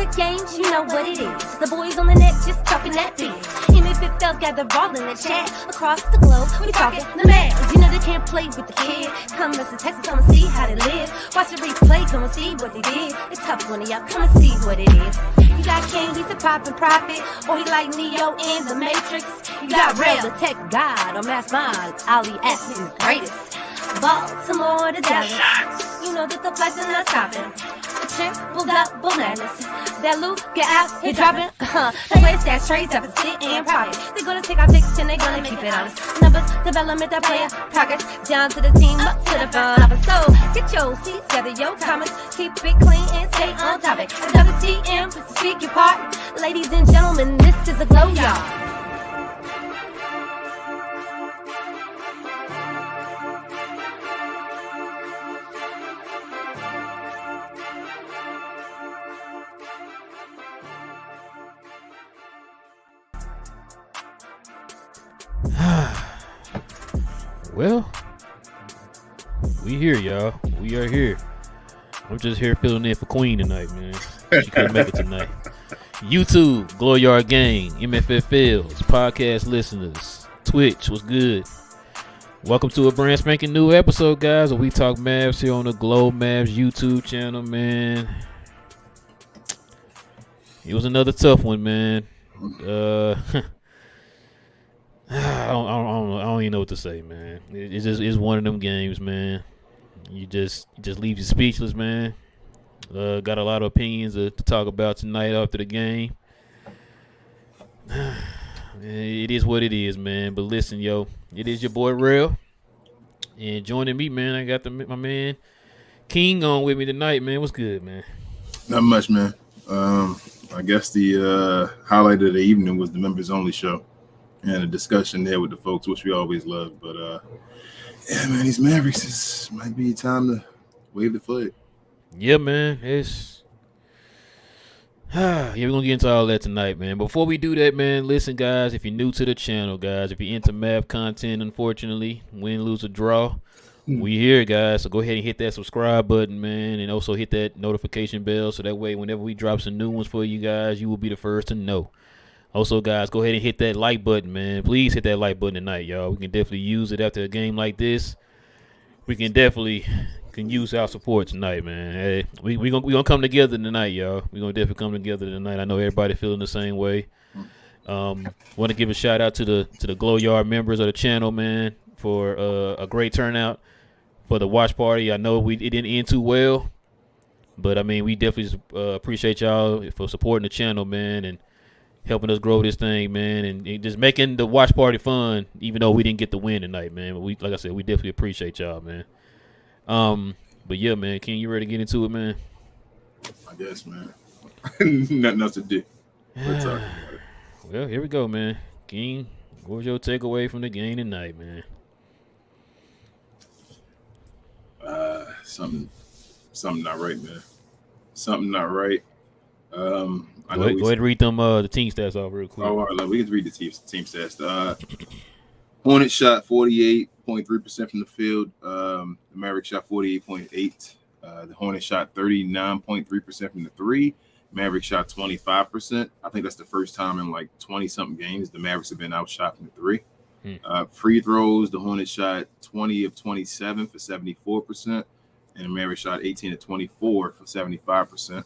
the games, you know what it is. The boys on the net just talking that biz. MFFL's got the ball in the chat. Across the globe, we talking the Mavs. You know they can't play with the kid. Come to Texas, come and see how they live. Watch the replay, come and see what they did. It's tough one of y'all, come and see what it is. You got King, he's a poppin' prophet. Or he like Neo in the Matrix. You got Rail, the tech god. Or Mass Mind, Ali S is greatest. Baltimore to Dallas. You know that the flights are not stopping. The triple double madness. That Luka out here dropping. The way stats trades up and sit in profit. They're gonna take our picks and they're gonna keep it honest. Numbers, development, that player progress. Down to the team, up to the front. So get your seats, gather your comments. Keep it clean and stay on topic. WTM, speak your part. Ladies and gentlemen, this is a glow, y'all. Well, we here, y'all. We are here. I'm just here filling in for Queen tonight, man. She couldn't make it tonight. YouTube, Glow Yard Gang, MFFLs, podcast listeners, Twitch, what's good? Welcome to a brand spanking new episode, guys, where we talk Mavs here on the Glow Mavs YouTube channel, man. It was another tough one, man. I don't even know what to say, man. It's one of them games, man. You just leave you speechless, man. Got a lot of opinions to talk about tonight after the game. It is what it is, man. But listen, yo, it is your boy Rail, and joining me, man, I got my man King on with me tonight, man. What's good, man? Not much, man. I guess the highlight of the evening was the members only show. And a discussion there with the folks, which we always love. But, yeah, man, these Mavericks, might be time to wave the flag. Yeah, man. Yeah, we're going to get into all that tonight, man. Before we do that, man, listen, guys, if you're new to the channel, guys, if you're into Mav content, unfortunately, win, lose, or draw, we here, guys. So go ahead and hit that subscribe button, man, and also hit that notification bell so that way whenever we drop some new ones for you guys, you will be the first to know. Also, guys, go ahead and hit that like button, man. Please hit that like button tonight, y'all. We can definitely use it after a game like this. We can use our support tonight, man. Hey, we gonna come together tonight, y'all. We gonna definitely come together tonight. I know everybody feeling the same way. Want to give a shout out to the Glow Yard members of the channel, man, for a great turnout for the watch party. I know it didn't end too well, but I mean we definitely appreciate y'all for supporting the channel, man, and helping us grow this thing, man, and just making the watch party fun, even though we didn't get the win tonight, man. But like I said, we definitely appreciate y'all, man. But yeah, man, King, you ready to get into it, man? I guess, man. Nothing else to do. We're talking about it. Well, here we go, man. King, what was your takeaway from the game tonight, man? Something not right, man. Something not right. Go ahead and read them the team stats off real quick. Oh, all right, we can read the team stats. Hornets shot 48.3% from the field. The Mavericks shot 48.8%. The Hornets shot 39.3% from the three. Mavericks shot 25%. I think that's the first time in like 20-something games the Mavericks have been outshot from the three. Free throws, the Hornets shot 20 of 27 for 74%. And the Mavericks shot 18 of 24 for 75%.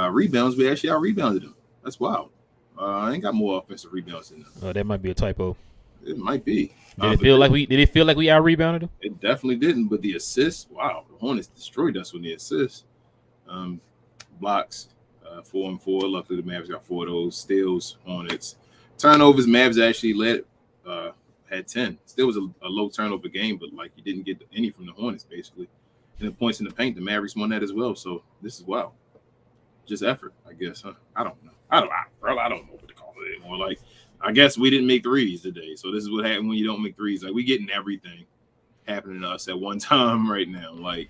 Rebounds, we actually out-rebounded them. That's wild. I ain't got more offensive rebounds than them. Oh, that might be a typo. It might be. Did it feel like we out-rebounded them? It definitely didn't, but the assists, wow. The Hornets destroyed us with the assists. Blocks, 4 and 4. Luckily, the Mavs got 4 of those. Steals, Hornets. Turnovers, Mavs actually had 10. Still was a low turnover game, but like you didn't get any from the Hornets, basically. And the points in the paint, the Mavericks won that as well. So this is wild. Just effort, I guess, huh? I don't know. I don't know what to call it anymore. Like, I guess we didn't make threes today. So this is what happens when you don't make threes. Like, we getting everything happening to us at one time right now. Like,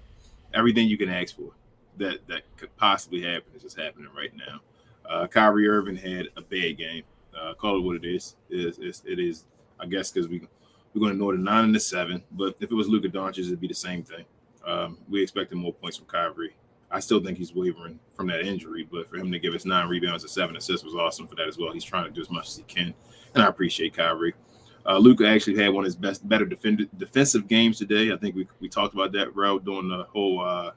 everything you can ask for that could possibly happen is just happening right now. Kyrie Irving had a bad game. Call it what it is. It is, I guess, because we're going to ignore the 9 and the 7. But if it was Luka Doncic, it'd be the same thing. We expected more points from Kyrie. I still think he's wavering from that injury, but for him to give us 9 rebounds and 7 assists was awesome for that as well. He's trying to do as much as he can, and I appreciate Kyrie. Luka actually had one of his better defensive games today. I think we talked about that, bro, during the whole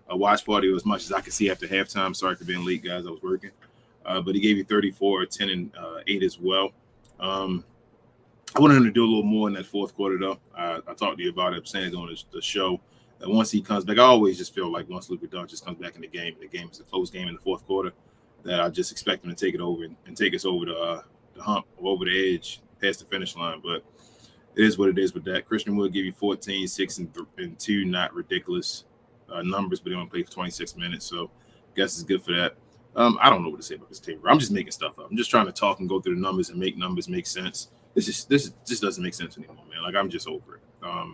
watch party as much as I could see after halftime. Sorry for being late, guys. I was working. But he gave you 34, 10, and 8 as well. I wanted him to do a little more in that fourth quarter, though. I talked to you about it. I'm saying on the show that once he comes back, I always just feel like once Luka Doncic comes back in the game is a close game in the fourth quarter, that I just expect him to take it over and take us over the hump or over the edge, past the finish line. But it is what it is with that. Christian Wood give you 14, 6, and 2, not ridiculous numbers, but he only played for 26 minutes, so I guess it's good for that. I don't know what to say about this team, bro. I'm just making stuff up. I'm just trying to talk and go through the numbers and make numbers make sense. This just doesn't make sense anymore, man. Like, I'm just over it.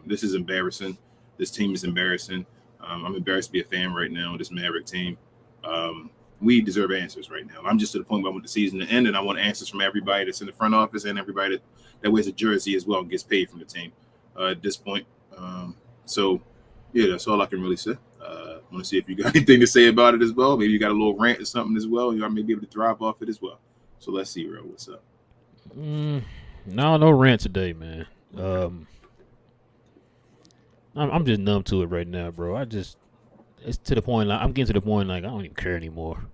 This is embarrassing. This team is embarrassing. I'm embarrassed to be a fan right now of this Maverick team. We deserve answers right now. I'm just to the point where I want the season to end, and I want answers from everybody that's in the front office and everybody that wears a jersey as well and gets paid from the team at this point. So, yeah, that's all I can really say. I want to see if you got anything to say about it as well. Maybe you got a little rant or something as well. I may be able to thrive off it as well. So let's see, bro. What's up? No rant today, man. I'm just numb to it right now, bro. It's to the point. Like, I'm getting to the point like I don't even care anymore.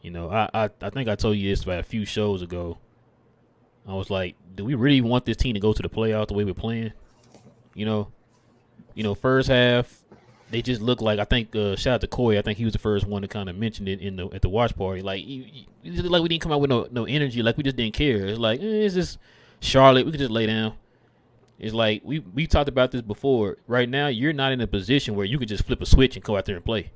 You know, I think I told you this about a few shows ago. I was like, do we really want this team to go to the playoffs the way we're playing? You know, first half they just look like, I think shout out to Coy. I think he was the first one to kind of mention it at the watch party. Like, like we didn't come out with no energy. Like, we just didn't care. It's like, it's just Charlotte. We could just lay down. It's like we talked about this before. Right now, you're not in a position where you could just flip a switch and go out there and play.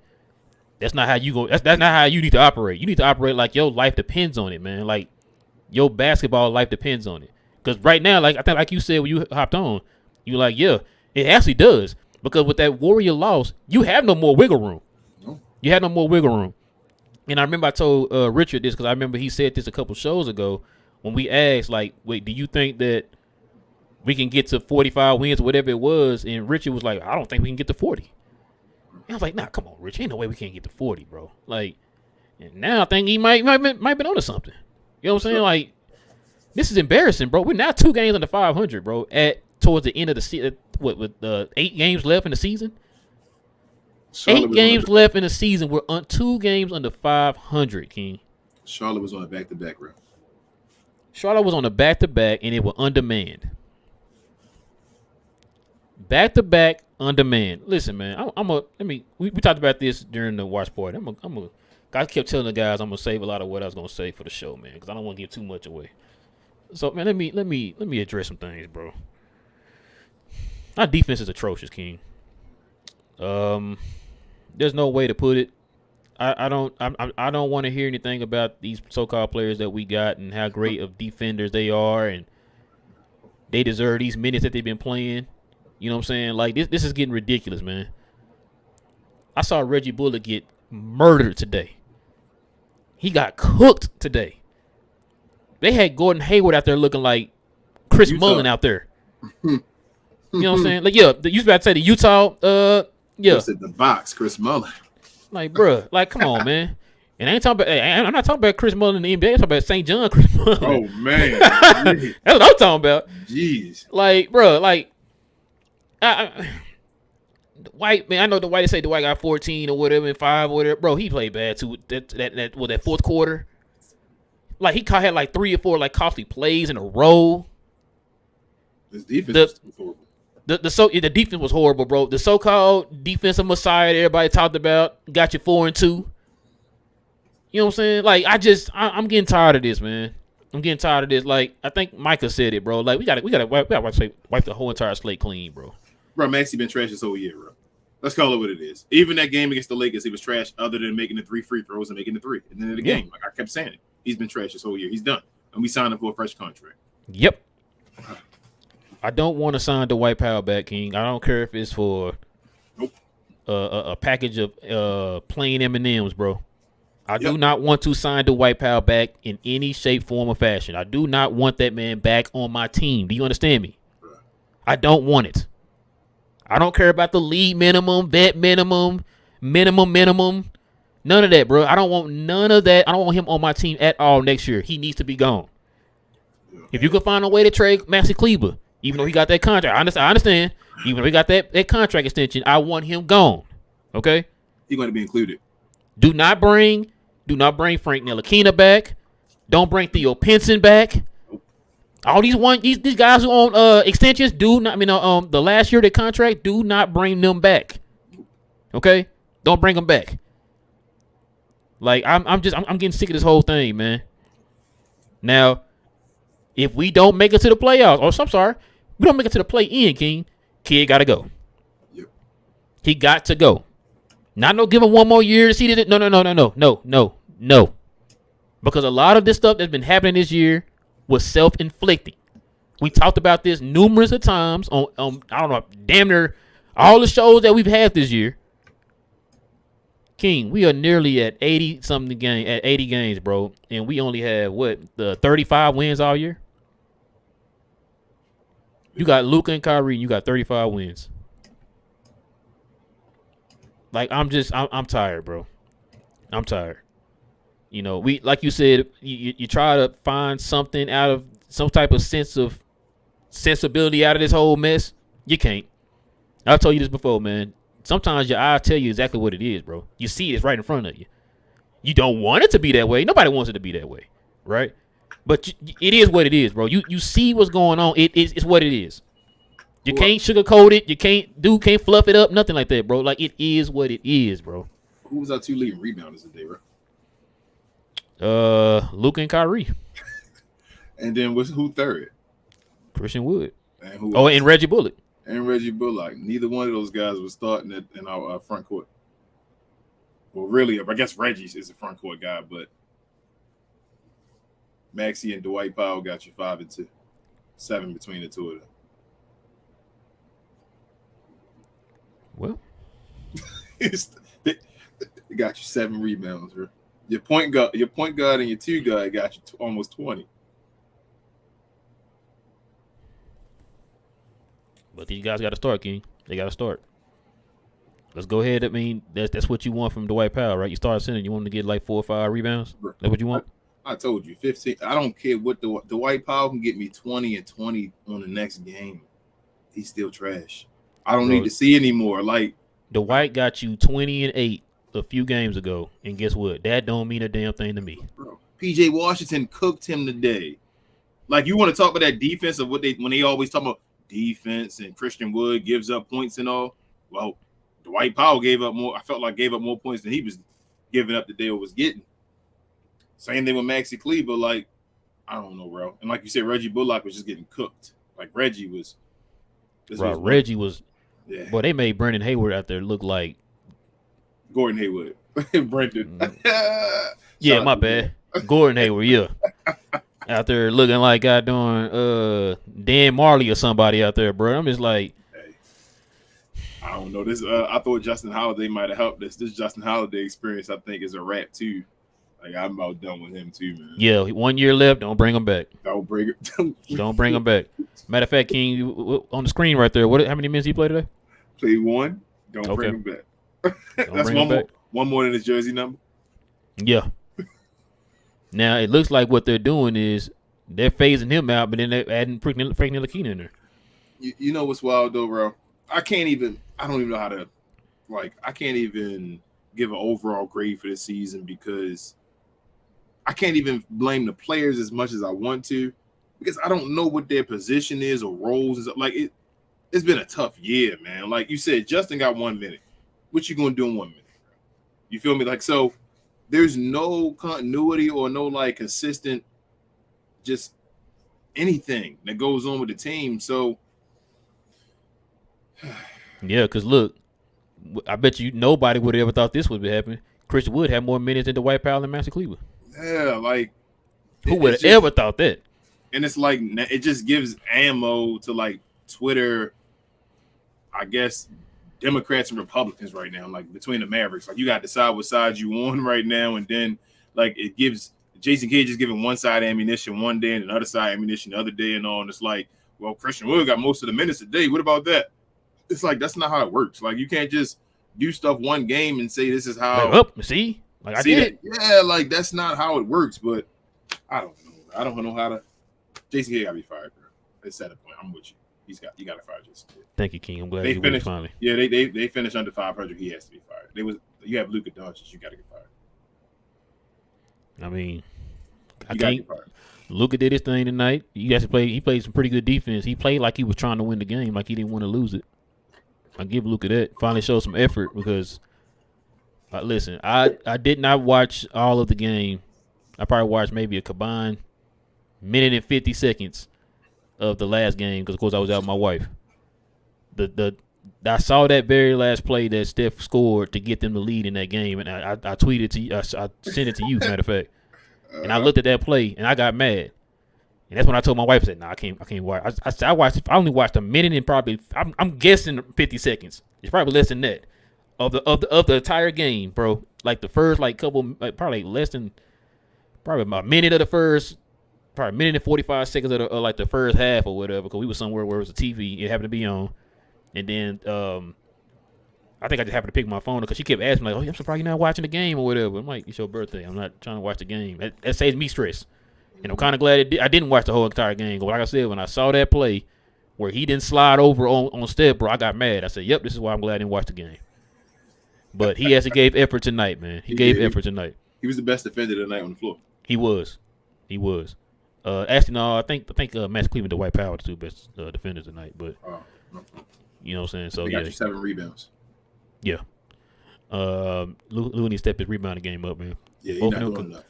That's not how you go. That's not how you need to operate. You need to operate like your life depends on it, man. Like, your basketball life depends on it. Because right now, like I think, like you said when you hopped on, you're like, yeah, it actually does. Because with that Warrior loss, you have no more wiggle room. You have no more wiggle room. And I remember I told Richard this, because I remember he said this a couple shows ago when we asked, like, wait, do you think that we can get to 45 wins or whatever it was? And Richard was like, I don't think we can get to 40. And I was like, nah, come on, Rich. Ain't no way we can't get to 40, bro. Like, and now I think he might been onto something. You know what I'm saying? Like, this is embarrassing, bro. We're now 2 games under 500, bro, towards the end of the season. What, with 8 games left in the season? Charlotte 8 games left in the season. We're on 2 games under 500, King. Charlotte was on a back-to-back, bro. Charlotte was on a back-to-back, and it was on demand. Back-to-back on demand. Listen, man, we talked about this during the watch party. I kept telling the guys I'm gonna save a lot of what I was gonna say for the show, man, because I don't want to give too much away. So, man, let me address some things, bro. Our defense is atrocious, King. There's no way to put it. I don't want to hear anything about these so-called players that we got and how great of defenders they are and they deserve these minutes that they've been playing. You know what I'm saying? Like, this is getting ridiculous, man. I saw Reggie Bullock get murdered today. He got cooked today. They had Gordon Hayward out there looking like Chris Mullin out there. You know what I'm saying? Like, yeah, you was about to say the Utah, yeah. Said the box, Chris Mullin. Like, bruh, like, come on, man. And I ain't talking about. I'm not talking about Chris Mullin in the NBA. I'm talking about St. John Chris Mullin. Oh man, that's what I'm talking about. Jeez. Like, bruh, like, Dwight, man. I know Dwight say Dwight got 14 or whatever and 5 or whatever. Bro, he played bad too. That fourth quarter. Like, he had like 3 or 4 like costly plays in a row. His defense was horrible. The defense was horrible, bro. The so-called defensive messiah that everybody talked about got you 4-2. You know what I'm saying? Like, I'm getting tired of this, man. I'm getting tired of this. Like, I think Micah said it, bro. Like, we gotta wipe the whole entire slate clean, bro. Bro, Maxey been trash this whole year, bro. Let's call it what it is. Even that game against the Lakers, he was trash other than making the 3 free throws and making the 3 at the end of the game. Like, I kept saying it. He's been trash this whole year. He's done. And we signed him for a fresh contract. Yep. I don't want to sign Dwight Powell back, King. I don't care if it's for a package of plain M&Ms, bro. I do not want to sign Dwight Powell back in any shape, form, or fashion. I do not want that man back on my team. Do you understand me? I don't want it. I don't care about the league minimum, vet minimum, minimum. None of that, bro. I don't want none of that. I don't want him on my team at all next year. He needs to be gone. If you could find a way to trade Maxi Kleber, even though he got that contract, I understand. Even though he got that contract extension, I want him gone. Okay? He's going to be included. Do not bring Frank Ntilikina back. Don't bring Theo Pinson back. All these guys who own extensions, the last year of their contract, do not bring them back. Okay? Don't bring them back. Like I'm getting sick of this whole thing, man. Now, if we don't make it to the playoffs, we don't make it to the play-in, King, kid gotta go. Yep. He got to go. Not no give him one more year to see that. No. Because a lot of this stuff that's been happening this year was self-inflicting. We talked about this numerous of times on I don't know, damn near all the shows that we've had this year. King, we are nearly at 80 games, bro, and we only have the 35 wins all year. You got Luka and Kyrie, and you got 35 wins. Like I'm tired, bro. I'm tired. You know, we like you said, you try to find something out of some type of sensibility out of this whole mess. You can't. I've told you this before, man. Sometimes your eyes tell you exactly what it is, bro. You see it's right in front of you. You don't want it to be that way. Nobody wants it to be that way, right? But it is what it is, bro. You see what's going on. It's what it is. You can't sugarcoat it. You can't fluff it up. Nothing like that, bro. Like, it is what it is, bro. Who was our 2 leading rebounders today, bro? Luka and Kyrie. And then who third? Christian Wood. And who? Oh, and Reggie Bullock. And Reggie Bullock. Neither one of those guys was starting in our front court. Well, really, I guess Reggie's is the front court guy, but Maxey and Dwight Powell got you 5 and 2, 7 between the two of them. Well, they got you 7 rebounds, bro. Your point guard, and your 2 guard got you almost 20. But these guys got to start, King. They got to start. Let's go ahead. I mean, that's what you want from Dwight Powell, right? You start center, you want him to get like 4 or 5 rebounds. That's what you want. I told you, 15. I don't care what Dwight Powell can get me 20 and 20 on the next game. He's still trash. I don't need to see anymore. Like, Dwight got you 20 and 8 a few games ago, and guess what? That don't mean a damn thing to me. Bro, PJ Washington cooked him today. Like, you want to talk about that defense of when they always talk about defense and Christian Wood gives up points and all. Well, Dwight Powell gave up more points than he was giving up the day was getting. Same thing with Maxi Kleber. Like, I don't know, bro. And like you said, Reggie Bullock was just getting cooked. Like, Reggie was. Reggie was. Yeah. Boy, they made Brendan Hayward out there look like Gordon Hayward. Brendan. Yeah, my bad. Gordon Hayward, yeah. Out there looking like doing Dan Marley or somebody out there, bro. I'm just like, hey, I don't know. This I thought Justin Holiday might have helped this. This Justin Holiday experience, I think, is a wrap too. Like, I'm about done with him too, man. Yeah, 1 year left. Don't bring him back. Don't bring him back. Matter of fact, King, on the screen right there, how many minutes he played today? Played 1. Don't bring him back. That's one more than his jersey number. Yeah. Now, it looks like what they're doing is they're phasing him out, but then they're adding Frank Ntilikina in there. You know what's wild, though, bro? I don't even know how to, I can't even give an overall grade for this season because I can't even blame the players as much as I want to because I don't know what their position is or roles. It's been a tough year, man. Like you said, Justin got 1 minute. What you going to do in 1 minute? You feel me? Like, so there's no continuity or no, consistent just anything that goes on with the team. So, yeah, because look, I bet you nobody would have ever thought this would be happening. Christian Wood had more minutes than Dwight Powell and Maxi Kleber. Yeah, who would have ever thought that? And it's it just gives ammo to Twitter, I guess, Democrats and Republicans right now, between the Mavericks. You got to decide what side you on right now, and then it gives Jason Kidd just giving one side ammunition one day and another side ammunition the other day and all. And it's well, Christian Wood got most of the minutes today. What about that? It's that's not how it works. You can't just do stuff one game and say this is how. Like, see, like I did it. Yeah, like that's not how it works. But I don't know. I don't know how to. Jason Kidd got to be fired, bro. It's at a point. I'm with you. You got to fire Jason Kidd. Thank you, King. I'm glad they you finished finally. Yeah, they finished under 500. He has to be fired. You have Luka Doncic. You got to get fired. I mean, I You gotta think get fired. Luka did his thing tonight. He played some pretty good defense. He played like he was trying to win the game, like he didn't want to lose it. I give Luka that. Finally showed some effort because, listen, I did not watch all of the game. I probably watched maybe a combined minute and 50 seconds of the last game because, of course, I was out with my wife. I saw that very last play that Steph scored to get them the lead in that game, and I tweeted to you. I sent it to you, matter of fact. And I looked at that play, and I got mad. And that's when I told my wife, I said, "Nah, I can't watch." I only watched a minute and probably I'm guessing 50 seconds. It's probably less than that of the entire game, bro. Like the first probably less than a minute of the first, probably a minute and 45 seconds of the first half or whatever. Because we were somewhere where it was a TV, it happened to be on, and then I think I just happened to pick my phone because she kept asking me, like, "Oh, I'm surprised you're not watching the game or whatever." I'm like, "It's your birthday. I'm not trying to watch the game." That saves me stress. And I'm kind of glad I didn't watch the whole entire game. But like I said, when I saw that play where he didn't slide over on Steph, bro, I got mad. I said, "Yep, this is why I'm glad I didn't watch the game." But he actually gave effort tonight, man. He gave effort tonight. He was the best defender tonight on the floor. He was. Actually, no, I think Max Cleveland, the White Power, the two best defenders tonight. But you know what I'm saying? So he got you 7 rebounds. Yeah. Lou needs to step his rebounding game up, man. Yeah, he's not doing enough.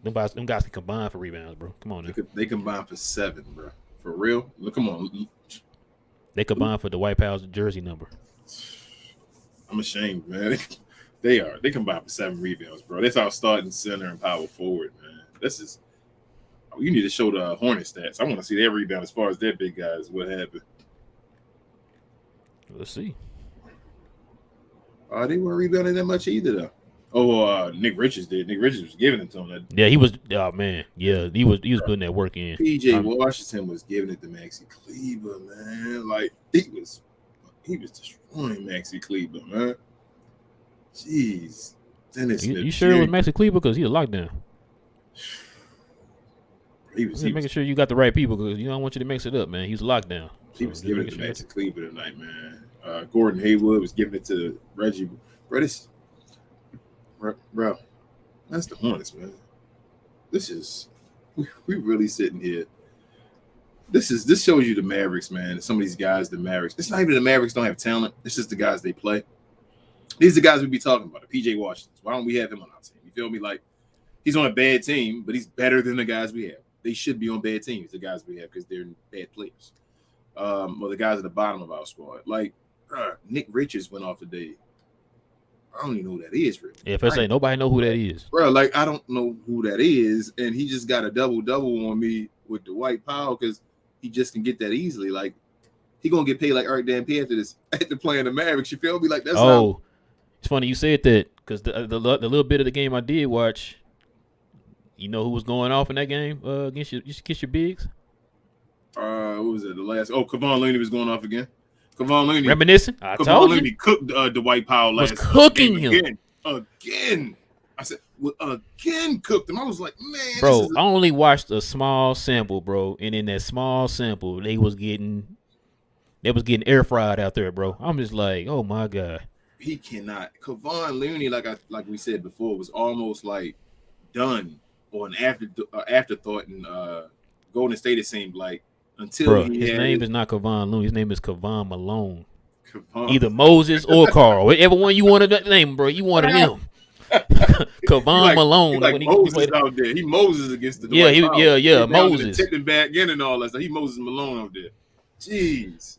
Them guys can combine for rebounds, bro. Come on, they combine for 7, bro. For real? Look, come on. They combine for the White Powers jersey number. I'm ashamed, man. They combine for 7 rebounds, bro. That's our starting center and power forward, man. You need to show the Hornets stats. I want to see their rebound as far as their big guys. What happened? Let's see. They weren't rebounding that much either, though. Oh, Nick Richards did. Nick Richards was giving it to him. Yeah, he was. Oh man, yeah, he was putting that work in. PJ Washington was giving it to Maxi Kleber, man. Like he was destroying Maxi Kleber, man. Jeez, Dennis Smith. You sure it was Maxi Kleber because he's a lockdown? He was making sure you got the right people because you don't want you to mix it up, man. He's locked down. He was giving it to Maxi Kleber tonight, man. Gordon Hayward was giving it to Reggie. Bro, that's the Hornets, man. We really sitting here. This shows you the Mavericks, man. Some of these guys, the Mavericks. It's not even the Mavericks don't have talent. It's just the guys they play. These are the guys we be talking about. The PJ Washington. Why don't we have him on our team? You feel me? Like he's on a bad team, but he's better than the guys we have. They should be on bad teams, the guys we have, because they're bad players. Well, the guys at the bottom of our squad, like Nick Richards went off today. I don't even know who that is, really. Yeah, if I say nobody know who that is, bro. Like I don't know who that is, and he just got a double on me with the White Power because he just can get that easily. Like he gonna get paid like Eric Dampier after playing the Mavericks. You feel me? Like that's it's funny you said that because the little bit of the game I did watch. You know who was going off in that game against your bigs? What was it? The last? Kevon Looney was going off again. Kevon Looney reminiscing. Kevon Looney cooked the White Power last. Was cooking him again. I said again cooked him. I was like, man, bro. I only watched a small sample, bro, and in that small sample, they was getting air fried out there, bro. I'm just like, oh my god. He cannot. Kevon Looney, like we said before, was almost like done or an afterthought in Golden State. It seemed like until his name is not Kevon Looney. His name is Kevon Malone. Kevon. Either Moses or Carl, whichever one you wanted that name, bro. You wanted him. Kevon Malone. Like Moses out there. He Moses against the yeah. Moses tipping back in and all that stuff. He Moses Malone out there. Jeez,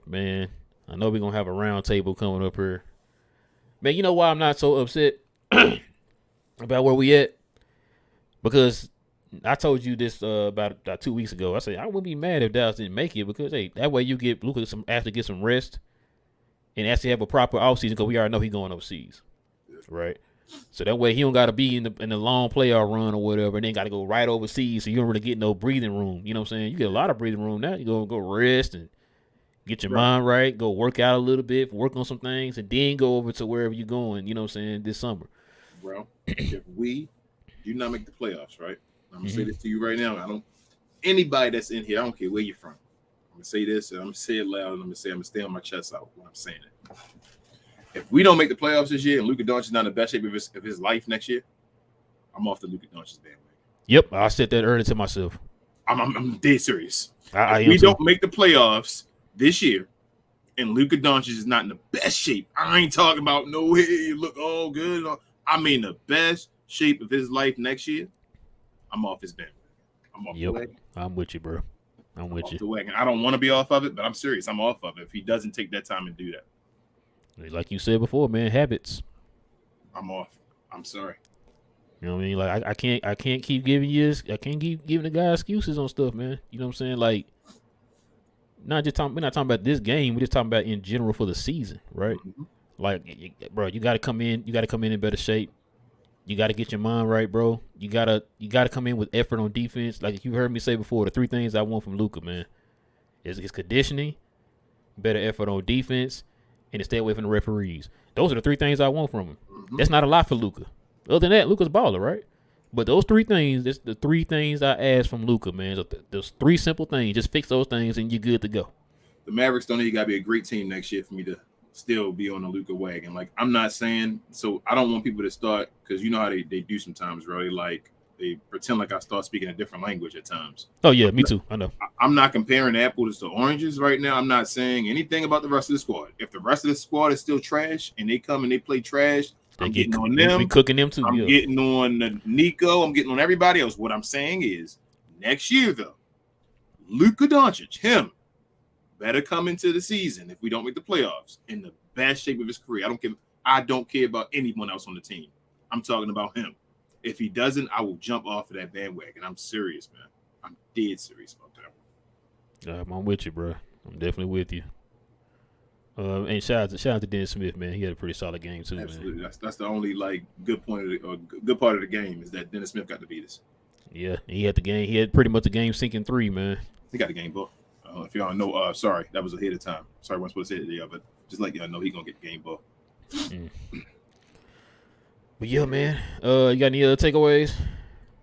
man. I know we're gonna have a round table coming up here. Man, you know why I'm not so upset about where we at? Because I told you this about 2 weeks ago. I said I wouldn't be mad if Dallas didn't make it because that way you get Luka get some rest and actually have a proper offseason because we already know he's going overseas, right? So that way he don't got to be in the long playoff run or whatever, and then got to go right overseas, so you don't really get no breathing room. You know what I'm saying? You get a lot of breathing room now. You go rest and Get your mind right. Go work out a little bit, work on some things, and then go over to wherever you're going. You know what I'm saying? This summer, bro. If we do not make the playoffs, right? I'm gonna say this to you right now. Anybody that's in here, I don't care where you're from. I'm gonna say this, and I'm gonna say it loud, and I'm gonna stay on my chest out when I'm saying it. If we don't make the playoffs this year, and Luka Doncic is not in the best shape of his life next year, I'm off the Luka Doncic bandwagon. Yep, I said that earlier to myself. I'm dead serious. If we don't make the playoffs this year, and Luka Doncic is not in the best shape. I ain't talking about no hey, you look all good. I mean the best shape of his life next year. I'm off his bandwagon. I'm off the wagon. I'm with you, bro. I'm with you. The wagon. I don't want to be off of it, but I'm serious. I'm off of it if he doesn't take that time and do that. Like you said before, man, habits. I'm off. I'm sorry. You know what I mean? Like I can't keep giving the guy excuses on stuff, man. You know what I'm saying? Like we're not talking about this game. We're just talking about in general for the season, right? Mm-hmm. Like, bro, you got to come in. You got to come in better shape. You got to get your mind right, bro. You gotta come in with effort on defense. Like you heard me say before, the 3 things I want from Luka, man, is conditioning, better effort on defense, and to stay away from the referees. Those are the 3 things I want from him. Mm-hmm. That's not a lot for Luka. Other than that, Luka's baller, right? But those 3 things, that's the 3 things I asked from Luka, man. So those 3 simple things. Just fix those things, and you're good to go. The Mavericks don't need to be a great team next year for me to still be on the Luka wagon. Like, I'm not saying, so I don't want people to start, because you know how they do sometimes, bro. They pretend like I start speaking a different language at times. Oh, yeah, me too. I know. I'm not comparing apples to oranges right now. I'm not saying anything about the rest of the squad. If the rest of the squad is still trash and they come and they play trash, I'm getting on them. We cooking them too. I'm getting on Nico. I'm getting on everybody else. What I'm saying is, next year, though, Luka Doncic, him, better come into the season if we don't make the playoffs in the best shape of his career. I don't care about anyone else on the team. I'm talking about him. If he doesn't, I will jump off of that bandwagon. I'm serious, man. I'm dead serious about that. I'm with you, bro. I'm definitely with you. And shout out to Dennis Smith, man. He had a pretty solid game too. Absolutely, man. That's the only good part of the game is that Dennis Smith got to beat us. Yeah, he had the game. He had pretty much the game sinking 3, man. He got the game book. If y'all know, sorry, that was ahead of time. Sorry, I wasn't supposed to say it there, but just let y'all know he gonna get the game book. But yeah, man. You got any other takeaways?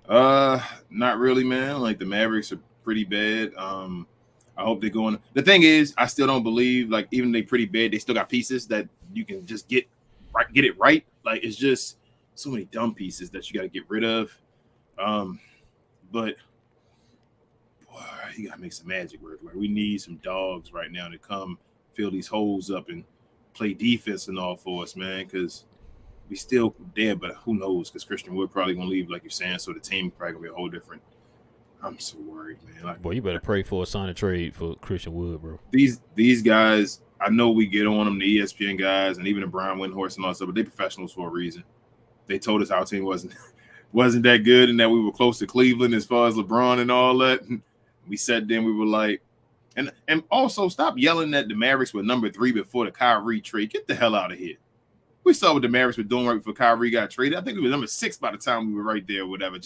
Not really, man. Like the Mavericks are pretty bad. I hope they're going. The thing is, I still don't believe, like, even they pretty bad, they still got pieces that you can just get it right. Like, it's just so many dumb pieces that you got to get rid of. But boy, you got to make some magic work. Like, we need some dogs right now to come fill these holes up and play defense and all for us, man, because we still there, but who knows? Because Christian Wood probably going to leave, like you're saying, so the team probably going to be a whole different. I'm so worried, man. Like, boy, you better pray for a sign of trade for Christian Wood, bro. These guys, I know we get on them, the ESPN guys, and even the Brian Windhorst and all that stuff, but they're professionals for a reason. They told us our team wasn't that good and that we were close to Cleveland as far as LeBron and all that. And we sat there and we were like, and also stop yelling that the Mavericks were number 3 before the Kyrie trade. Get the hell out of here. We saw what the Mavericks were doing right before Kyrie got traded. I think we were number 6 by the time we were right there or whatever.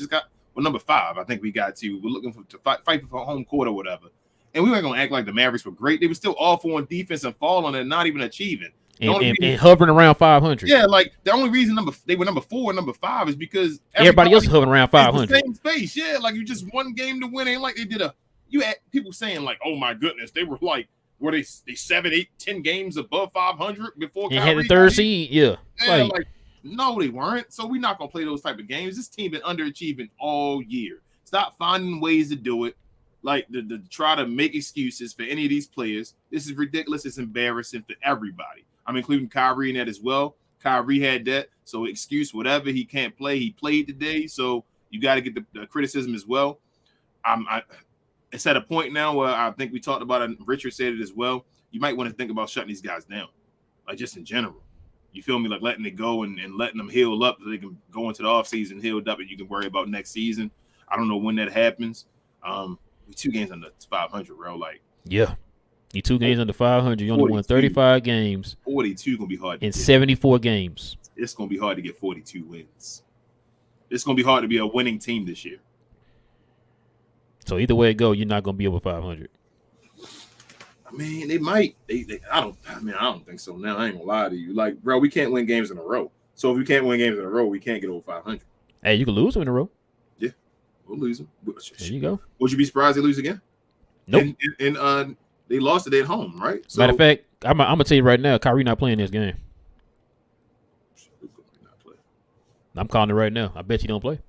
Number 5, I think we got to. We're looking to fight for home court or whatever. And we weren't going to act like the Mavericks were great. They were still awful on defense and falling and not even achieving. And hovering around 500. Yeah, like the only reason they were number 4 and number 5 is because everybody else is hovering around 500. The same space, yeah. Like you just one game to win. Ain't like they did you had people saying like, oh my goodness, they were like, were they 7, 8, 10 games above 500 before and had the 3rd seed, yeah. Like, no, they weren't. So we're not gonna play those type of games. This team been underachieving all year. Stop finding ways to do it. Like the try to make excuses for any of these players. This is ridiculous. It's embarrassing for everybody. I'm including Kyrie in that as well. Kyrie had that, so excuse whatever. He can't play. He played today, so you got to get the criticism as well. It's at a point now where I think we talked about it. Richard said it as well. You might want to think about shutting these guys down, like just in general. You feel me? Like letting it go and letting them heal up so they can go into the offseason healed up and you can worry about next season. I don't know when that happens. We 2 games under 500, bro. Like, yeah. You 2 games under 500. You only won 35 games. 42 going to be hard. In 74 games. It's going to be hard to get 42 wins. It's going to be hard to be a winning team this year. So either way it go, you're not going to be over 500. mean, they might. I don't think so now. I ain't gonna lie to you. Like, bro, we can't win games in a row. So if we can't win games in a row, we can't get over 500. Hey, you can lose them in a row. Yeah, we'll lose them. There you go. Would you be surprised they lose again? Nope. And they lost it at home, right? So, matter of fact, I'm gonna tell you right now, Kyrie not playing this game. I'm calling it right now. I bet you don't play.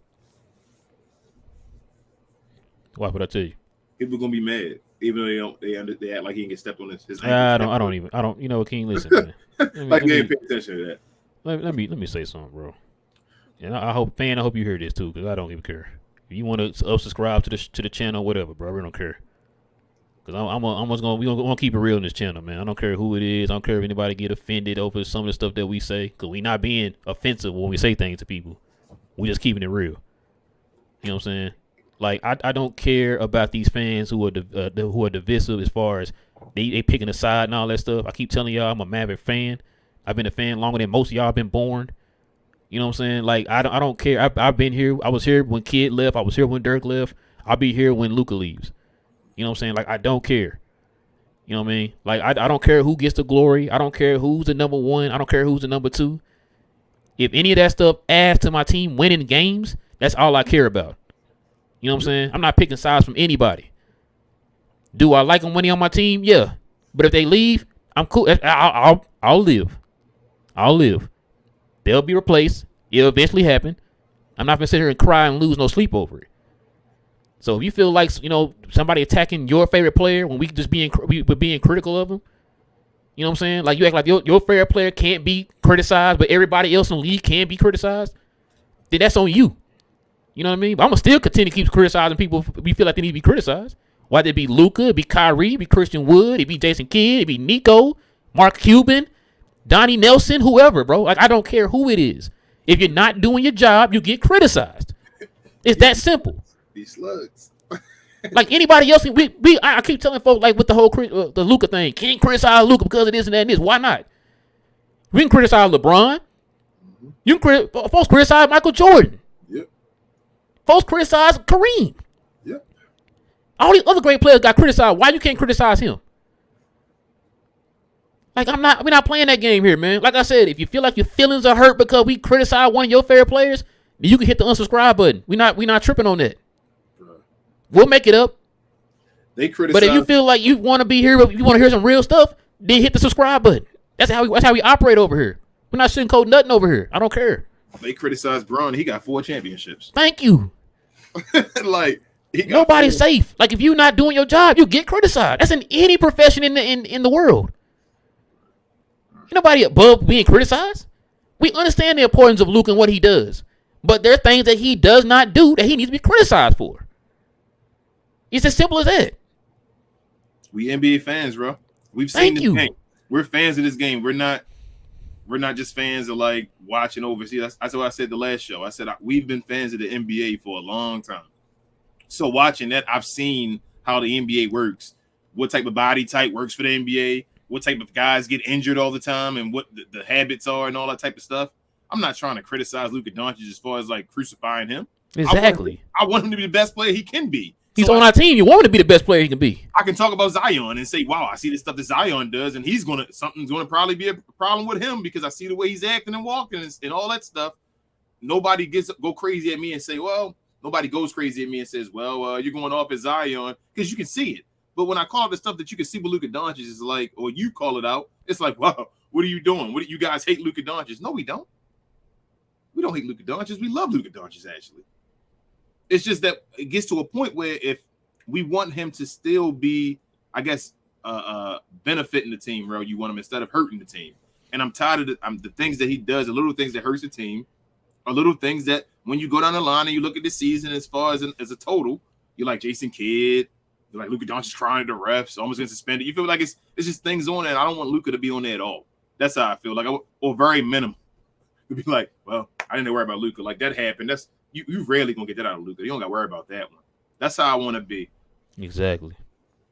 Why would I tell you? People gonna be mad, even though they act like he can get stepped on his ankle. I don't. You know, King, listen, man. Like they ain't pay attention to that. Let me say something, bro. And I hope you hear this too, because I don't even care. If you want to subscribe to the channel, whatever, bro. I really don't care. Because we gonna keep it real in this channel, man. I don't care who it is. I don't care if anybody get offended over some of the stuff that we say. Because we not being offensive when we say things to people. We just keeping it real. You know what I'm saying? Like I don't care about these fans who are divisive as far as they picking a side and all that stuff. I keep telling y'all I'm a Maverick fan. I've been a fan longer than most of y'all been born. You know what I'm saying? Like I don't care. I've been here. I was here when Kid left. I was here when Dirk left. I'll be here when Luka leaves. You know what I'm saying? Like, I don't care. You know what I mean? Like, I don't care who gets the glory. I don't care who's the number one. I don't care who's the number two. If any of that stuff adds to my team winning games, that's all I care about. You know what I'm saying? I'm not picking sides from anybody. Do I like them winning on my team? Yeah. But if they leave, I'm cool. I'll live. I'll live. They'll be replaced. It'll eventually happen. I'm not going to sit here and cry and lose no sleep over it. So if you feel like, you know, somebody attacking your favorite player when we just being critical of them, you know what I'm saying? Like you act like your favorite player can't be criticized, but everybody else in the league can be criticized, then that's on you. You know what I mean? But I'm going to still continue to keep criticizing people if we feel like they need to be criticized. Whether it be Luka, it be Kyrie, it be Christian Wood, it be Jason Kidd, it be Nico, Mark Cuban, Donnie Nelson, whoever, bro. Like, I don't care who it is. If you're not doing your job, you get criticized. It's that simple. These slugs. Like anybody else, I keep telling folks, like with the whole the Luka thing, can't criticize Luka because of this and that and this. Why not? We can criticize LeBron. Mm-hmm. You can folks criticize Michael Jordan. Yep. Folks criticize Kareem. Yep. All these other great players got criticized. Why you can't criticize him? Like we're not playing that game here, man. Like I said, if you feel like your feelings are hurt because we criticize one of your favorite players, then you can hit the unsubscribe button. We not tripping on that. We'll make it up. They criticize. But if you feel like you want to be here, you want to hear some real stuff, then hit the subscribe button. That's how we operate over here. We're not sitting cold nothing over here. I don't care. They criticize Braun. He got 4 championships. Thank you. Like nobody's safe. Like if you're not doing your job, you get criticized. That's in any profession in the world. Ain't nobody above being criticized. We understand the importance of Luka and what he does, but there are things that he does not do that he needs to be criticized for. It's as simple as that. We NBA fans, bro. We've seen this game. We're fans of this game. We're not just fans of like watching overseas. That's what I said the last show. I said we've been fans of the NBA for a long time. So watching that, I've seen how the NBA works, what type of body type works for the NBA, what type of guys get injured all the time, and what the habits are and all that type of stuff. I'm not trying to criticize Luka Doncic as far as like crucifying him. Exactly. I want him to be the best player he can be. He's on our team. You want him to be the best player he can be. I can talk about Zion and say, wow, I see the stuff that Zion does, and something's gonna probably be a problem with him because I see the way he's acting and walking and all that stuff. Nobody go crazy at me and say, well, nobody goes crazy at me and says, well, you're going off as Zion, because you can see it. But when I call it the stuff that you can see with Luka Doncic is like, or you call it out, it's like, wow, what are you doing? What do you guys hate Luka Doncic? No, we don't. We don't hate Luka Doncic. We love Luka Doncic, actually. It's just that it gets to a point where if we want him to still be, I guess, benefiting the team, bro, you want him instead of hurting the team. And I'm tired of the things that he does, the little things that hurts the team, are little things that when you go down the line and you look at the season as far as a total, you're like Jason Kidd, you're like Luka Doncic crying to the refs, almost getting suspended. You feel like it's just things on there, and I don't want Luka to be on there at all. That's how I feel. Like, or very minimal. To be like, well, I didn't worry about Luka. Like, that happened. That's you rarely gonna get that out of Luka. You don't got to worry about that one. That's how I want to be. Exactly.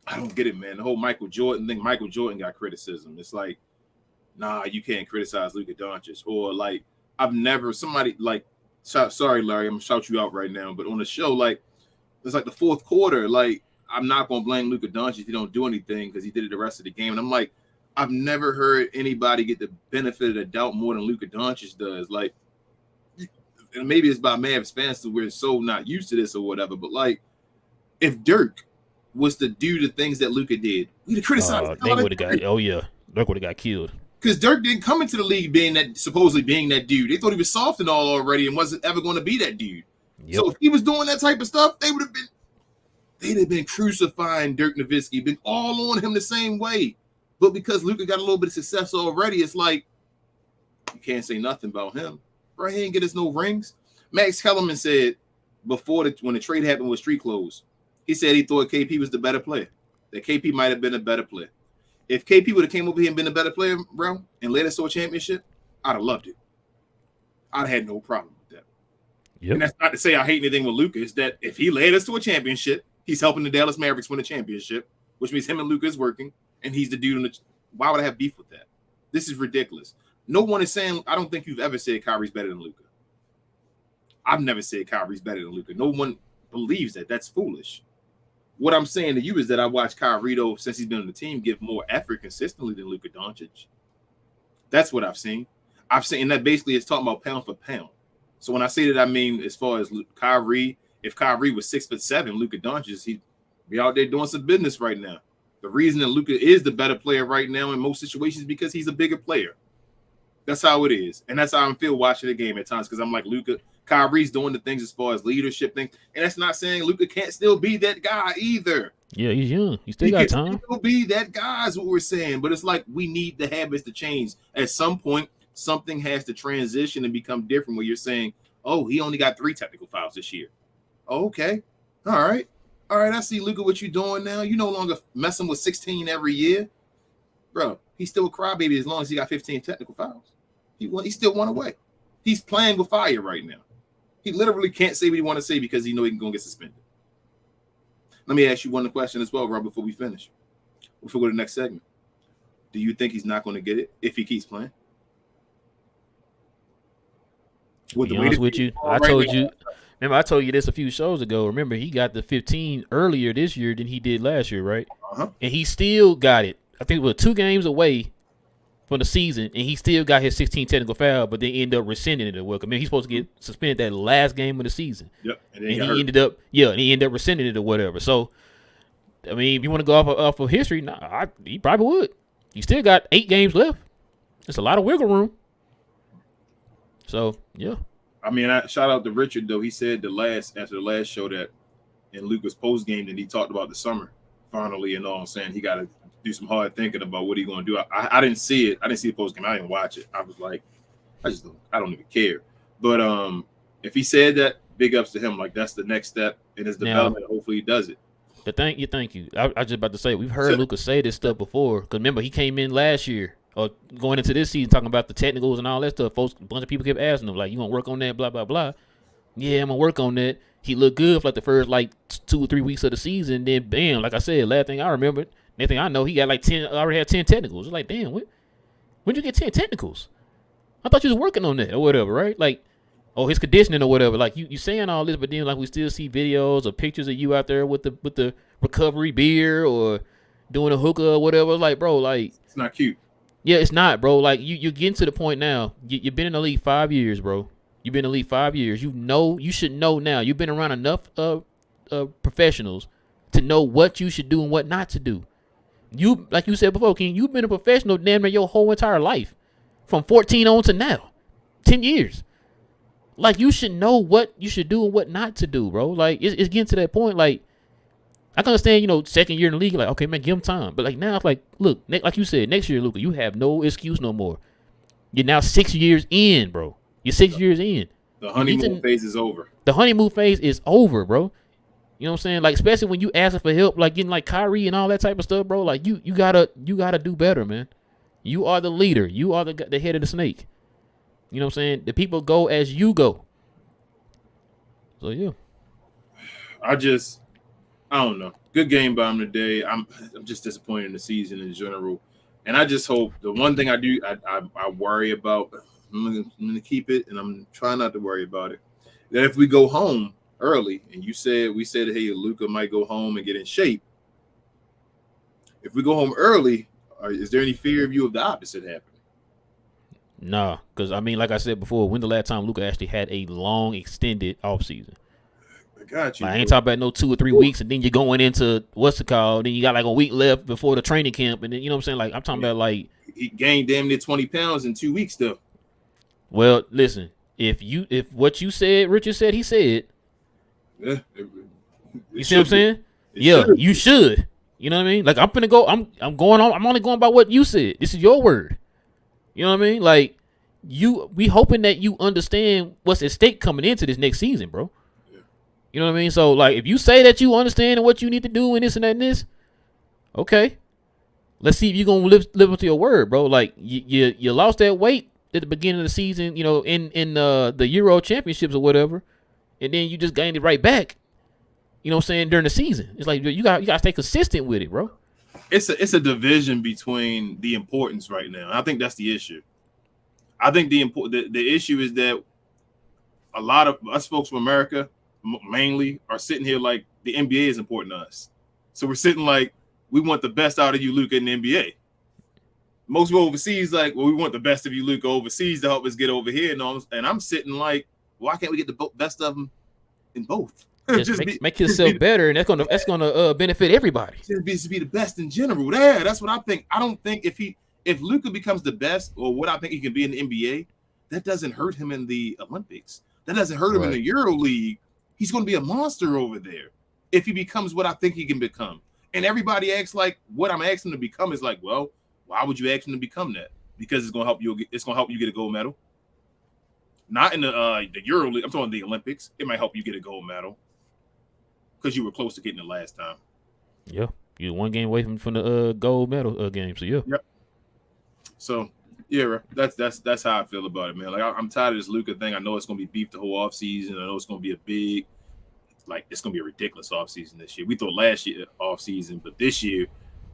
I don't get it, man. The whole Michael Jordan thing. Michael Jordan got criticism. It's like, nah, you can't criticize Luka Doncic. Or like, I've never somebody like. Sorry, Larry, I'm gonna shout you out right now. But on the show, like, it's like the fourth quarter. Like, I'm not going to blame Luka Doncic if he don't do anything because he did it the rest of the game. And I'm like, I've never heard anybody get the benefit of the doubt more than Luka Doncic does. Like, and maybe it's by Mavs fans so we're so not used to this or whatever. But like, if Dirk was to do the things that Luka did, we'd have criticized. They would have got. Oh yeah, Dirk would have got killed. Because Dirk didn't come into the league supposedly being that dude. They thought he was soft and all already and wasn't ever going to be that dude. Yep. So if he was doing that type of stuff, they'd have been crucifying Dirk Nowitzki, been all on him the same way. But because Luka got a little bit of success already, it's like you can't say nothing about him. Bro, he ain't get us no rings. Max Kellerman said when the trade happened with street clothes, he said he thought KP was the better player. That KP might have been a better player. If KP would have came over here and been a better player, bro, and led us to a championship, I'd have loved it. I'd have had no problem with that. Yep. And that's not to say I hate anything with Luka. It's that if he led us to a championship, he's helping the Dallas Mavericks win a championship, which means him and Luka is working, and he's the dude. Why would I have beef with that? This is ridiculous. No one is saying, I don't think you've ever said Kyrie's better than Luka. I've never said Kyrie's better than Luka. No one believes that. That's foolish. What I'm saying to you is that I watched Kyrie, though, since he's been on the team, give more effort consistently than Luka Doncic. That's what I've seen. And that basically is talking about pound for pound. So when I say that, I mean as far as Kyrie, if Kyrie was 6'7", Luka Doncic, he'd be out there doing some business right now. The reason that Luka is the better player right now in most situations is because he's a bigger player. That's how it is. And that's how I feel watching the game at times because I'm like, Kyrie's doing the things as far as leadership things. And that's not saying Luka can't still be that guy either. Yeah, he's young. He still got time. He can still be that guy is what we're saying. But it's like we need the habits to change. At some point, something has to transition and become different where you're saying, oh, he only got 3 technical fouls this year. Oh, okay. All right, I see, Luka, what you doing now. You no longer messing with 16 every year. Bro, he's still a crybaby as long as he got 15 technical fouls. He still won away. He's playing with fire right now. He literally can't say what he want to say because he know he can go and get suspended. Let me ask you one question as well, Rob, before we finish. Before we go to the next segment. Do you think he's not going to get it if he keeps playing? To be honest with you, I told you this a few shows ago. Remember, he got the 15 earlier this year than he did last year, right? Uh-huh. And he still got it. I think it was 2 games away from the season, and he still got his 16 technical foul, but they end up rescinding it. I mean, he's supposed to get suspended that last game of the season. Yep. And he ended up rescinding it or whatever. So, I mean, if you want to go off of history, he probably would. You still got 8 games left. It's a lot of wiggle room. So, yeah. I mean, shout out to Richard, though. He said after the last show that in Luka's post game that he talked about the summer finally and all, saying he got to do some hard thinking about what he's going to do. I didn't see it. I didn't see the post game. I didn't watch it. I was like, I don't even care. But if he said that, big ups to him. Like, that's the next step in his development. Hopefully he does it. Thank you. I was just about to say, we've heard Luka say this stuff before. Because remember, he came in last year or going into this season talking about the technicals and all that stuff. Folks, a bunch of people kept asking him, like, you going to work on that, blah, blah, blah. Yeah, I'm going to work on that. He looked good for like the first 2 or 3 weeks of the season. Then, bam, like I said, last thing I remember, next thing I know, he got already had 10 technicals. It's like, damn, when'd you get 10 technicals? I thought you was working on that or whatever, right? Like, his conditioning or whatever. Like, you saying all this, but then like we still see videos or pictures of you out there with the recovery beer or doing a hookah or whatever. Like, bro, like, it's not cute. Yeah, it's not, bro. Like, you're getting to the point now. You've been in the league 5 years, bro. You've been in the league 5 years. You should know now. You've been around enough professionals to know what you should do and what not to do. You, like you said before, King, you've been a professional damn near your whole entire life. From 14 on to now. 10 years. Like, you should know what you should do and what not to do, bro. Like, it's getting to that point. Like, I can understand, second year in the league, like, okay, man, give him time. But, like, now it's like, look, like you said, next year, Luka, you have no excuse no more. You're now 6 years in, bro. You're 6 years in. The honeymoon phase is over. The honeymoon phase is over, bro. You know what I'm saying? Like, especially when you asking for help, like getting like Kyrie and all that type of stuff, bro. Like, you gotta do better, man. You are the leader. You are the head of the snake. You know what I'm saying? The people go as you go. So yeah. I don't know. Good game by him today. I'm just disappointed in the season in general. And I just hope the one thing I worry about, I'm gonna keep it and I'm trying not to worry about it. That if we go home, early, and we said, hey, Luka might go home and get in shape. If we go home early, is there any fear of you of the opposite happening? Nah, because I mean, like I said before, when the last time Luka actually had a long, extended offseason? I got you. Like, I ain't talking about no 2 or 3 weeks, and then you're going into what's it called? Then you got like a week left before the training camp, and then you know what I'm saying? Like I'm talking about like he gained damn near 20 pounds in 2 weeks though. Well, listen, if what you said, Richard said, he said. Yeah. You see what I'm saying? Yeah, you should. You know what I mean? Like I'm finna go. I'm going on. I'm only going by what you said. This is your word. You know what I mean? Like we hoping that you understand what's at stake coming into this next season, bro. Yeah. You know what I mean? So like, if you say that you understand what you need to do and this and that and this, okay. Let's see if you're gonna live up to your word, bro. Like you lost that weight at the beginning of the season, you know, in the Euro Championships or whatever, and then you just gained it right back. You know what I'm saying, during the season. It's like you got to stay consistent with it, bro. It's a division between the importance right now. I think that's the issue. I think the issue is that a lot of us folks from America mainly are sitting here like the NBA is important to us. So we're sitting like we want the best out of you, Luka, in the NBA. Most people overseas like, well, we want the best of you, Luka, overseas to help us get over here. And I'm sitting like, why can't we get the best of them in both? Just make yourself better, and that's gonna benefit everybody. Just be the best in general. Yeah, that's what I think. I don't think if Luka becomes the best, or what I think he can be in the NBA, that doesn't hurt him in the Olympics. That doesn't hurt him in the Euro League. He's going to be a monster over there if he becomes what I think he can become. And everybody acts like what I'm asking him to become is like, well, why would you ask him to become that? Because it's going to help you. It's going to help you get a gold medal. Not in the Euro League. I'm talking the Olympics. It might help you get a gold medal. Because you were close to getting it last time. Yeah, you're 1 game away from the gold medal game. So yeah. Yep. So yeah, that's how I feel about it, man. Like I'm tired of this Luka thing. I know it's gonna be beef the whole offseason. I know it's gonna be it's gonna be a ridiculous offseason this year. We thought last year offseason, but this year,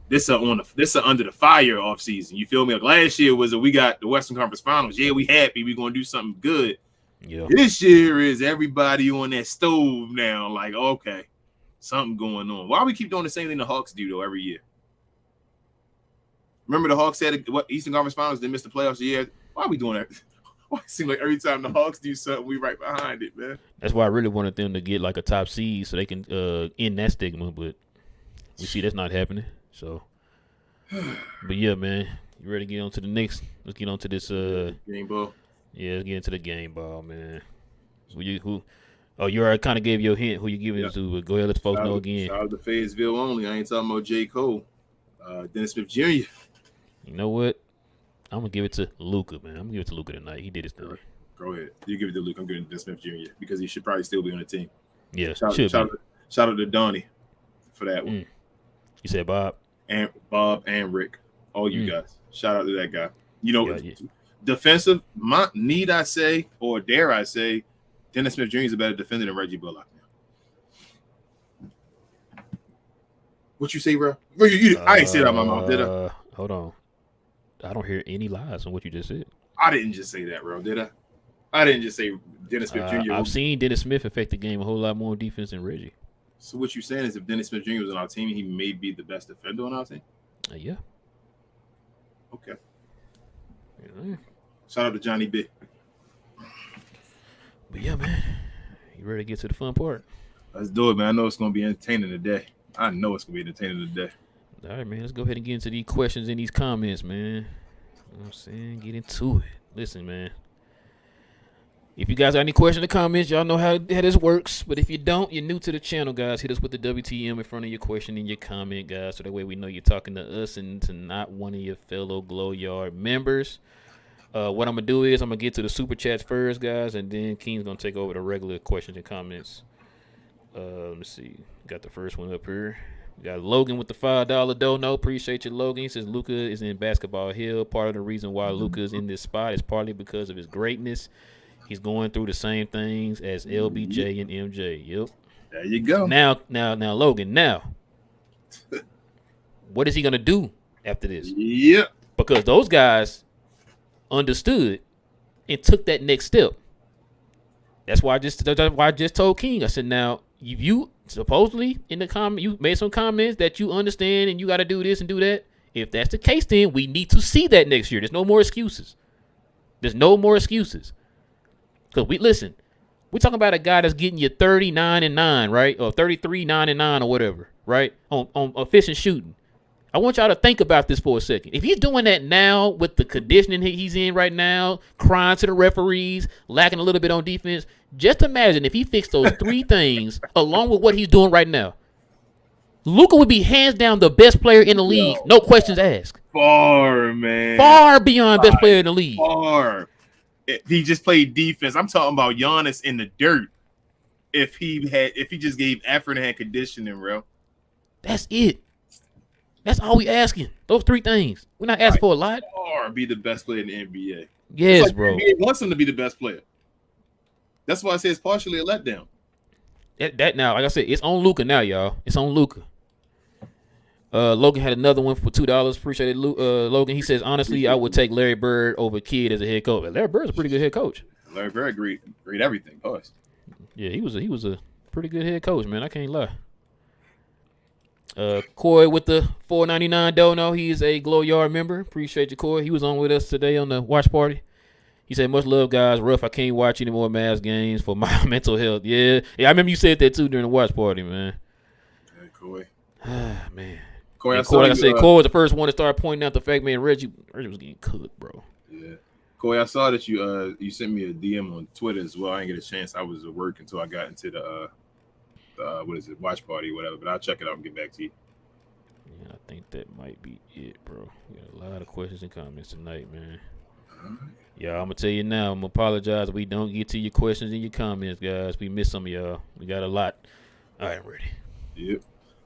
this is under the fire offseason. You feel me? Like last year was we got the Western Conference Finals. Yeah, we happy. We gonna do something good. Yeah. This year is everybody on that stove now. Like okay. Something going on. Why we keep doing the same thing the Hawks do though every year? Remember the Hawks had what Eastern Conference Finals? They missed the playoffs a year. Why are we doing that? Why it seems like every time the Hawks do something, we right behind it, man. That's why I really wanted them to get like a top seed so they can end that stigma, but we see that's not happening. So, but yeah, man, you ready to get on to the next? Let's get on to this game ball. Yeah, let's get into the game ball, man. Who? Oh, you already kind of gave your hint who you giving it to, but go ahead, let the folks know again. Shout out to Fayetteville only. I ain't talking about J. Cole. Dennis Smith Jr. You know what? I'm going to give it to Luka, man. I'm going to give it to Luka tonight. He did his thing. Go ahead. You give it to Luka. I'm giving it to Dennis Smith Jr. because he should probably still be on the team. Yeah, shout out to Donnie for that one. You said Bob? Bob and Rick. All you guys. Shout out to that guy. You know, defensive, need I say, or dare I say, Dennis Smith Jr. is a better defender than Reggie Bullock now. What you say, bro? I ain't say that out of my mouth, did I? Hold on. I don't hear any lies on what you just said. I didn't just say that, bro, did I? I didn't just say Dennis Smith Jr. I've seen Dennis Smith affect the game a whole lot more defense than Reggie. So what you're saying is if Dennis Smith Jr. was on our team, he may be the best defender on our team? Yeah. Okay. Yeah. Shout out to Johnny B. But yeah, man, you ready to get to the fun part? Let's do it, man. I know it's going to be entertaining today. All right, man, let's go ahead and get into these questions and these comments, man. You know what I'm saying? Get into it. Listen, man. If you guys got any questions or comments, y'all know how this works. But if you don't, you're new to the channel, guys. Hit us with the WTM in front of your question and your comment, guys. So that way we know you're talking to us and to not one of your fellow Glow Yard members. What I'm going to do is I'm going to get to the super chats first, guys, and then Keen's going to take over the regular questions and comments. Let me see. Got the first one up here. We got Logan with the $5 dono. Appreciate you, Logan. He says Luka is in Basketball Hill. Part of the reason why Luka is in this spot is partly because of his greatness. He's going through the same things as LBJ and MJ. Yep. There you go. Now, Logan, what is he going to do after this? Yep. Because those guys understood and took that next step. That's why I just told King. I said, now you supposedly in the comment you made some comments that you understand and you got to do this and do that. If that's the case, then we need to see that next year. There's no more excuses. There's no more excuses. Because we're talking about a guy that's getting you 39-9, right? Or 33-9-9 or whatever, right? On efficient shooting. I want y'all to think about this for a second. If he's doing that now with the conditioning he's in right now, crying to the referees, lacking a little bit on defense, just imagine if he fixed those three things along with what he's doing right now. Luka would be hands down the best player in the league, no questions asked. Far, man. Far beyond best player in the league. Far. If he just played defense. I'm talking about Giannis in the dirt. If he just gave effort and had conditioning, bro. That's it. That's all we asking. Those three things. We're not asking for a lot. Or be the best player in the NBA. Yes, like bro. The NBA wants him to be the best player. That's why I say it's partially a letdown. That now, like I said, it's on Luka now, y'all. It's on Luka. Logan had another one for $2. Appreciate it, Logan. He says, honestly, I would take Larry Bird over Kidd as a head coach. Larry Bird's a pretty good head coach. Larry Bird, great everything. Pause. Yeah, he was a pretty good head coach, man. I can't lie. Coy with the $4.99 dono. He is a Glow Yard member. Appreciate you, Coy. He was on with us today on the watch party. He said, much love, guys. Rough, I can't watch any more Mavs games for my mental health. Yeah, I remember you said that, too, during the watch party, man. Hey, Coy. Man. Coy, like I said, Coy was the first one to start pointing out the fact, man, Reggie was getting cooked, bro. Yeah. Coy, I saw that you sent me a DM on Twitter as well. I didn't get a chance. I was at work until I got into the watch party or whatever. But I'll check it out and get back to you. Yeah, I think that might be it, bro. We got a lot of questions and comments tonight, man. Yeah, I'm going to tell you now. I'm going to apologize if we don't get to your questions and your comments, guys. We missed some of y'all. We got a lot. All right, I'm ready. Yep.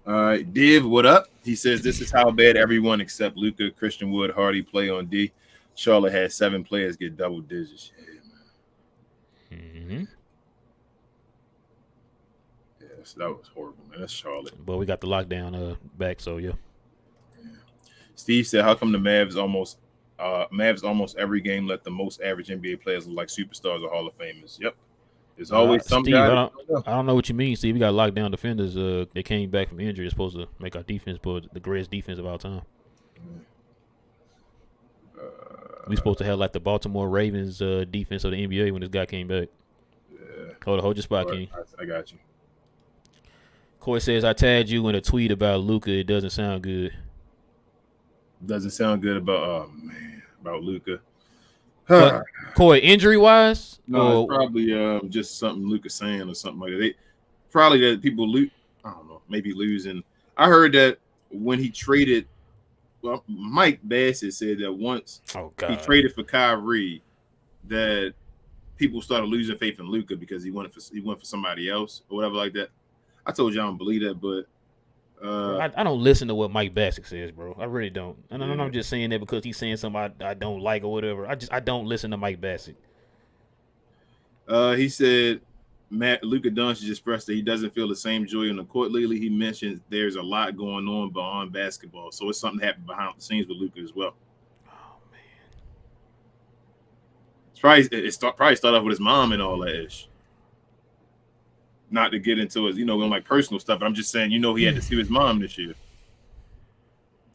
All right, Div, what up? He says, this is how bad everyone except Luka, Christian Wood, Hardy play on D. Charlotte had 7 players get double digits. Yeah, man. Mm-hmm. Yes, that was horrible, man. That's Charlotte. But we got the lockdown back, so yeah. Steve said, how come the Mavs almost every game let the most average NBA players look like superstars or Hall of Famers? Yep. There's always some Steve, guy. I don't know what you mean, Steve. We got lockdown defenders. They came back from injury. It's supposed to make our defense the greatest defense of all time. We supposed to have like the Baltimore Ravens defense of the NBA when this guy came back. Yeah. Hold your spot, Right. King. I got you. Coy says, I tagged you in a tweet about Luka. It doesn't sound good. Doesn't sound good about Luka. Coy, injury wise? No, it's probably just something Luka's saying or something like that. Probably that people I don't know, maybe losing. I heard that when he traded, well, Mike Bassett said that once he traded for Kyrie, that people started losing faith in Luka because he went for somebody else or whatever like that. I told you I don't believe that, but I don't listen to what Mike Bassett says, bro. I really don't. And I'm just saying that because he's saying something I don't like or whatever. I don't listen to Mike Bassett. He said Luka Doncic expressed that he doesn't feel the same joy on the court lately. He mentioned there's a lot going on beyond basketball, so it's something happened behind the scenes with Luka as well. Oh man, It probably started off with his mom and all that ish. Not to get into his, like personal stuff, but I'm just saying, he had to see his mom this year.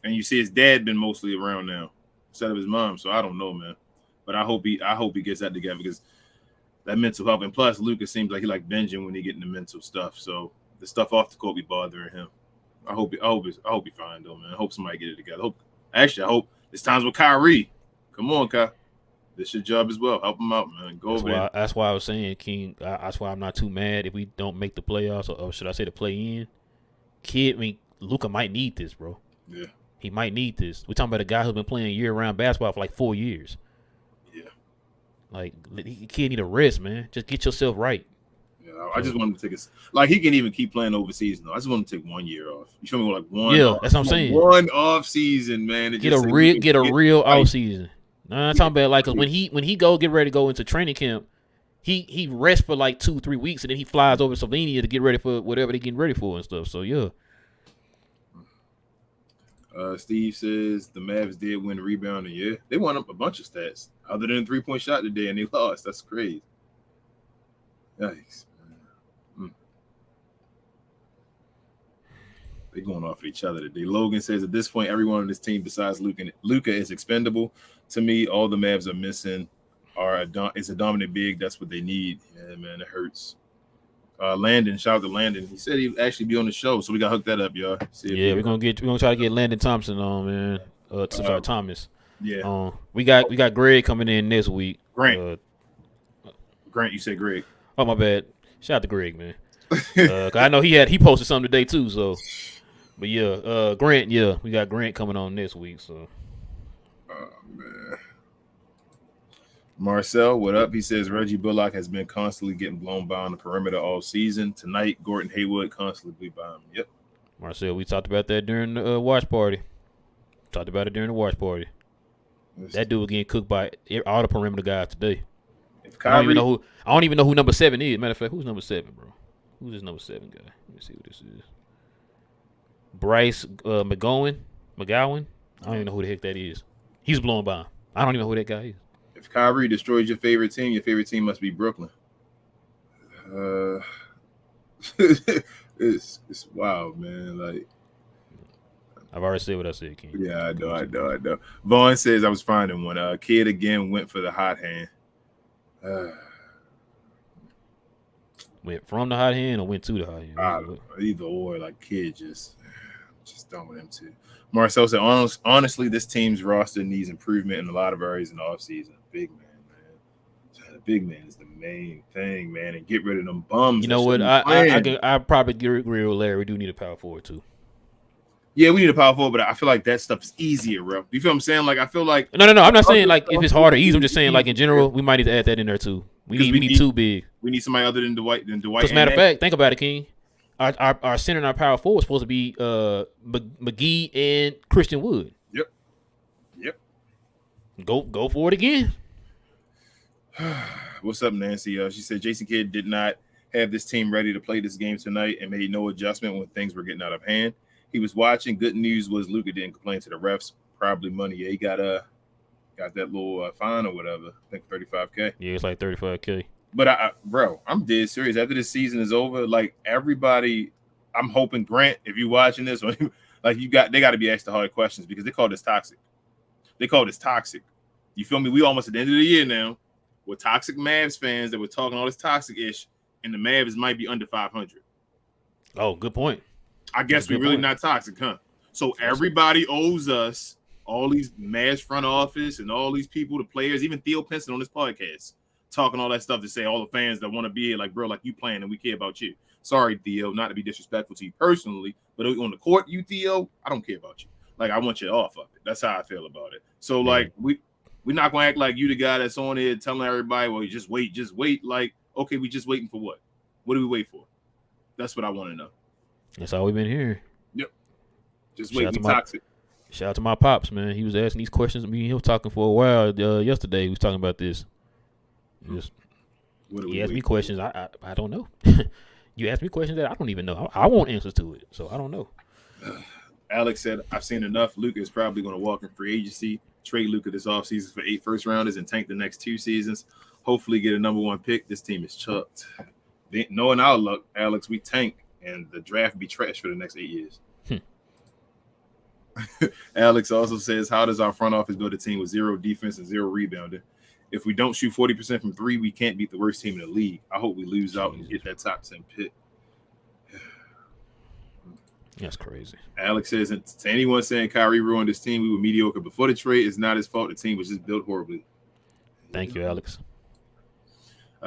And you see his dad been mostly around now instead of his mom. So I don't know, man. But I hope he gets that together because that mental health. And plus, Luka seems like he like binging when he getting the mental stuff. So the stuff off the court be bothering him. I hope he fine though, man. I hope somebody get it together. I hope it's times with Kyrie. Come on, Kai. This your job as well. Help him out, man. Go over there. That's why I was saying, King. That's why I'm not too mad if we don't make the playoffs, or should I say the play-in. Luka might need this, bro. Yeah. He might need this. We're talking about a guy who's been playing year-round basketball for like 4 years. Yeah. Like, kid need a rest, man. Just get yourself right. Yeah, I just want him to take he can even keep playing overseas. No, I just want him to take 1 year off. You feel me? Like one. Yeah, that's what I'm saying. One off season, man. Get a real off season. I'm talking about like when he get ready to go into training camp, he rests for like 2-3 weeks and then he flies over to Slovenia to get ready for whatever they're getting ready for and stuff. So yeah. Steve says the Mavs did win rebounding. Yeah, they won up a bunch of stats other than 3-point shot today and they lost. That's crazy. Yikes. They're going off at each other today. Logan says at this point, everyone on this team besides Luka is expendable. To me, all the Mavs are missing is a dominant big. That's what they need. Yeah, man, it hurts. Landon, shout out to Landon. He said he'd actually be on the show, so we got to hook that up, y'all. We're gonna try to get Landon Thompson on, man. Thomas. Yeah. We got Greg coming in next week. Grant, you said Greg. Oh, my bad. Shout out to Greg, man. 'Cause I know he posted something today too. So, but yeah, Grant. Yeah, we got Grant coming on next week. So, oh man. Marcel, what up? He says Reggie Bullock has been constantly getting blown by on the perimeter all season. Tonight, Gordon Hayward constantly blew by him. Yep. Marcel, we talked about that during the watch party. Talked about it during the watch party. That dude getting cooked by all the perimeter guys today. I don't even know who number 7 is. Matter of fact, who's number 7, bro? Who's this number 7 guy? Let me see who this is. Bryce McGowan. I don't even know who the heck that is. He's blown by him. I don't even know who that guy is. If Kyrie destroys your favorite team must be Brooklyn. It's wild, man. Like, I've already said what I said, King. Yeah, I know. Vaughn says I was finding one. Kid again went for the hot hand. Went from the hot hand or went to the hot hand? Either or, like Kid just done with him too. Marcel said, honestly, this team's roster needs improvement in a lot of areas in the offseason. Big man. The big man is the main thing, man, and get rid of them bums. You know what? I probably agree with Larry. We do need a power forward too. Yeah, we need a power forward, but I feel like that stuff is easier, bro. You feel what I'm saying? Like, I feel like no. I'm not saying like if it's hard or easy. I'm just saying like in general, we might need to add that in there too. We need too big. We need somebody other than Dwight. As a matter of fact, think about it, King. Our center and our power forward is supposed to be McGee and Christian Wood. Yep. Go for it again. What's up, Nancy? She said Jason Kidd did not have this team ready to play this game tonight and made no adjustment when things were getting out of hand. He was watching. Good news was Luka didn't complain to the refs. Probably money. Yeah, he got that little fine or whatever. I think $35K. Yeah, it's like $35K. But bro, I'm dead serious. After this season is over, like everybody, I'm hoping Grant, if you're watching this, or like they got to be asked the hard questions because they call this toxic. You feel me? We almost at the end of the year now. We're toxic Mavs fans that were talking all this toxic-ish, and the Mavs might be under 500. Oh, good point. I guess we're really not toxic, huh? So everybody owes us, all these Mavs front office and all these people, the players, even Theo Pinson on this podcast, talking all that stuff to say all the fans that want to be here, like, bro, like you playing and we care about you. Sorry, Theo, not to be disrespectful to you personally, but on the court, you, Theo, I don't care about you. Like, I want you off of it. That's how I feel about it. So, like, we're not going to act like you the guy that's on here telling everybody, well, you just wait. Like, okay, we just waiting for what? What do we wait for? That's what I want to know. That's all we've been hearing. Yep. Just wait. We toxic. Shout out to my pops, man. He was asking these questions. I mean, he was talking for a while yesterday. He was talking about this. He asked me questions. I don't know. You asked me questions that I don't even know. I want answers to it, so I don't know. Alex said, I've seen enough. Luka is probably going to walk in free agency, trade Luka this offseason for 8 first-rounders and tank the next 2 seasons. Hopefully get a number 1 pick. This team is chucked. Knowing our luck, Alex, we tank, and the draft be trash for the next 8 years. Alex also says, how does our front office build a team with 0 defense and 0 rebounding? If we don't shoot 40% from 3, we can't beat the worst team in the league. I hope we lose out and get that top 10 pick. That's crazy. Alex says, to anyone saying Kyrie ruined this team, we were mediocre before the trade. It's not his fault. The team was just built horribly. Thank you, Alex.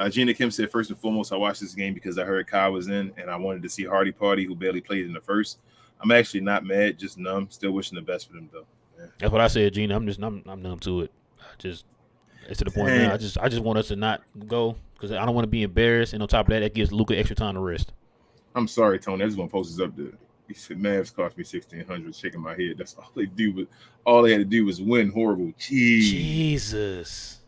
Gina Kim said, first and foremost, I watched this game because I heard Kyle was in, and I wanted to see Hardy Party, who barely played in the first. I'm actually not mad, just numb. Still wishing the best for them, though. Yeah. That's what I said, Gina. I'm numb to it. It's to the point now. I just want us to not go because I don't want to be embarrassed. And on top of that gives Luka extra time to rest. I'm sorry, Tony. I just want to post this up there. He said, Mavs cost me $1,600. Shaking my head. That's all they do. All they had to do was win. Horrible. Jesus.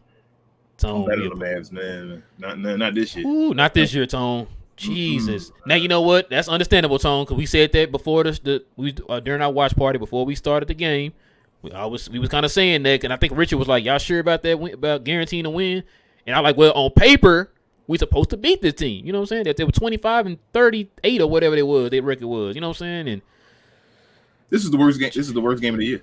Tone, better than the Mavs, man. Not this year. Ooh, not this year, Tone. Jesus. Now you know what? That's understandable, Tone, because we said that before during our watch party before we started the game. We was kind of saying that, and I think Richard was like, "Y'all sure about that? About guaranteeing a win?" And I'm like, "Well, on paper, We supposed to beat this team. You know what I'm saying? That they were 25-38 or whatever it was. Their record was. You know what I'm saying? And this is the worst game. This is the worst game of the year.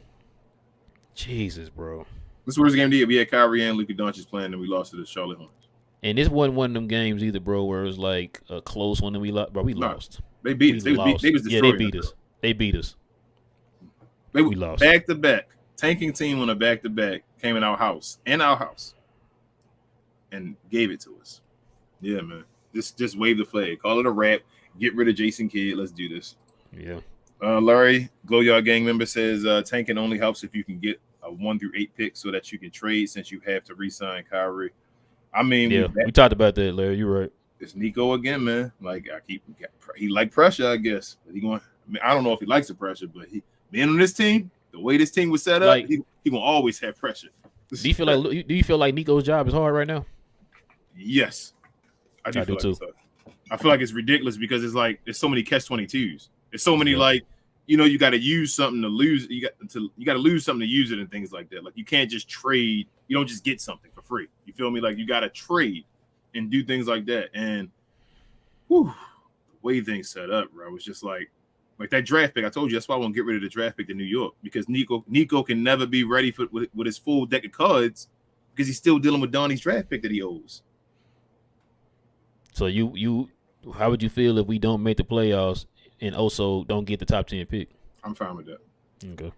Jesus, bro. This is the worst game of the year. We had Kyrie and Luka Doncic playing, and we lost to the Charlotte Hornets. And this wasn't one of them games either, bro, where it was like a close one and we lost. Bro, we lost. They beat us. They was yeah, they beat us. They beat us. We lost. Back to back. Tanking team on a back to back came in our house. And gave it to us. Yeah, man. Just wave the flag. Call it a wrap. Get rid of Jason Kidd. Let's do this. Yeah. Larry, Glow Yard Gang member, says tanking only helps if you can get a 1 through 8 pick so that you can trade since you have to re-sign Kyrie. I mean, yeah, we talked about that, Larry. You're right. It's Nico again, man. Like he like pressure, I guess. But I don't know if he likes the pressure, but being on this team, the way this team was set up, like, he gonna always have pressure. Do you feel like Nico's job is hard right now? Yes, I do too. I feel like it's ridiculous because it's like there's so many catch-22s. There's so many like, you got to use something to lose. You got to lose something to use it and things like that. Like you can't just trade. You don't just get something for free. You feel me? Like you got to trade and do things like that. And the way things set up, bro, was just like that draft pick. I told you that's why I won't get rid of the draft pick to New York because Nico can never be ready with his full deck of cards because he's still dealing with Donnie's draft pick that he owes. So you how would you feel if we don't make the playoffs and also don't get the top 10 pick? I'm fine with that. Okay.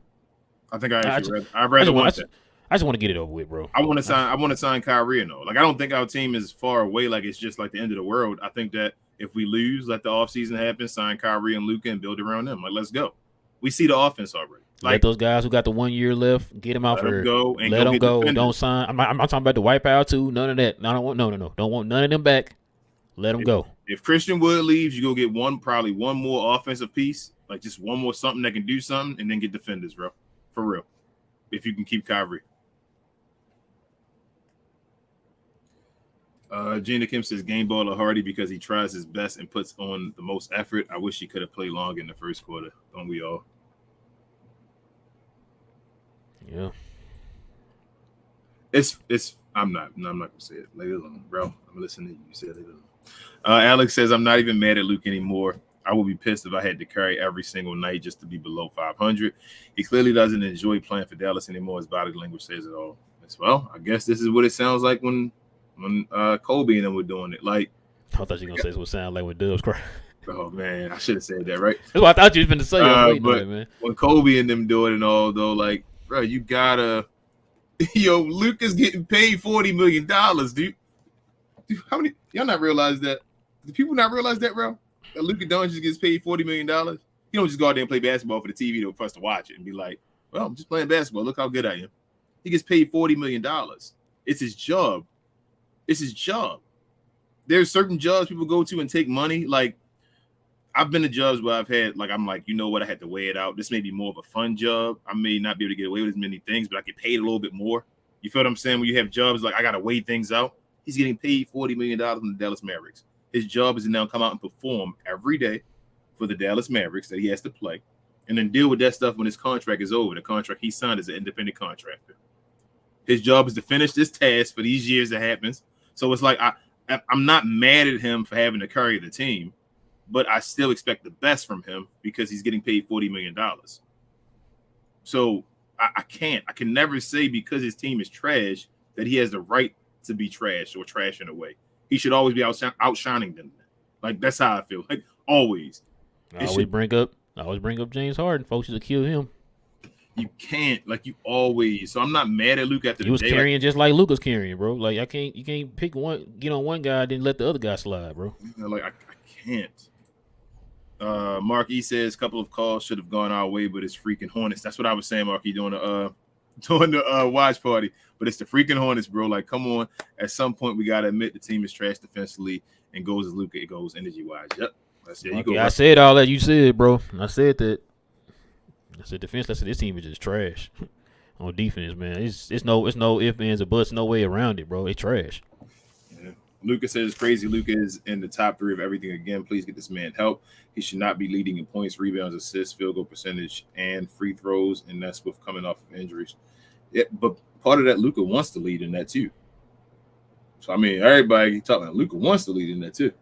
I think I'd rather want that. I just want to get it over with, bro. I want to sign Kyrie and all. Like I don't think our team is far away. Like it's just like the end of the world. I think that if we lose, let the offseason happen, sign Kyrie and Luka and build around them. Like let's go. We see the offense already. Like let those guys who got the 1 year left, get them out for let them go. Defenders. Don't sign. I'm talking about the wipeout too. None of that. I don't want Don't want none of them back. Let them go. If Christian Wood leaves, you go get probably one more offensive piece, like just one more something that can do something, and then get defenders, bro. For real. If you can keep Kyrie. Gina Kim says game baller Hardy because he tries his best and puts on the most effort. I wish he could have played long in the first quarter. Don't we all? Yeah. I'm not gonna say it. Leave it alone, bro. I'm listening to you. You said it alone. Alex says I'm not even mad at Luke anymore. I would be pissed if I had to carry every single night just to be below 500. He clearly doesn't enjoy playing for Dallas anymore. His body language says it all. Well, I guess this is what it sounds like when Kobe and them were doing it. Like I thought you were gonna say it's what sound like when Dubs cry. Oh man, I should have said that, right? That's what I thought you was gonna say. But man, when Kobe and them do it and all, though, like, bro, you gotta. Yo, Luka's getting paid $40 million, dude. How many? Y'all not realize that? Do people not realize that, bro? That Luka Doncic gets paid $40 million. You don't just go out there and play basketball for the TV for us to watch it and be like, well, I'm just playing basketball. Look how good I am. He gets paid $40 million. It's his job. It's his job. There's certain jobs people go to and take money. Like, I've been to jobs where I've had, like, I'm like, you know what? I had to weigh it out. This may be more of a fun job. I may not be able to get away with as many things, but I get paid a little bit more. You feel what I'm saying? When you have jobs like I got to weigh things out. He's getting paid $40 million from the Dallas Mavericks. His job is to now come out and perform every day for the Dallas Mavericks that he has to play and then deal with that stuff when his contract is over. The contract he signed as an independent contractor. His job is to finish this task for these years that happens. So it's like I'm not mad at him for having to carry the team, but I still expect the best from him because he's getting paid $40 million. So I can never say because his team is trash that he has the right to be trash or trash in a way. He should always be outshining them. Like that's how I feel. Like always. I always bring up James Harden. Folks used to kill him. You can't, like you always. So I'm not mad at Luke after the day. He was carrying just like Luka's carrying, bro. Like you can't pick one, get on one guy, then let the other guy slide, bro. Like I can't. Mark E says a couple of calls should have gone our way, but it's freaking Hornets. That's what I was saying, Mark E, during the watch party. But it's the freaking Hornets, bro. Like, come on. At some point, we gotta admit the team is trash defensively and goes as Luka. It goes energy wise. Yep. That's it. I said all that you said, bro. I said that. I said defense. I said this team is just trash on defense, man. It's no ifs, ands, or buts. No way around it, bro. It's trash. Yeah. Luka says it's crazy. Luka is in the top 3 of everything again. Please get this man help. He should not be leading in points, rebounds, assists, field goal percentage, and free throws, and that's with coming off of injuries. Yeah, but part of that, Luka wants to lead in that too. So I mean, everybody talking about Luka wants to lead in that too.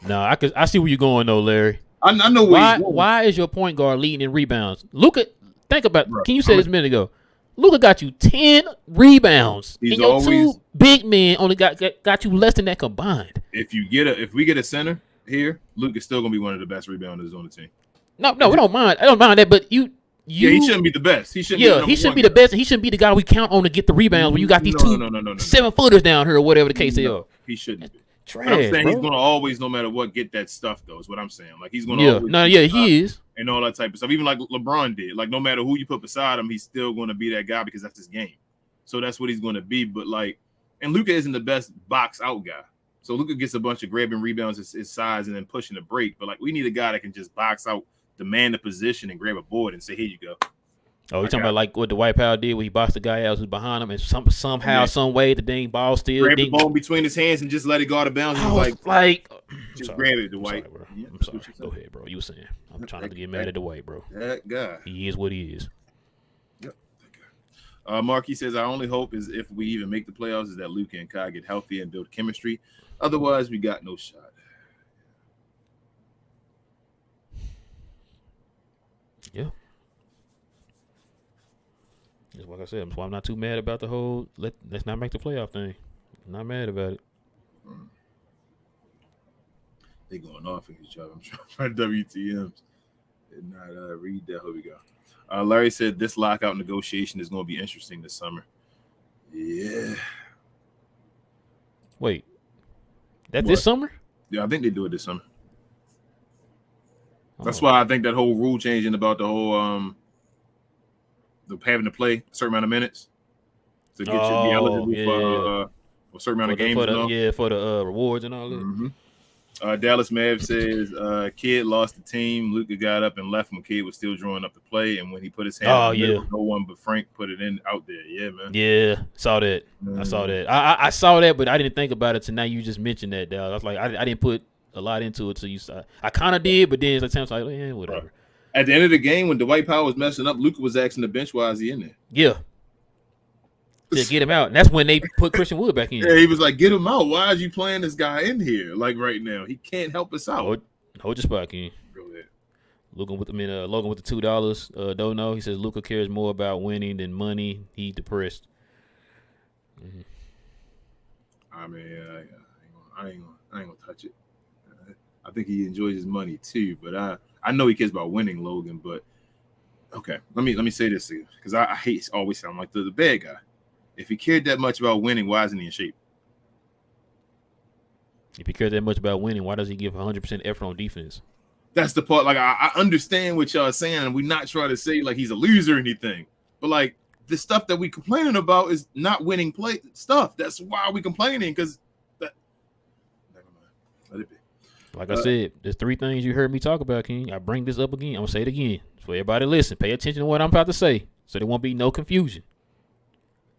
No, I see where you're going though, Larry. I know where he's going. Why is your point guard leading in rebounds? Luka, think about. Bro, Can you say this a minute ago? Luka got you 10 rebounds, He's and your always, two big men only got you less than that combined. If we get a center here, Luka's still gonna be one of the best rebounders on the team. No, we don't mind. I don't mind that, but you. Yeah, he shouldn't be the best. He shouldn't. Yeah, he shouldn't be the best. He shouldn't be the guy we count on to get the rebounds when you got these two 7-footers down here or whatever the case is. He shouldn't be. Trash, but I'm saying bro. he's gonna always, no matter what, get that stuff though. Is what I'm saying. Like he's gonna. He is. And all that type of stuff. Even like LeBron did. Like no matter who you put beside him, he's still gonna be that guy because that's his game. So that's what he's gonna be. But like, and Luka isn't the best box out guy. So Luka gets a bunch of grabbing rebounds his size and then pushing the break. But like, we need a guy that can just box out, demand the position, and grab a board and say, "Here you go." Oh, you talking about like what Dwight Powell did when he boxed the guy out who's behind him and somehow, some way, the dang ball still grab the ball between his hands and just let it go out of bounds. Just grab it, Dwight. Bro. I'm sorry. Go ahead, bro. You were saying I'm trying to get mad at Dwight, bro. That guy. He is what he is. Yep. That guy. Marquis says, "Our only hope is if we even make the playoffs is that Luka and Kai get healthy and build chemistry. Otherwise, we got no shot." Yeah. Just like I said, that's why I'm not too mad about the whole let's not make the playoff thing. I'm not mad about it. They going off at each other. I'm trying to find WTMs and not read that. Here we go. Larry said this lockout negotiation is going to be interesting this summer. Yeah. Wait. This summer? Yeah, I think they do it this summer. That's why I think that whole rule changing about the whole having to play a certain amount of minutes to get you to be eligible for a certain amount of games. For the rewards and all that. Mm-hmm. Dallas Mavericks says Kid lost the team. Luka got up and left when Kid was still drawing up the play, and when he put his hand no one but Frank put it in out there. Yeah, man. Yeah, saw that. I saw that. I saw that, but I didn't think about it till now. You just mentioned that, Dallas. I was like, I didn't put a lot into it till you saw. I kind of did, but then sometimes I was like, whatever. At the end of the game, when Dwight Powell was messing up, Luka was asking the bench, "Why is he in there?" Yeah. To get him out. And that's when they put Christian Wood back in. Yeah, he was like, "Get him out. Why is you playing this guy in here? Like right now, he can't help us out." Hold your spot, King. Logan with Logan with the $2. Don't know. He says Luka cares more about winning than money. He depressed. Mm-hmm. I mean, I ain't gonna touch it. I think he enjoys his money too, but I know he cares about winning, Logan. But okay, let me say this because I hate always sound like the bad guy. If he cared that much about winning, why isn't he in shape? If he cares that much about winning, why does he give 100% effort on defense? That's the part. Like I understand what y'all are saying, and we're not trying to say like he's a loser or anything. But like the stuff that we complaining about is not winning play stuff. That's why we complaining because that. Never mind. Let it be. Like I said, there's 3 things you heard me talk about, King. I bring this up again. I'm gonna say it again. So everybody listen. Pay attention to what I'm about to say, so there won't be no confusion.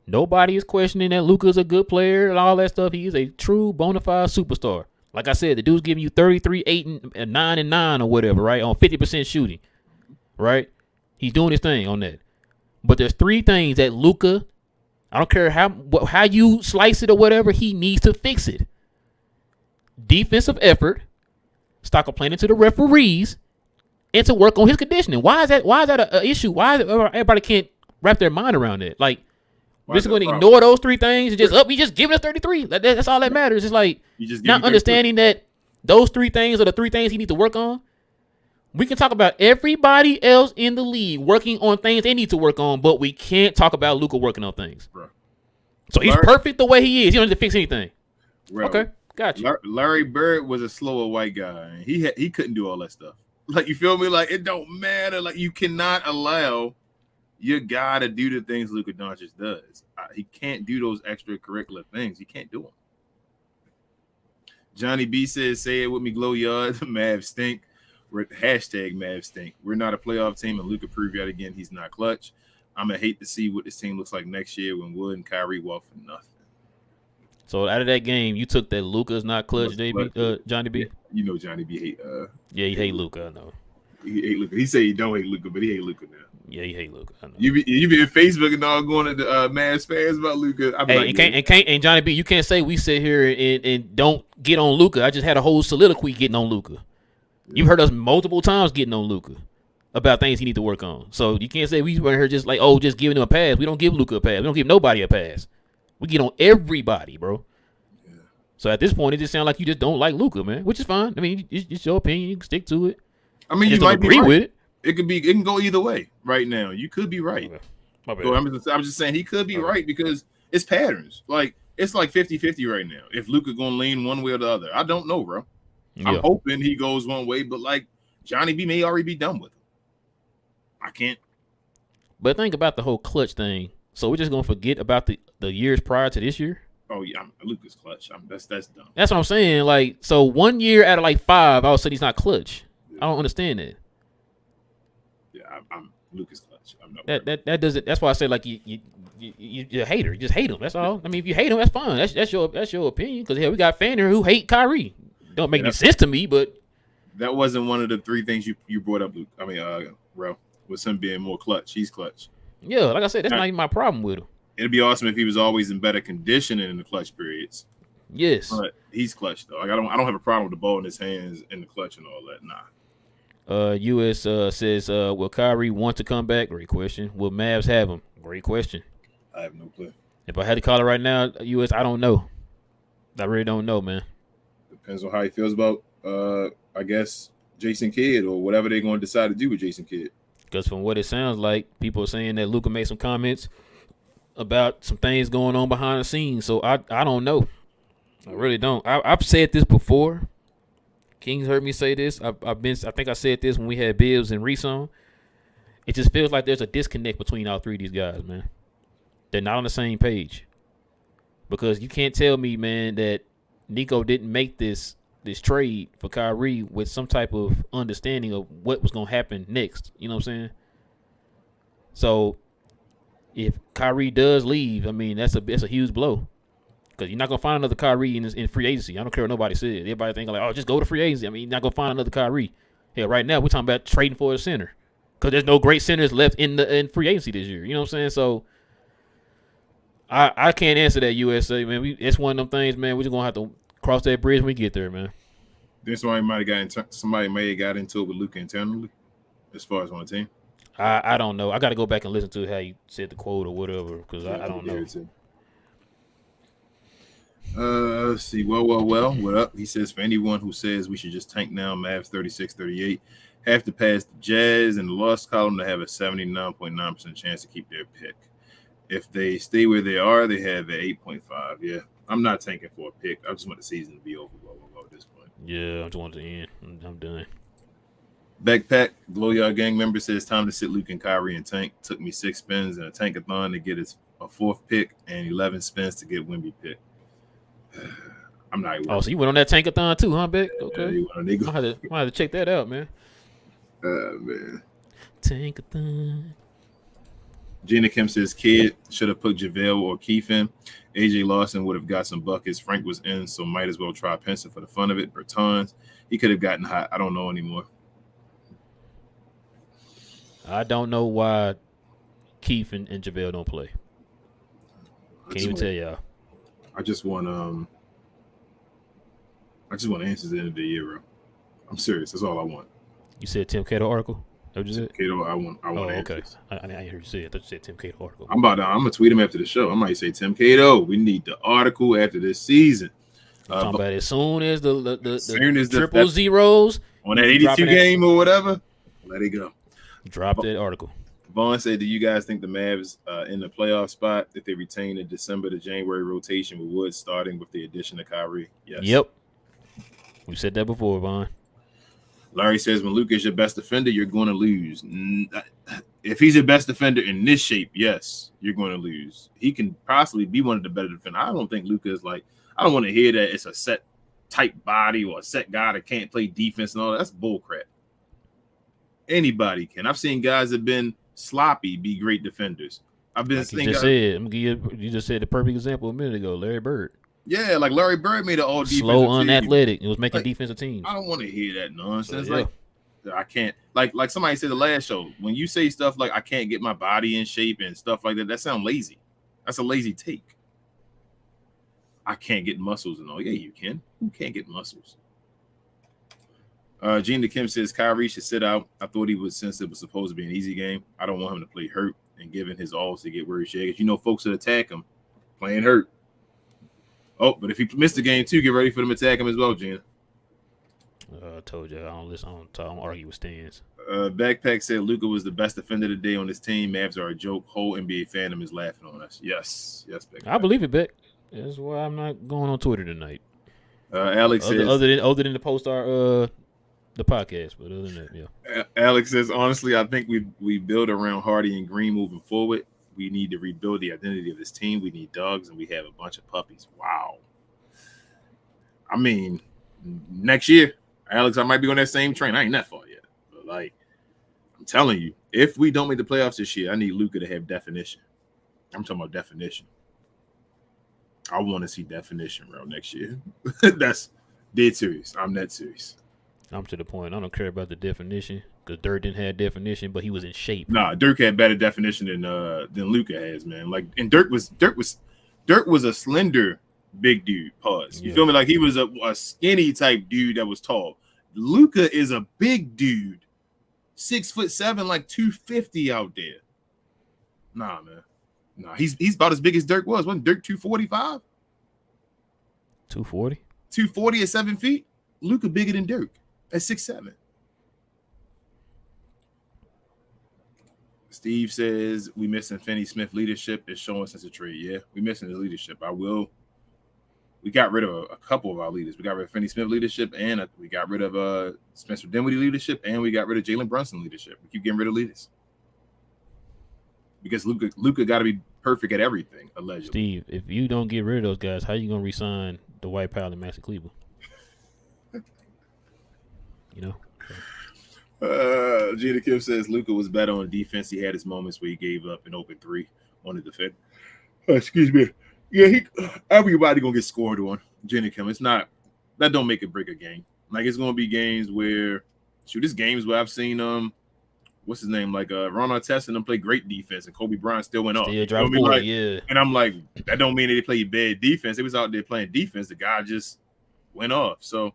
Nobody is questioning that Luka's a good player and all that stuff. He is a true bona fide superstar. Like I said, the dude's giving you 33, 8, and 9 and 9 or whatever, right? On 50% shooting, right? He's doing his thing on that. But there's 3 things that Luka, I don't care how you slice it or whatever, he needs to fix it. Defensive effort, stop complaining to the referees, and to work on his conditioning. Why is that an issue? Why everybody can't wrap their mind around it? Like, we're just going to ignore those 3 things and he just giving us 33. That's all that matters. It's like not understanding that those 3 things are the 3 things he needs to work on. We can talk about everybody else in the league working on things they need to work on, but we can't talk about Luka working on things. Bro. So he's perfect the way he is. He don't need to fix anything. Bro. Okay, got you. Larry Bird was a slower white guy. He couldn't do all that stuff. Like, you feel me? Like, it don't matter. Like, you cannot allow your guy to do the things Luka Doncic does. He can't do those extracurricular things. He can't do them. Johnny B says, "Say it with me, Glow Yard. The Mavs stink." Hashtag Mavs stink. We're not a playoff team, and Luka proved yet again he's not clutch. I'm going to hate to see what this team looks like next year when Wood and Kyrie walk for nothing. So out of that game, you took that Luka's not clutch, Johnny B? Yeah, you know Johnny B hate. Yeah, he hate Luka, I know. He hate Luka. He say he don't hate Luka, but he hate Luka now. Yeah, he hate Luka. I know. You be in Facebook and all going at the Mavs fans about Luka. And Johnny B, you can't say we sit here and don't get on Luka. I just had a whole soliloquy getting on Luka. You've heard us multiple times getting on Luka about things he need to work on. So you can't say we were here just like, oh, just giving him a pass. We don't give Luka a pass. We don't give nobody a pass. We get on everybody, bro. Yeah. So at this point, it just sounds like you just don't like Luka, man, which is fine. I mean, it's your opinion. You can stick to it. I mean, you might agree with it. It can go either way right now. You could be right. Okay. My bad. So I'm just saying he could be right because it's patterns. Like it's like 50-50 right now. If Luka gonna lean one way or the other, I don't know, bro. Yeah. I'm hoping he goes one way, but like Johnny B may already be done with him. I can't. But think about the whole clutch thing. So we're just gonna forget about the years prior to this year? Oh yeah, Luka's clutch. That's dumb. That's what I'm saying. Like, so 1 year out of like 5, I would say he's not clutch. Yeah. I don't understand that. Yeah, I'm Luka's clutch. I'm not. That doesn't. That's why I say like you're a hater. You just hate him. That's all. I mean, if you hate him, that's fine. That's your opinion. Because we got fans here who hate Kyrie. Don't make any sense to me, but that wasn't one of the 3 things you brought up, Luke. I mean, Rel, with him being more clutch. He's clutch. Yeah, like I said, that's not even my problem with him. It'd be awesome if he was always in better condition in the clutch periods. Yes, but he's clutch though. Like, I don't have a problem with the ball in his hands in the clutch and all that. Nah. US says, will Kyrie want to come back? Great question. Will Mavs have him? Great question. I have no clue. If I had to call it right now, US, I don't know. I really don't know, man. Depends on how he feels about, I guess, Jason Kidd or whatever they're going to decide to do with Jason Kidd. Because from what it sounds like, people are saying that Luka made some comments about some things going on behind the scenes. So I don't know. I really don't. I've said this before. King's heard me say this. I think I said this when we had Bibbs and Reese on. It just feels like there's a disconnect between all 3 of these guys, man. They're not on the same page. Because you can't tell me, man, that Nico didn't make this trade for Kyrie with some type of understanding of what was going to happen next. You know what I'm saying? So if Kyrie does leave, I mean, that's a huge blow. Because you're not going to find another Kyrie in free agency. I don't care what nobody says. Everybody thinking like, oh, just go to free agency. I mean, you're not going to find another Kyrie. Hell, right now we're talking about trading for a center. Because there's no great centers left in free agency this year. You know what I'm saying? So I can't answer that, USA, man. It's one of them things, man. We're just going to have to cross that bridge when we get there, man. Then somebody may have got into it with Luka internally as far as on the team. I don't know. I got to go back and listen to how you said the quote or whatever because I don't know. Let's see. Well. What up? He says, for anyone who says we should just tank now, Mavs 36-38, have to pass the Jazz and the loss column to have a 79.9% chance to keep their pick. If they stay where they are, they have an 8.5. Yeah, I'm not tanking for a pick. I just want the season to be over at this point. Yeah, I just want to end. I'm done. Backpack, Glow Yard Gang member says, time to sit Luke and Kyrie and tank. Took me 6 spins and a tankathon to get a 4th pick and 11 spins to get Wemby pick. I'm not even. Oh, so you went on that tankathon too, huh, Beck? Okay. Yeah, I had to check that out, man. Man. Tankathon. Gina Kim says, Kid should have put JaVale or Keith in. AJ Lawson would have got some buckets. Frank was in, so might as well try Penson for the fun of it. Bertans, he could have gotten hot. I don't know anymore. I don't know why Keith and JaVale don't play. Can't even tell y'all. I just want answers at the end of the year, bro. I'm serious. That's all I want. You said Tim Cato article? That what you said? Cato, I want okay. answers. I didn't hear you say it. I thought you said Tim Cato article. I'm gonna tweet him after the show. I might say, Tim Cato, we need the article after this season. Talking about as soon as the triple zeros on that 82 game or whatever, let it go. Drop that article. Vaughn said, do you guys think the Mavs in the playoff spot if they retain the December to January rotation with Woods starting with the addition of Kyrie? Yes. Yep. We said that before, Vaughn. Larry says, when Luka is your best defender, you're going to lose. If he's your best defender in this shape, yes, you're going to lose. He can possibly be one of the better defenders. I don't think Luka is I don't want to hear that it's a set type body or a set guy that can't play defense and all that. That's bullcrap. Anybody can. I've seen guys that have been sloppy be great defenders. I've been saying you just said the perfect example a minute ago, Larry Bird. Yeah, like Larry Bird made an all defensive slow, team. unathletic. It was making defensive teams. I don't want to hear that nonsense. So, yeah. I can't like somebody said the last show. When you say stuff like I can't get my body in shape and stuff like that, that sounds lazy. That's a lazy take. I can't get muscles and all. Yeah, you can. Who can't get muscles? Gina Kim says Kyrie should sit out. I thought he was, since it was supposed to be an easy game. I don't want him to play hurt and giving his all to get where he should. You know, folks that attack him playing hurt. Oh, but if he missed the game too, get ready for them to attack him as well, Gina. I told you I don't listen. I don't argue with stands. Backpack said Luka was the best defender today on this team. Mavs are a joke. Whole NBA fandom is laughing on us. Yes, Backpack. I believe it, Beck. That's why I'm not going on Twitter tonight. Alex says other than to post our the podcast, but other than that, yeah. Alex says honestly, I think we build around Hardy and Green moving forward. We need to rebuild the identity of this team. We need dogs, and we have a bunch of puppies. Wow. I mean, next year, Alex, I might be on that same train. I ain't that far yet, but like I'm telling you, if we don't make the playoffs this year, I need Luka to have definition. I'm talking about definition. I want to see definition, bro, next year. That's dead serious. I'm that serious. I'm to the point. I don't care about the definition because Dirk didn't have definition, but he was in shape. Nah, Dirk had better definition than Luka has, man. Like, and Dirk was a slender big dude. Pause. You feel me? Like he was a skinny type dude that was tall. Luka is a big dude, 6'7", like 250 out there. Nah, man. Nah, he's about as big as Dirk was. Wasn't Dirk 245? 240? 240 at 7 feet? Luka bigger than Dirk at 6'7". Steve says we missing Finney Smith leadership. It's showing since the trade. Yeah, we missing his leadership. We got rid of a couple of our leaders. We got rid of Finney Smith leadership, and we got rid of Spencer Dinwiddie leadership, and we got rid of Jalen Brunson leadership. We keep getting rid of leaders. Because Luka got to be perfect at everything, allegedly. Steve, if you don't get rid of those guys, how you gonna resign the White Powell and Master Cleveland? You know. Gina Kim says Luka was better on defense. He had his moments where he gave up an open three on the defense. Excuse me. Yeah, everybody gonna get scored on. Gina Kim. It's not that don't make it break a game. Like it's gonna be games where there's games where I've seen what's his name? Like Ron Artest and them play great defense, and Kobe Bryant still went off. Yeah, drive 40, like, yeah. And I'm like, that don't mean they played bad defense. They was out there playing defense. The guy just went off. So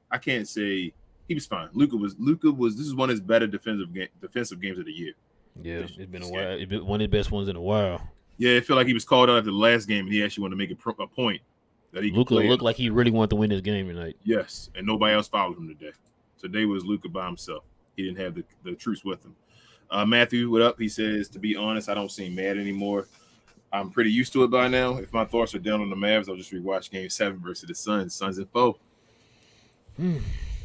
I can't say he was fine. Luka was. This is one of his better defensive games of the year. Yeah, it's been a while. It's been one of the best ones in a while. Yeah, it felt like he was called out after the last game, and he actually wanted to make a point that he. Luka looked like he really wanted to win this game tonight. Yes, and nobody else followed him today. Today was Luka by himself. He didn't have the troops with him. Matthew, what up? He says, to be honest, I don't seem mad anymore. I'm pretty used to it by now. If my thoughts are down on the Mavs, I'll just rewatch Game 7 versus the Suns. Suns and foe.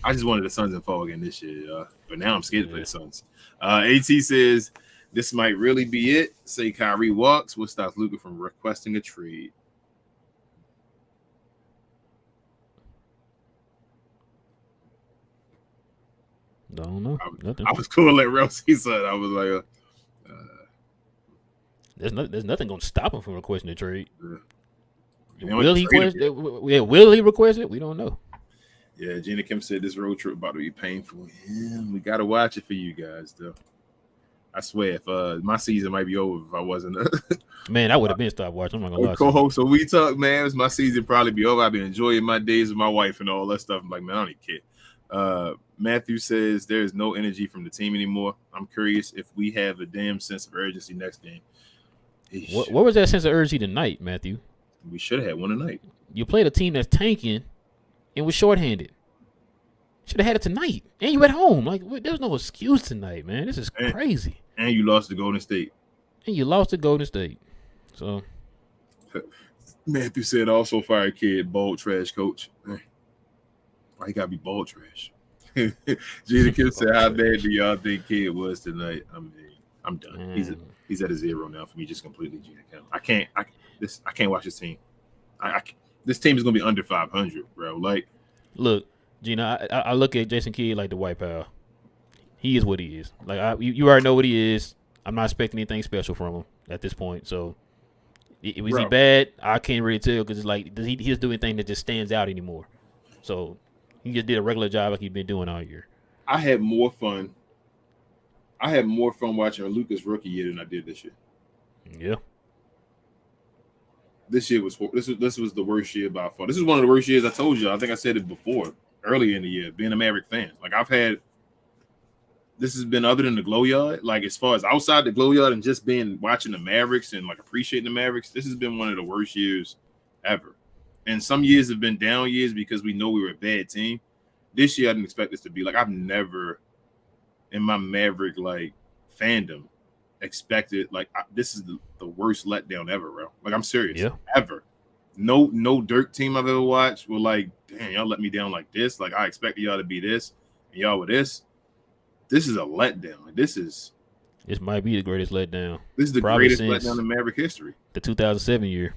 I just wanted the Suns and foe again this year, but now I'm scared to play the Suns. AT says, this might really be it. Say Kyrie walks. What stops Luka from requesting a trade? Don't know. I was cool at Rose. He said, I was like, there's nothing going to stop him from requesting a trade. Yeah. Will he request it? Yeah, will he request it? We don't know. Yeah, Gina Kim said this road trip about to be painful. Yeah, we got to watch it for you guys, though. I swear, if my season might be over if I wasn't man, I would have been stopped watching. I'm not gonna lie. Co-host, so we talk, man. My season probably be over. I've been enjoying my days with my wife and all that stuff. I'm like, man, I don't even care. Matthew says there is no energy from the team anymore. I'm curious if we have a damn sense of urgency next game. What was that sense of urgency tonight, Matthew? We should have had one tonight. You played a team that's tanking and was shorthanded. Should have had it tonight. And you at home. Like, there's no excuse tonight, man. This is crazy. And you lost to Golden State. So Matthew said also fire kid, bald trash coach. Why you gotta be bald trash? Gina Kim said, how bad do y'all think kid was tonight? I mean, I'm done. He's at a 0 now for me, just completely. Gina Kim. I can't watch this team. This team is gonna be under 500, bro. Like, look, Gina, I look at Jason Kidd like the White Powell. He is what he is. Like you already know what he is. I'm not expecting anything special from him at this point. So, was he bad? I can't really tell because it's like he doesn't do anything that just stands out anymore. So he just did a regular job like he's been doing all year. I had more fun. I had more fun watching Luka's rookie year than I did this year. Yeah. This year was the worst year by far. This is one of the worst years I told you. I think I said it before, earlier in the year, being a Maverick fan. Like this has been other than the glow yard. Like as far as outside the glow yard and just watching the Mavericks and like appreciating the Mavericks, this has been one of the worst years ever. And some years have been down years because we know we were a bad team. This year I didn't expect this to be like I've never in my Maverick like fandom expected this is the worst letdown ever, bro. Like I'm serious. Yeah. Ever. No Dirk team I've ever watched were like, damn, y'all let me down like this. Like I expected y'all to be this and y'all were this. This is a letdown. Like this might be the greatest letdown. This is the greatest letdown in Maverick history. The 2007 year.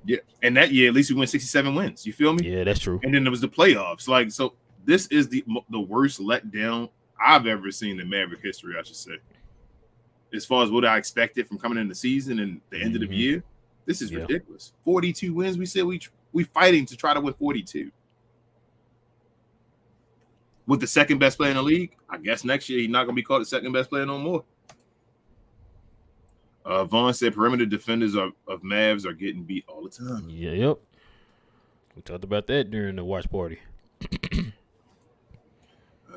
Yeah. And that year at least we went 67 wins. You feel me? Yeah, that's true. And then there was the playoffs. Like so this is the worst letdown I've ever seen in Maverick history, I should say. As far as what I expected from coming in the season and the end of the year, this is ridiculous. 42 wins. We said we fighting to try to win 42. With the second best player in the league, I guess next year he's not going to be called the second best player no more. Vaughn said perimeter defenders of Mavs are getting beat all the time. Yeah, yep. We talked about that during the watch party.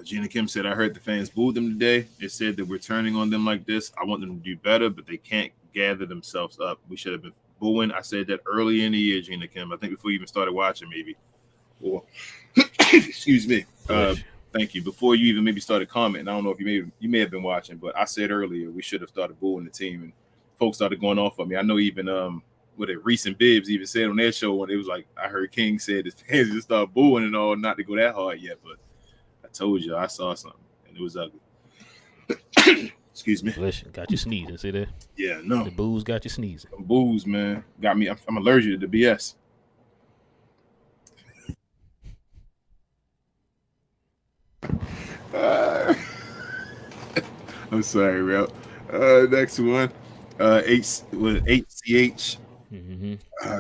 Gina Kim said, I heard the fans booed them today. It said that we're turning on them like this. I want them to do better, but they can't gather themselves up. We should have been booing. I said that early in the year, Gina Kim. I think before you even started watching, maybe. Or, excuse me. Thank you. Before you even maybe started commenting, I don't know if you may have been watching, but I said earlier we should have started booing the team, and folks started going off on me. I know even recent Bibbs even said on their show when it was like I heard King said his fans just start booing and all, not to go that hard yet, but I told you I saw something and it was ugly. Excuse me. Listen, got you sneezing. See that? Yeah, no. The booze got you sneezing. Them booze, man, got me. I'm allergic to the BS. I'm sorry, bro. Next one. HCH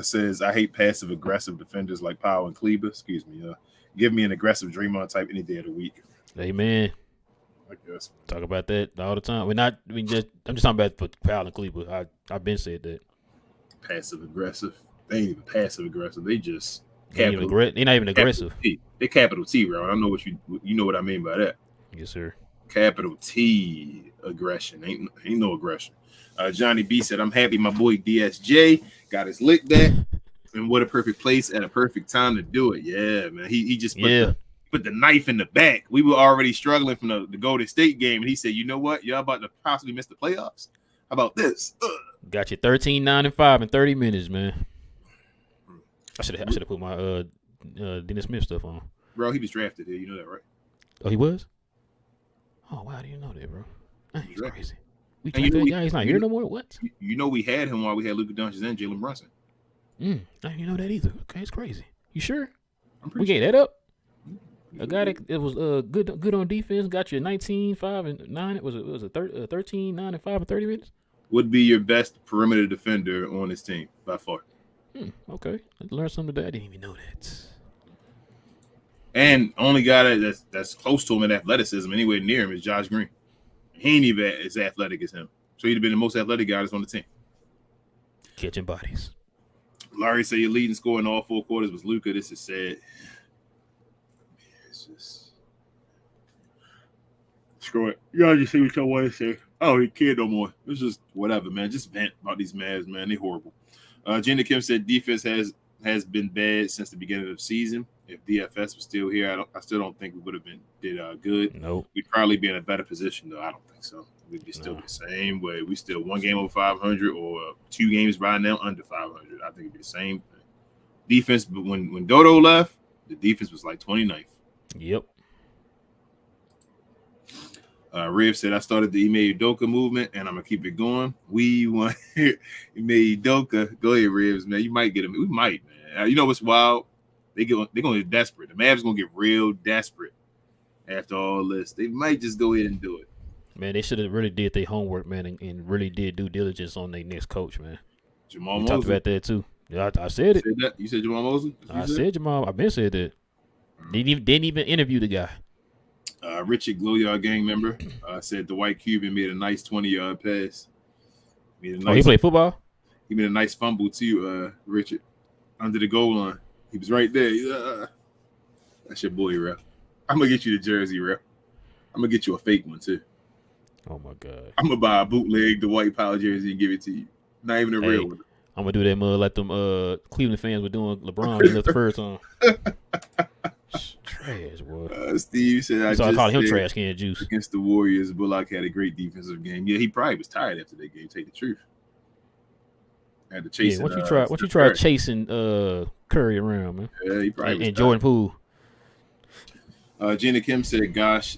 says, I hate passive aggressive defenders like Powell and Kleber. Excuse me. Give me an aggressive Draymond type any day of the week. Amen. I guess. Talk about that all the time. I'm just talking about for Powell and Kleber. I've been said that. Passive aggressive. They ain't even passive aggressive. They just they're not even aggressive. They capital T, bro. I know what you know what I mean by that. Yes, sir. Capital T aggression. Ain't no aggression. Johnny B said, I'm happy my boy DSJ got his lick back. And what a perfect place at a perfect time to do it. Yeah, man. He just put the knife in the back. We were already struggling from the Golden State game. And he said, you know what? Y'all about to possibly miss the playoffs. How about this? Got you 13-9-5 in 30 minutes, man. I should have put my Dennis Smith stuff on. Bro, he was drafted here. You know that, right? Oh, he was? Oh, wow. I didn't know that, bro. He's crazy. We drafted that guy. He's not here no more? What? You know we had him while we had Luka Doncic and Jalen Brunson. I didn't know that either. Okay, it's crazy. You sure? We gave that up? A guy that was good on defense got you 19-5-9. Was it 13-9-5 in 30 minutes? Would be your best perimeter defender on his team by far. Okay, I learned something today. I didn't even know that. And only guy that's close to him in athleticism, anywhere near him, is Josh Green. He ain't even as athletic as him, so he'd have been the most athletic guy that's on the team. Catching bodies. Larry said your leading scorer in all 4 quarters was Luka. This is sad. It's just screw it. You gotta just see what y'all want to say. Oh, he can't no more. It's just whatever, man. Just vent about these Mavs, man. They horrible. Jenna Kim said defense has been bad since the beginning of the season. If DFS was still here, I still don't think we would have did good. Nope. We'd probably be in a better position, though. I don't think so. We'd be still the same way. We still 1 game over 500 or 2 games right now under 500. I think it'd be the same thing. Defense, but when Dodo left, the defense was like 29th. Yep. Riv said, I started the Ime Udoka movement, and I'm going to keep it going. We want Ime Udoka. Go ahead, Rivs, man. You might get him. We might, man. You know what's wild? They're going to get desperate. The Mavs going to get real desperate after all this. They might just go ahead and do it. Man, they should have really did their homework, man, and really did due diligence on their next coach, man. Jamal Mosley. Talked about that, too. Yeah, I said it. You said Jamal Mosley? I said Jamal. I've been said that. Didn't even interview the guy. Richard Glowyard gang member said the white Cuban made a nice 20-yard pass. He played football? He made a nice fumble too, Richard, under the goal line. He was right there. That's your boy, Ref. I'm going to get you the jersey, Ref. I'm going to get you a fake one too. Oh, my God. I'm going to buy a bootleg, the white power jersey, and give it to you. Not even a real one. I'm going to do that mud like them Cleveland fans were doing LeBron when he left the first time. Trash, boy. Steve said, I just called him trash can juice. Against the Warriors, Bullock had a great defensive game. Yeah, he probably was tired after that game, take the truth. Had to chase. Yeah, what you try chasing Curry around, man? Yeah, he probably and Jordan Poole. Gina Kim said, gosh,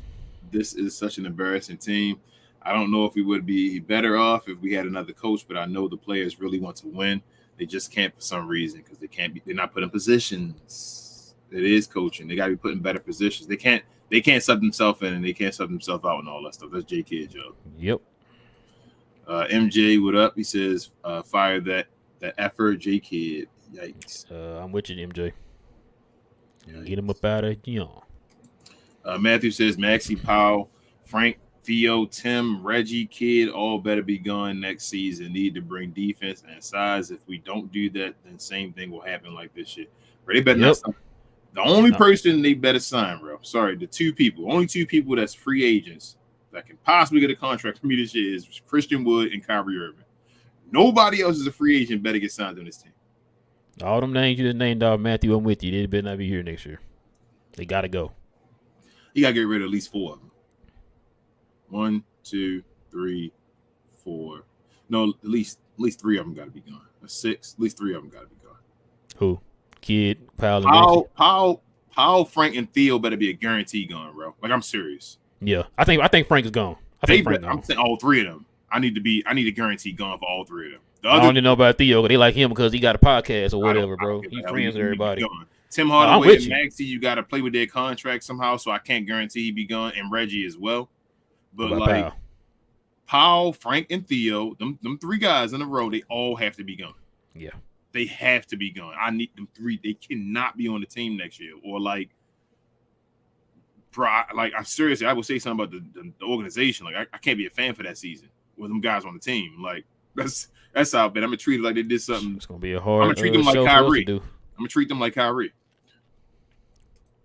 this is such an embarrassing team. I don't know if we would be better off if we had another coach, but I know the players really want to win. They just can't for some reason because they're not put in positions. It is coaching. They got to be put in better positions. They can't sub themselves in and they can't sub themselves out and all that stuff. That's J Kid's job. Yep. MJ, what up? He says, fire that effort, J Kid. Yikes. I'm with you, MJ. Get him up out of Matthew says, Maxie Powell, Frank, Theo, Tim, Reggie, Kid, all better be gone next season. Need to bring defense and size. If we don't do that, then same thing will happen like this shit. But they better not sign. The only person they better sign, bro. Sorry, only two people that's free agents that can possibly get a contract for me this year is Christian Wood and Kyrie Irving. Nobody else is a free agent better get signed on this team. All them names you just named off, Matthew, I'm with you. They better not be here next year. They got to go. You got to get rid of at least 4 of them. 1, 2, 3, 4. No, at least 3 of them got to be gone. 6. At least 3 of them got to be gone. Who? Kid, Powell, Powell, Frank, and Theo better be a guarantee gone, bro. Like, I'm serious. Yeah, I think Frank is gone. I'm saying all 3 of them. I need a guarantee gone for all 3 of them. I don't even know about Theo, but they like him because he got a podcast or whatever, bro. He's friends with everybody. Tim Hardaway and Maxey, you got to play with their contract somehow, so I can't guarantee he be gone, and Reggie as well. But like Powell, Frank, and Theo, them 3 guys in a row, they all have to be gone. Yeah. They have to be gone. I need them 3. They cannot be on the team next year. Or like, bro, I'm serious. I will say something about the organization. Like, I can't be a fan for that season with them guys on the team. Like, that's how bad. I'm gonna treat it like they did something. It's gonna be a hard. I'm gonna treat them like Kyrie. I'm gonna treat them like Kyrie.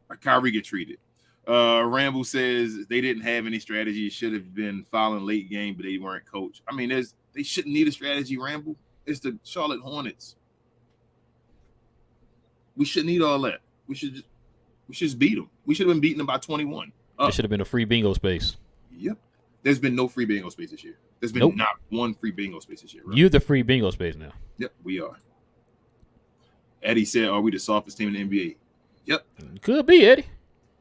Like Kyrie get treated. Ramble says they didn't have any strategy. It should have been fouling late game, but they weren't coached. I mean, they shouldn't need a strategy. Ramble. It's the Charlotte Hornets. We shouldn't need all that. We should just beat them. We should have been beating them by 21. It should have been a free bingo space. Yep. There's been no free bingo space this year. There's been not one free bingo space this year. Right? You're the free bingo space now. Yep, we are. Eddie said, "Are we the softest team in the NBA?" Yep. Could be, Eddie.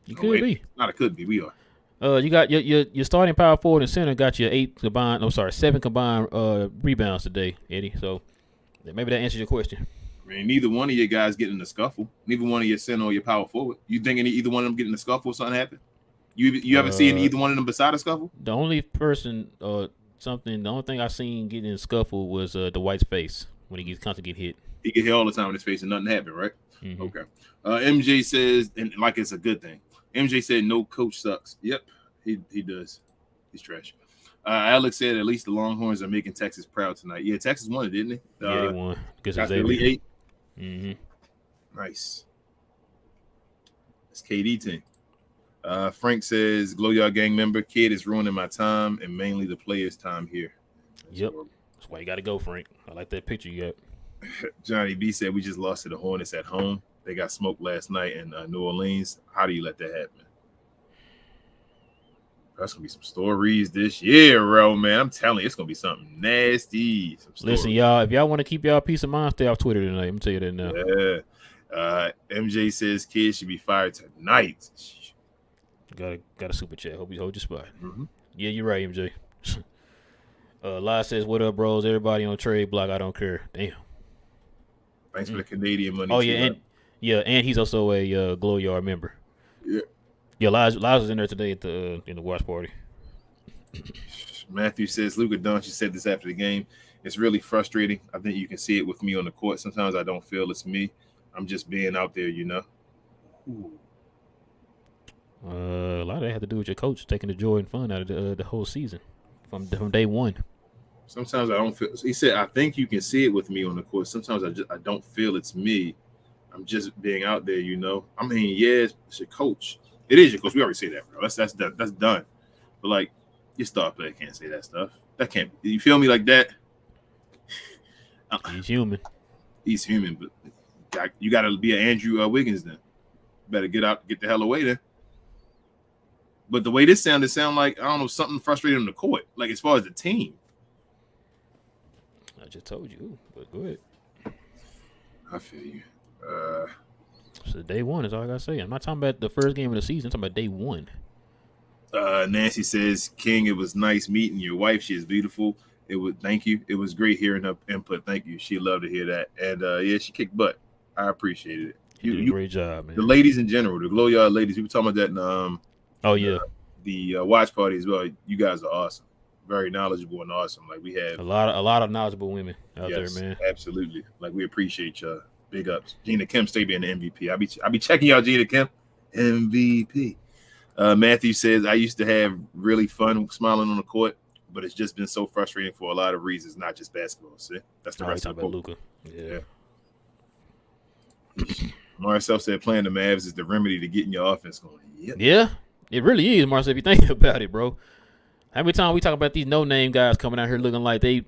You could be. Not a could be. We are. You got your starting power forward and center got your 7 combined rebounds today, Eddie. So maybe that answers your question. I mean, neither one of your guys get in the scuffle. Neither one of your center or your power forward. You think either one of them get in the scuffle? Something happened? You haven't seen either one of them beside a scuffle? The only person the only thing I seen getting in the scuffle was Dwight's face when he gets constantly get hit. He get hit all the time in his face and nothing happened, right? Mm-hmm. Okay. MJ says, and like it's a good thing. MJ said no coach sucks. Yep, he does. He's trash. Alex said at least the Longhorns are making Texas proud tonight. Yeah, Texas won it, didn't they? Yeah, they won. Got the Elite 8. Mm-hmm. Nice. It's KD team. Frank says, Glowyard gang member, Kid is ruining my time and mainly the players' time here. Yep. That's why you got to go, Frank. I like that picture you got. Johnny B said, we just lost to the Hornets at home. They got smoked last night in New Orleans. How do you let that happen? That's going to be some stories this year, bro, man. I'm telling you, it's going to be something nasty. Listen, y'all, if y'all want to keep y'all peace of mind, stay off Twitter tonight. I'm going to tell you that now. Yeah. MJ says kids should be fired tonight. Got a super chat. Hope you hold your spot. Mm-hmm. Yeah, you're right, MJ. Lai says, what up, bros? Everybody on trade block. I don't care. Damn. Thanks for the Canadian money. Oh, yeah, and he's also a Glowyard member. Yeah, Laz was in there today at in the watch party. Matthew says, Luka Doncic said this after the game. It's really frustrating. I think you can see it with me on the court. Sometimes I don't feel it's me. I'm just being out there, you know. Ooh. A lot of that had to do with your coach taking the joy and fun out of the whole season from day one. Sometimes I don't feel. He said, "I think you can see it with me on the court. Sometimes I don't feel it's me. I'm just being out there, you know. I mean, yeah, it's your coach. It is your coach. We already say that, bro. That's done. But like, your star player can't say that stuff. That can't. You feel me like that? He's human. He's human, but you got to be an Andrew Wiggins then. Better get the hell away then. But the way this sounded, like, I don't know, something frustrating on the court. Like, as far as the team. I just told you, but go ahead. I feel you. So day one is all I gotta say. I'm not talking about the first game of the season. I'm talking about day one. Nancy says, King, it was nice meeting your wife. She is beautiful. Thank you. It was great hearing her input. Thank you. She loved to hear that. And yeah, she kicked butt. I appreciated it. You did a great job, man. The ladies in general, the Glow Yard ladies, we were talking about that in the watch party as well. You guys are awesome. Very knowledgeable and awesome. Like, we have a lot of knowledgeable women out there, man. Absolutely. Like, we appreciate y'all. Big ups. Gina Kim stay being the MVP. I be checking y'all, Gina Kim. MVP. Matthew says, I used to have really fun smiling on the court, but it's just been so frustrating for a lot of reasons, not just basketball. See? That's the rest of the Luka. Yeah. Marcel said playing the Mavs is the remedy to getting your offense going. Yep. Yeah, it really is, Marcel, if you think about it, bro. How many times we talk about these no-name guys coming out here looking like they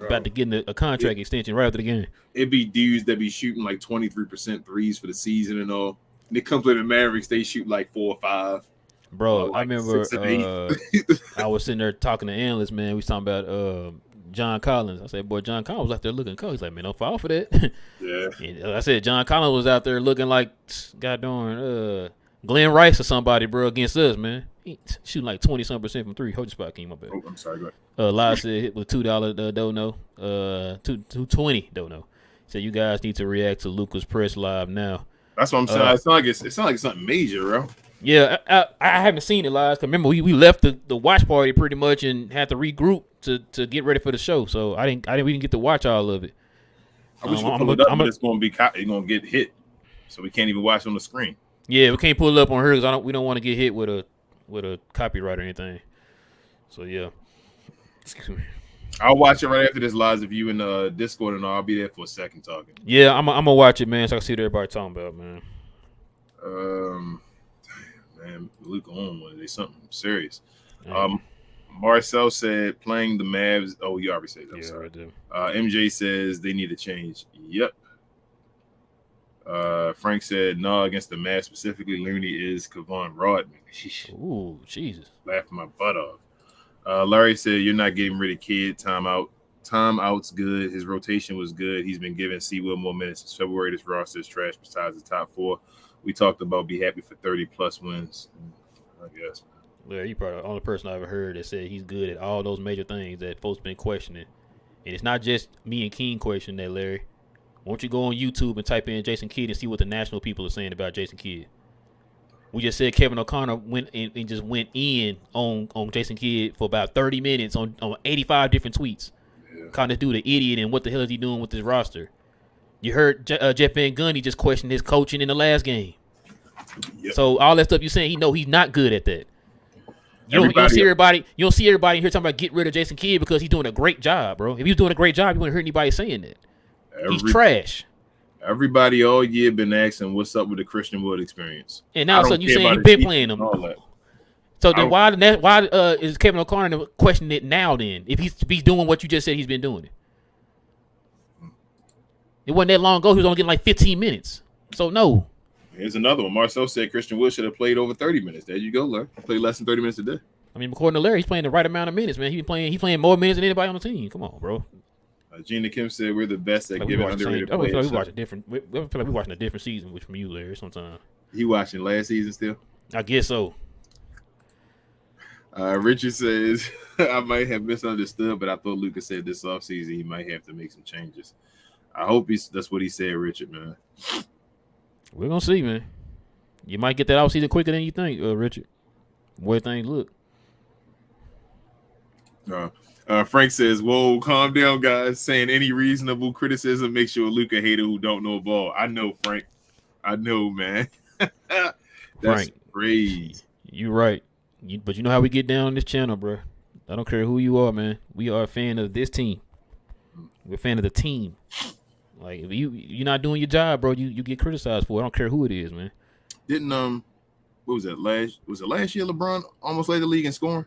about to get a contract extension right after the game? It'd be dudes that be shooting like 23% threes for the season and all. And they come play the Mavericks, they shoot like 4 or 5. Bro, like I remember 6 and 8. I was sitting there talking to analysts, man. We was talking about John Collins. I said, boy, John Collins was out there looking cold. He's like, man, don't fall for that. Yeah. And I said, John Collins was out there looking like, goddamn, Glenn Rice or somebody, bro, against us, man. He shooting like 20-something% from three. Hold your spot, came up back. Oh, I'm sorry, go ahead. Lyle said hit with $2 don't know. $2.20 don't know. Said you guys need to react to Luka's press live now. That's what I'm saying. It's not like it's something major, bro. Yeah, I haven't seen it live. Cause remember, we left the watch party pretty much and had to regroup to get ready for the show. So we didn't get to watch all of it. I wish we pull it up, but it's gonna get hit, so we can't even watch on the screen. Yeah, we can't pull it up on her because we don't want to get hit with a copyright or anything. So yeah. Excuse me. I'll watch it right after this live of you in Discord, and I'll be there for a second talking. Yeah, I'm gonna watch it, man, so I can see what everybody talking about, man. Man, Luka on one. It's something serious. Marcel said playing the Mavs. Oh, you already said that. I'm sorry. MJ says they need to change. Yep. Frank said no against the Mavs specifically. Looney is Kevon Rodman. Ooh, Jesus. Laughing my butt off. Larry said you're not getting rid of Kid. Timeout's good. His rotation was good. He's been giving Sewell more minutes since February. This roster is trash besides the top 4. We talked about be happy for 30-plus wins. I guess. Larry, you probably the only person I ever heard that said he's good at all those major things that folks been questioning. And it's not just me and King questioning that, Larry. Why don't you go on YouTube and type in Jason Kidd and see what the national people are saying about Jason Kidd? We just said Kevin O'Connor went in on Jason Kidd for about 30 minutes on 85 different tweets. Yeah. Calling this dude an idiot and what the hell is he doing with this roster? You heard Jeff Van Gundy just questioned his coaching in the last game. Yep. So all that stuff you're saying, he's not good at that. You don't see everybody in here talking about get rid of Jason Kidd because he's doing a great job, bro. If he was doing a great job, you wouldn't hear anybody saying that. He's trash. Everybody all year been asking what's up with the Christian Wood experience. And now all of a sudden you saying he's been playing them. So then why is Kevin O'Connor questioning it now then? If he's doing what you just said he's been doing it. It wasn't that long ago. He was only getting like 15 minutes. So, no. Here's another one. Marcel said Christian Wood should have played over 30 minutes. There you go, Larry. Played less than 30 minutes a day. I mean, according to Larry, he's playing the right amount of minutes, man. He's playing more minutes than anybody on the team. Come on, bro. Gina Kim said we're the best at giving underrated players. We feel like we're watching a different season from you, Larry, sometimes. You watching last season still? I guess so. Richard says, I might have misunderstood, but I thought Luka said this offseason he might have to make some changes. I hope that's what he said, Richard, man. We're going to see, man. You might get that offseason quicker than you think, Richard. Where things look. Frank says, whoa, calm down, guys. Saying any reasonable criticism makes you a Luka hater who don't know ball. I know, Frank. I know, man. That's Frank. Crazy. You right. But you know how we get down on this channel, bro. I don't care who you are, man. We are a fan of this team. We're a fan of the team. Like if you're not doing your job, bro, you get criticized for it. I don't care who it is, man. Didn't what was that last year LeBron almost led the league in scoring?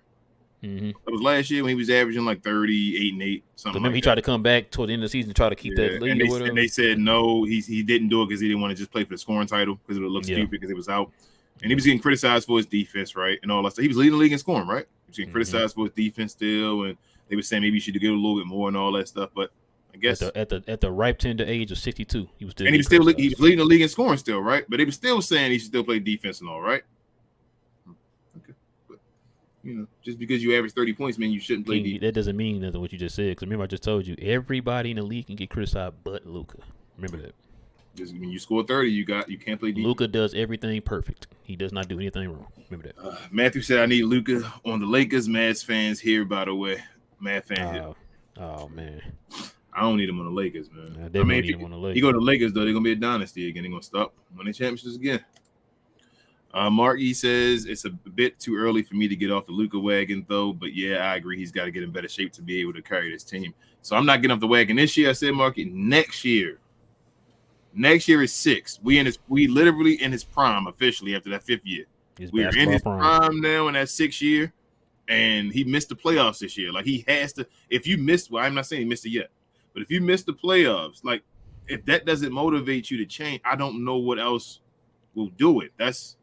Mm-hmm. That was last year when he was averaging like 30, 8 and 8, something. Remember, he tried to come back toward the end of the season to try to keep that lead. And they said no, he didn't do it because he didn't want to just play for the scoring title because it would look stupid because it was out. And he was getting criticized for his defense, right? And all that stuff. He was leading the league in scoring, right? He was getting criticized for his defense still, and they were saying maybe you should give a little bit more and all that stuff. But I guess at the ripe tender age of 62, he was still he was leading the league in scoring still, right? But they were still saying he should still play defense and all, right? Okay, but just because you average 30 points, man, you shouldn't play defense. That doesn't mean nothing what you just said. Because remember, I just told you everybody in the league can get criticized, but Luka. Remember that. Just when you score 30, you can't play defense. Luka does everything perfect. He does not do anything wrong. Remember that. Matthew said, "I need Luka on the Lakers." Mavs fans here, by the way. Mavs fans here. Oh man. I don't need him on the Lakers, man. I mean, if you go to the Lakers, though, they're going to be a dynasty again. They're going to stop winning championships again. Mark E says, it's a bit too early for me to get off the Luka wagon, though. But, yeah, I agree. He's got to get in better shape to be able to carry this team. So I'm not getting off the wagon this year. I said, Mark E, next year. Next year is 6. We literally in his prime officially after that 5th year. We're in his prime now in that 6th year. And he missed the playoffs this year. Like, he has to. If you missed, well, I'm not saying he missed it yet. But if you miss the playoffs, like if that doesn't motivate you to change, I don't know what else will do it. That's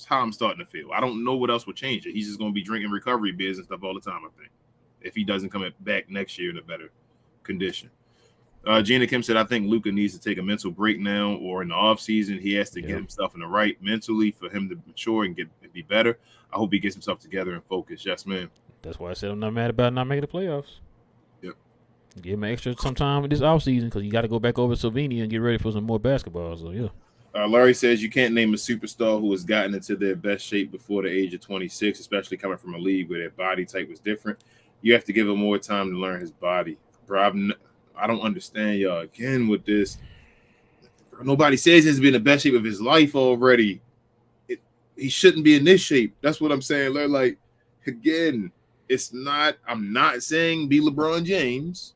how I'm starting to feel. I don't know what else will change it. He's just going to be drinking recovery beers and stuff all the time, I think, if he doesn't come back next year in a better condition. Gina Kim said, I think Luka needs to take a mental break now or in the offseason. He has to get himself in the right mentally for him to mature and be better. I hope he gets himself together and focus. Yes, man. That's why I said I'm not mad about not making the playoffs. Yep. Give him extra some time with this offseason because you got to go back over to Slovenia and get ready for some more basketball. So, yeah. Larry says you can't name a superstar who has gotten into their best shape before the age of 26, especially coming from a league where their body type was different. You have to give him more time to learn his body. Bro, I don't understand y'all again with this. Nobody says he's been in the best shape of his life already. He shouldn't be in this shape. That's what I'm saying. Like, again, it's not – I'm not saying be LeBron James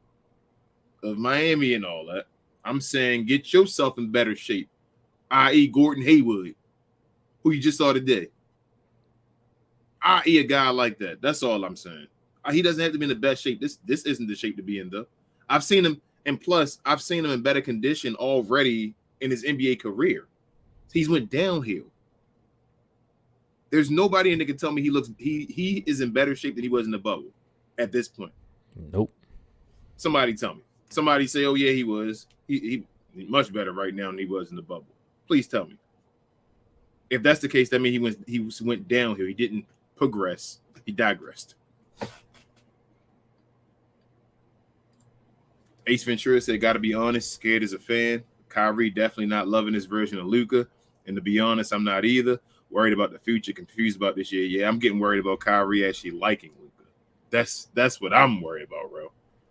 of Miami and all that. I'm saying get yourself in better shape, i.e. Gordon Hayward, who you just saw today. I.e. a guy like that. That's all I'm saying. He doesn't have to be in the best shape. This isn't the shape to be in, though. I've seen him, and plus, I've seen him in better condition already in his NBA career. He's went downhill. There's nobody in there can tell me he is in better shape than he was in the bubble at this point. Nope. Somebody tell me. Somebody say, oh, yeah, he was. He's much better right now than he was in the bubble. Please tell me. If that's the case, that means he went downhill. He didn't progress. He digressed. Ace Ventura said, got to be honest, scared as a fan. Kyrie definitely not loving his version of Luka. And to be honest, I'm not either. Worried about the future, confused about this year. Yeah, I'm getting worried about Kyrie actually liking Luka. That's what I'm worried about, bro.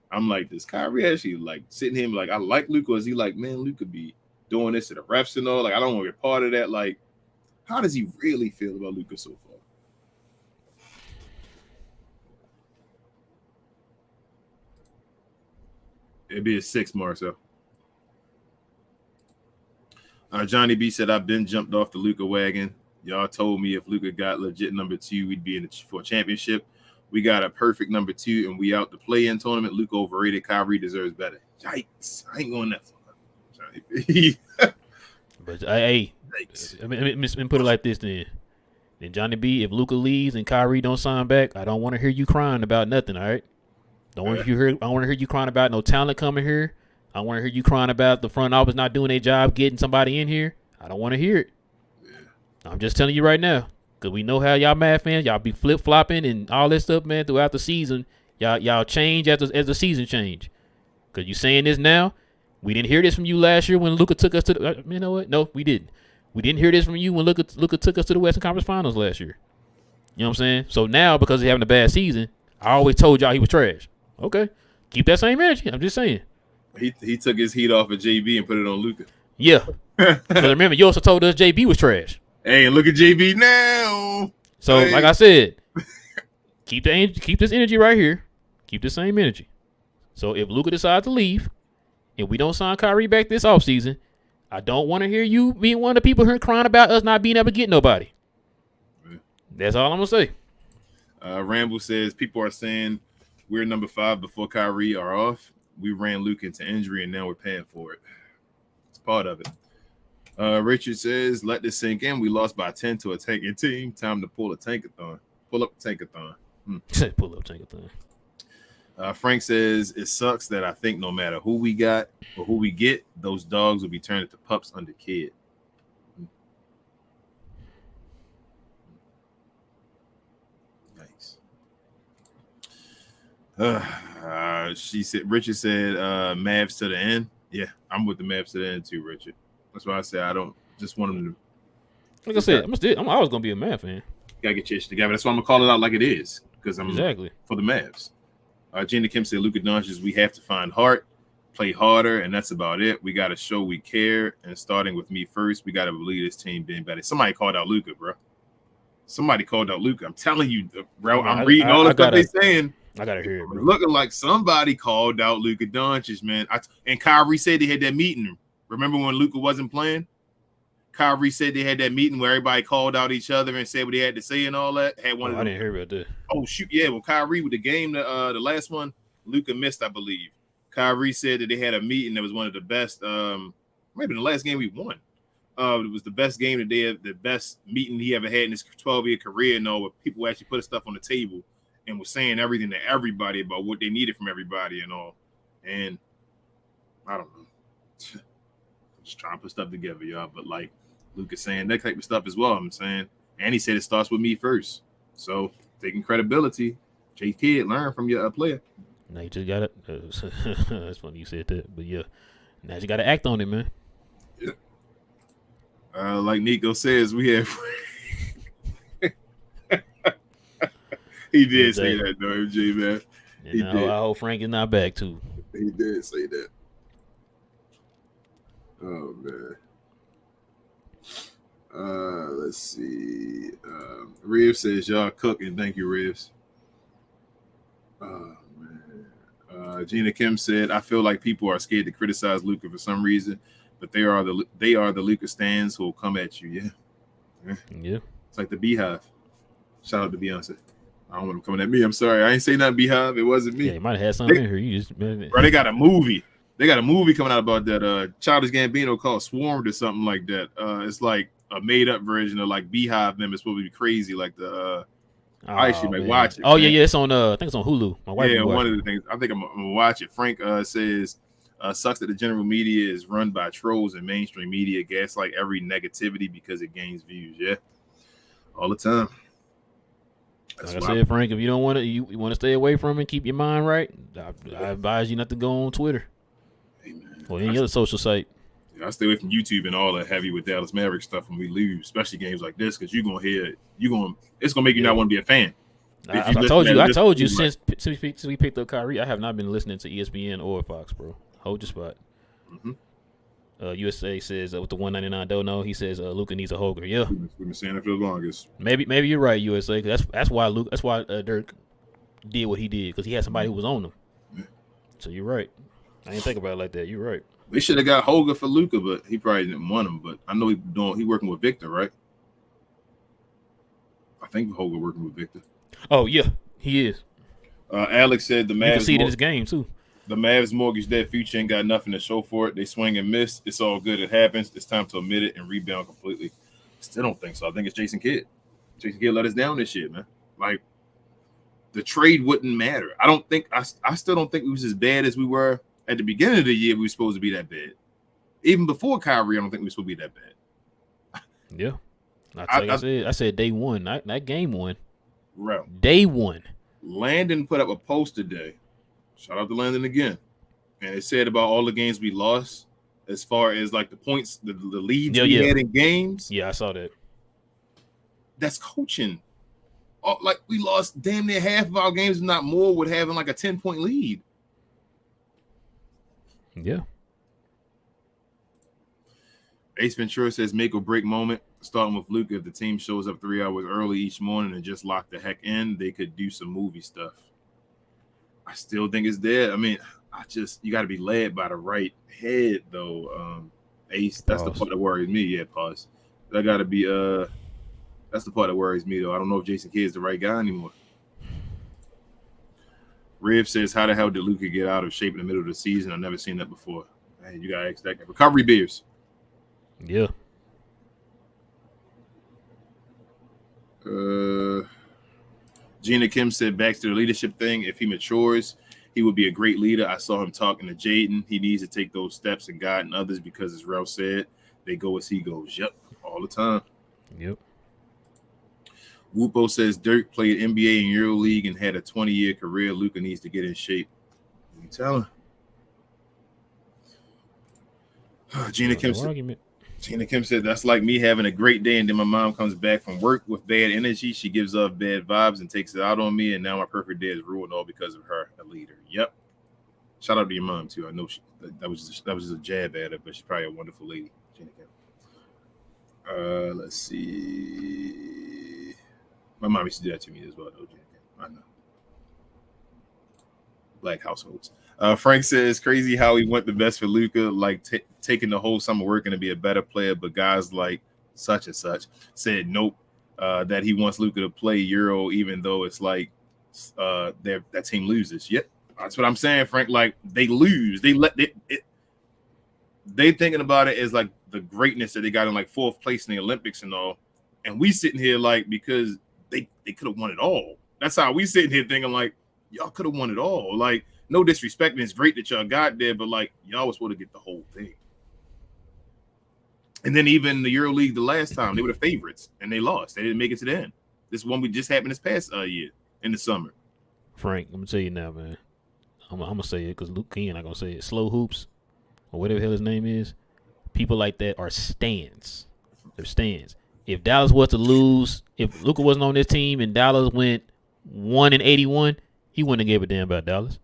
I'm like, does Kyrie actually like sitting here like, I like Luka? Or is he like, man, Luka be doing this to the refs and all? Like, I don't want to be a part of that. Like, how does he really feel about Luka so far? It'd be a 6, Marcel. Johnny B said, I've been jumped off the Luka wagon. Y'all told me if Luka got legit number 2, we'd be in for a championship. We got a perfect number 2, and we out the play-in tournament. Luka overrated. Kyrie deserves better. Yikes. I ain't going that far. But, hey, let me put it like this then. Then, Johnny B, if Luka leaves and Kyrie don't sign back, I don't want to hear you crying about nothing, all right? I want to hear you crying about no talent coming here. I want to hear you crying about the front office not doing their job, getting somebody in here. I don't want to hear it. I'm just telling you right now, because we know how y'all Mad fans, y'all be flip-flopping and all that stuff, man, throughout the season. Y'all change as the season change. Because you saying this now, we didn't hear this from you last year when Luka took us to the you know what? No, we didn't. We didn't hear this from you when Luka took us to the Western Conference Finals last year. You know what I'm saying? So now, because he's having a bad season, I always told y'all he was trash. Okay. Keep that same energy. I'm just saying. He took his heat off of JB and put it on Luka. Yeah. Because remember, you also told us JB was trash. Hey, look at JB now. So, like I said, keep this energy right here. Keep the same energy. So, if Luka decides to leave and we don't sign Kyrie back this offseason, I don't want to hear you being one of the people here crying about us not being able to get nobody. Yeah. That's all I'm going to say. Ramble says, people are saying we're number 5 before Kyrie are off. We ran Luka into injury, and now we're paying for it. It's part of it. Richard says, let this sink in. We lost by 10 to a tanking team. Time to pull a tankathon. Pull up a tankathon. Pull up tankathon. Frank says, it sucks that I think no matter who we got or who we get, those dogs will be turned into pups under kid. Nice. She said, Richard said, Mavs to the end. Yeah, I'm with the Mavs to the end too, Richard. That's why I said I don't just want them to. Like I said, I'm always going to be a Mavs fan. Gotta get your shit together. That's why I'm going to call it out like it is. Because I'm exactly for the Mavs. Gina Kim said, Luka Doncic, we have to find heart, play harder, and that's about it. We got to show we care, and starting with me first, we got to believe this team being better. Somebody called out Luka, bro. Somebody called out Luka. I'm telling you, bro. I'm reading all the stuff they're saying. I got to hear it, bro. Looking like somebody called out Luka Doncic, man. And Kyrie said they had that meeting. Remember when Luka wasn't playing? Kyrie said they had that meeting where everybody called out each other and said what they had to say and all that. I didn't hear about that. Oh, shoot. Yeah, well, Kyrie with the game, the last one, Luka missed, I believe. Kyrie said that they had a meeting that was one of the best, maybe the last game we won. It was the best game that they had, the best meeting he ever had in his 12-year career and all, where people actually put stuff on the table and was saying everything to everybody about what they needed from everybody and all. And I don't know. Just trying to put stuff together, y'all. But like Luka's saying that type of stuff as well, I'm saying. And he said it starts with me first. So taking credibility, J Kid, learn from your player. Now you just got it. That's funny you said that. But yeah, now you got to act on it, man. Yeah. Like Nico says, we have. He did say that, though, MJ, man. And I hope Frank is not back, too. He did say that. Oh, man. Let's see. Reeves says, y'all cooking. Thank you, Reeves. Oh, man. Gina Kim said, I feel like people are scared to criticize Luka for some reason, but they are the Luka stands who will come at you. Yeah. It's like the Beehive. Shout out to Beyonce. I don't want them coming at me. I'm sorry. I ain't say nothing, Beehive. It wasn't me. Yeah, you might have had something in here. You just, bro, they got a movie. They got a movie coming out about that Childish Gambino called Swarmed or something like that. It's like a made-up version of like Beehive members supposed to be crazy, like the I actually might watch it. Oh, man. Yeah, it's on I think it's on Hulu. My wife one of the things. I think I'm gonna watch it. Frank says sucks that the general media is run by trolls and mainstream media gaslight every negativity because it gains views. Yeah. All the time. Like I said, Frank, if you don't want to, you want to stay away from it, keep your mind right. I advise you not to go on Twitter or any other social site. Yeah, I stay away from YouTube and all that heavy with Dallas Mavericks stuff when we lose, especially games like this, because it's gonna make you not want to be a fan. I told you since we picked up Kyrie, I have not been listening to ESPN or Fox, bro. Hold your spot. Mm-hmm. USA says with the 199 dono, he says Luka needs a Hoger. Yeah, we've been saying it for the longest. Maybe you're right, USA. That's why Dirk did what he did, because he had somebody who was on him. Yeah. So you're right. I didn't think about it like that. You're right. They should have got Hoger for Luka, but he probably didn't want him. But I know he working with Victor, right? I think Hoger working with Victor. Oh yeah, he is. Alex said the Mavs. You can see it in his game too. The Mavs mortgage debt future ain't got nothing to show for it. They swing and miss. It's all good. It happens. It's time to admit it and rebound completely. Still don't think so. I think it's Jason Kidd. Jason Kidd let us down this shit, man. Like, the trade wouldn't matter. I still don't think we was as bad as we were at the beginning of the year. We were supposed to be that bad. Even before Kyrie, I don't think we were supposed to be that bad. Yeah. I said day one, not game one. Right. Day one. Landon put up a post today. Shout out to Landon again. And it said about all the games we lost as far as like the points, the leads we had in games. Yeah, I saw that. That's coaching. Like we lost damn near half of our games, if not more, with having like a 10-point lead. Yeah. Ace Ventura says make or break moment. Starting with Luka, if the team shows up 3 hours early each morning and just lock the heck in, they could do some movie stuff. I still think it's there. I mean, you got to be led by the right head, though. Ace, that's the part that worries me. Yeah, pause. That got to be that's the part that worries me, though. I don't know if Jason Kidd is the right guy anymore. Riv says, how the hell did Luka get out of shape in the middle of the season? I've never seen that before. Man, you got to ask that guy. Recovery beers. Yeah. Gina Kim said back to the leadership thing. If he matures, he would be a great leader. I saw him talking to Jaden. He needs to take those steps and guide others because, as Ralph said, they go as he goes. Yep, all the time. Yep. Whoopo says Dirk played NBA and EuroLeague and had a 20-year career. Luka needs to get in shape. You tell him. Gina Kim said, that's like me having a great day and then my mom comes back from work with bad energy. She gives off bad vibes and takes it out on me, and now my perfect day is ruined all because of her, a leader. Yep. Shout out to your mom, too. I know that was just a jab at her, but she's probably a wonderful lady, Gina Kim. Let's see. My mom used to do that to me as well, though, Gina Kim. I know. Black households. Frank says, crazy how he went the best for Luka, like taking the whole summer working to be a better player, but guys like such and such said nope, that he wants Luka to play Euro, even though it's like that team loses. Yep, that's what I'm saying, Frank. Like they lose, they thinking about it as like the greatness that they got in like 4th place in the Olympics and all, and we sitting here like because they could have won it all. That's how we sitting here thinking like y'all could have won it all. Like. No disrespect, and it's great that y'all got there, but like y'all was supposed to get the whole thing. And then even the EuroLeague the last time, they were the favorites and they lost. They didn't make it to the end. This one we just happened this past year in the summer. Frank, I'm gonna tell you now, man. I'm gonna say it because Luke King not gonna say it. Slow hoops or whatever the hell his name is. People like that are stands. They're stands. If Dallas was to lose, if Luka wasn't on this team and Dallas went 1-81, he wouldn't have gave a damn about Dallas.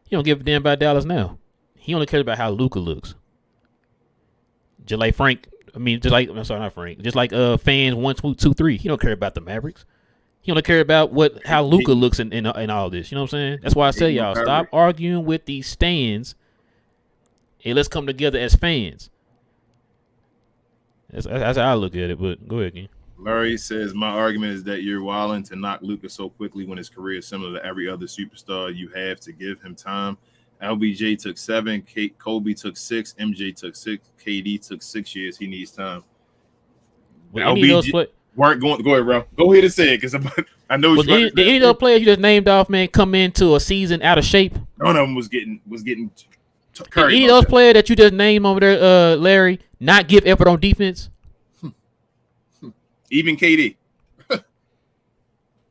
He don't give a damn about Dallas now. He only cares about how Luka looks. Just like Frank. I mean, just like I'm sorry, not Frank. Just like fans 1, 2, 3. He don't care about the Mavericks. He only care about how Luka looks in all this. You know what I'm saying? That's why I say y'all stop arguing with these stands and let's come together as fans. That's how I look at it. But go ahead, Ken. Larry says, my argument is that you're wilding to knock Luka so quickly when his career is similar to every other superstar. You have to give him time. LBJ took 7, Kobe took 6, MJ took 6, KD took 6 years. He needs time. Well, LBJ weren't going. Go ahead, bro. Go ahead and say it because I know. Well, did any of those players you just named off, man, come into a season out of shape? None of them was getting. Any of those players that you just named over there, Larry, not give effort on defense? Even KD.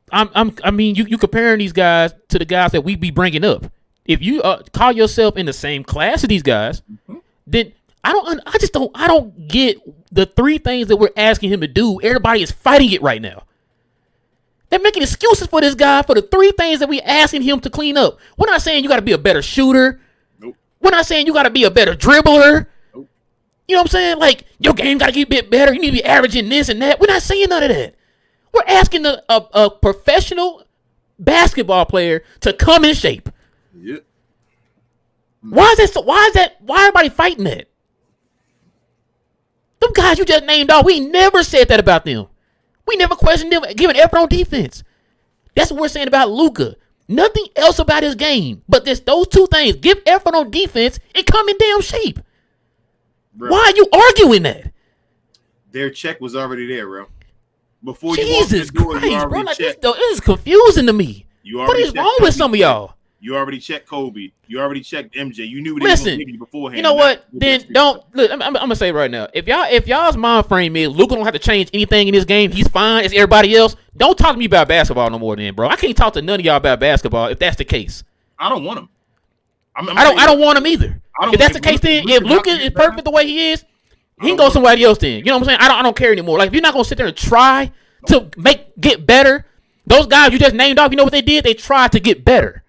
I mean, you comparing these guys to the guys that we be bringing up. If you call yourself in the same class as these guys, then I don't get the 3 things that we're asking him to do. Everybody is fighting it right now. They're making excuses for this guy for the 3 things that we asking him to clean up. We're not saying you got to be a better shooter. Nope. We're not saying you got to be a better dribbler. Nope. You know what I'm saying? Like, your game got to get a bit better. You need to be averaging this and that. We're not saying none of that. We're asking a professional basketball player to come in shape. Yep. Why is everybody fighting that? Them guys you just named off, we never said that about them. We never questioned them giving effort on defense. That's what we're saying about Luka. Nothing else about his game, but those 2 things. Give effort on defense and come in damn shape. Bro, why are you arguing that? Their check was already there, bro. Before Jesus you walked in the door, Christ, bro. Like this is confusing to me. What is wrong with some of y'all? You already checked Kobe. You already checked MJ. You knew what Listen, they were going to beforehand. You know what? Then don't look. I'm gonna say right now. If y'all's mind frame is Luka don't have to change anything in this game, he's fine as everybody else. Don't talk to me about basketball no more, then, bro. I can't talk to none of y'all about basketball if that's the case. I don't want him. I don't want him either. If that's the case, then if Luka is perfect the way he is, he can go somebody else. Then you know what I'm saying? I don't care anymore. Like if you're not gonna sit there and try to get better, those guys you just named off, you know what they did? They tried to get better.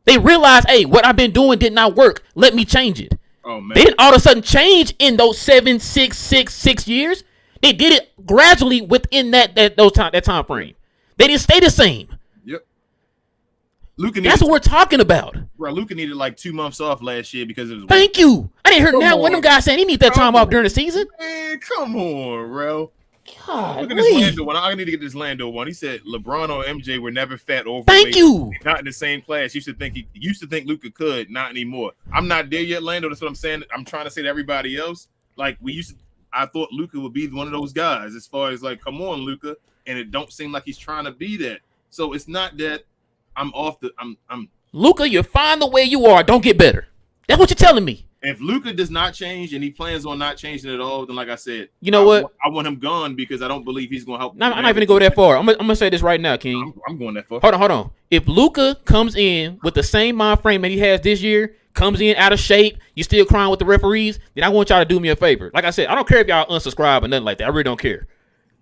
They realized, hey, what I've been doing did not work. Let me change it. Oh man, They didn't all of a sudden change in those 7, 6, 6, 6 years. They did it gradually within that time frame. They didn't stay the same. Yep. Luka That's what we're talking about. Bro, Luka needed like 2 months off last year because it was. Thank you. I didn't hear now one of them guys saying he need that time off during the season. Man, come on, bro. God, Look at this Lando one. I need to get this Lando one. He said LeBron or MJ were never fat overweight. Thank you. Not in the same class. Used to think Luka could, not anymore. I'm not there yet, Lando. That's what I'm saying. I'm trying to say to everybody else. Like I thought Luka would be one of those guys. As far as like, come on, Luka, and it don't seem like he's trying to be that. So it's not that I'm off the. I'm Luka, you're fine the way you are. Don't get better. That's what you're telling me. If Luka does not change and he plans on not changing at all, then like I said, you know what? I want him gone because I don't believe he's going to help. I'm not even going to go that far. I'm gonna say this right now, King. I'm going that far. Hold on. If Luka comes in with the same mind frame that he has this year, comes in out of shape, you still crying with the referees, then I want y'all to do me a favor. Like I said, I don't care if y'all unsubscribe or nothing like that. I really don't care.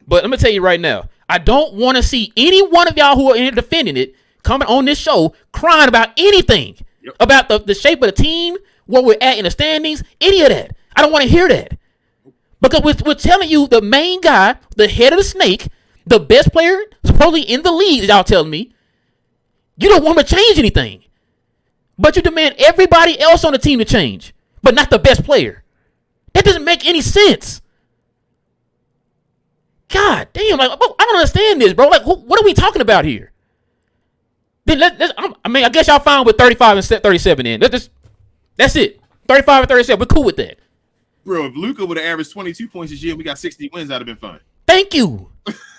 But let me tell you right now, I don't want to see any one of y'all who are in here defending it coming on this show crying about anything about the shape of the team, where we're at in the standings, any of that. I don't want to hear that. Because we're telling you the main guy, the head of the snake, the best player supposedly in the league, y'all telling me, you don't want him to change anything. But you demand everybody else on the team to change, but not the best player. That doesn't make any sense. God damn, like, I don't understand this, bro. Like, what are we talking about here? Then I guess y'all fine with 35 and 37 then. That's it. 35 and 37. We're cool with that. Bro, if Luka would have averaged 22 points this year and we got 60 wins, I'd have been fine. Thank you.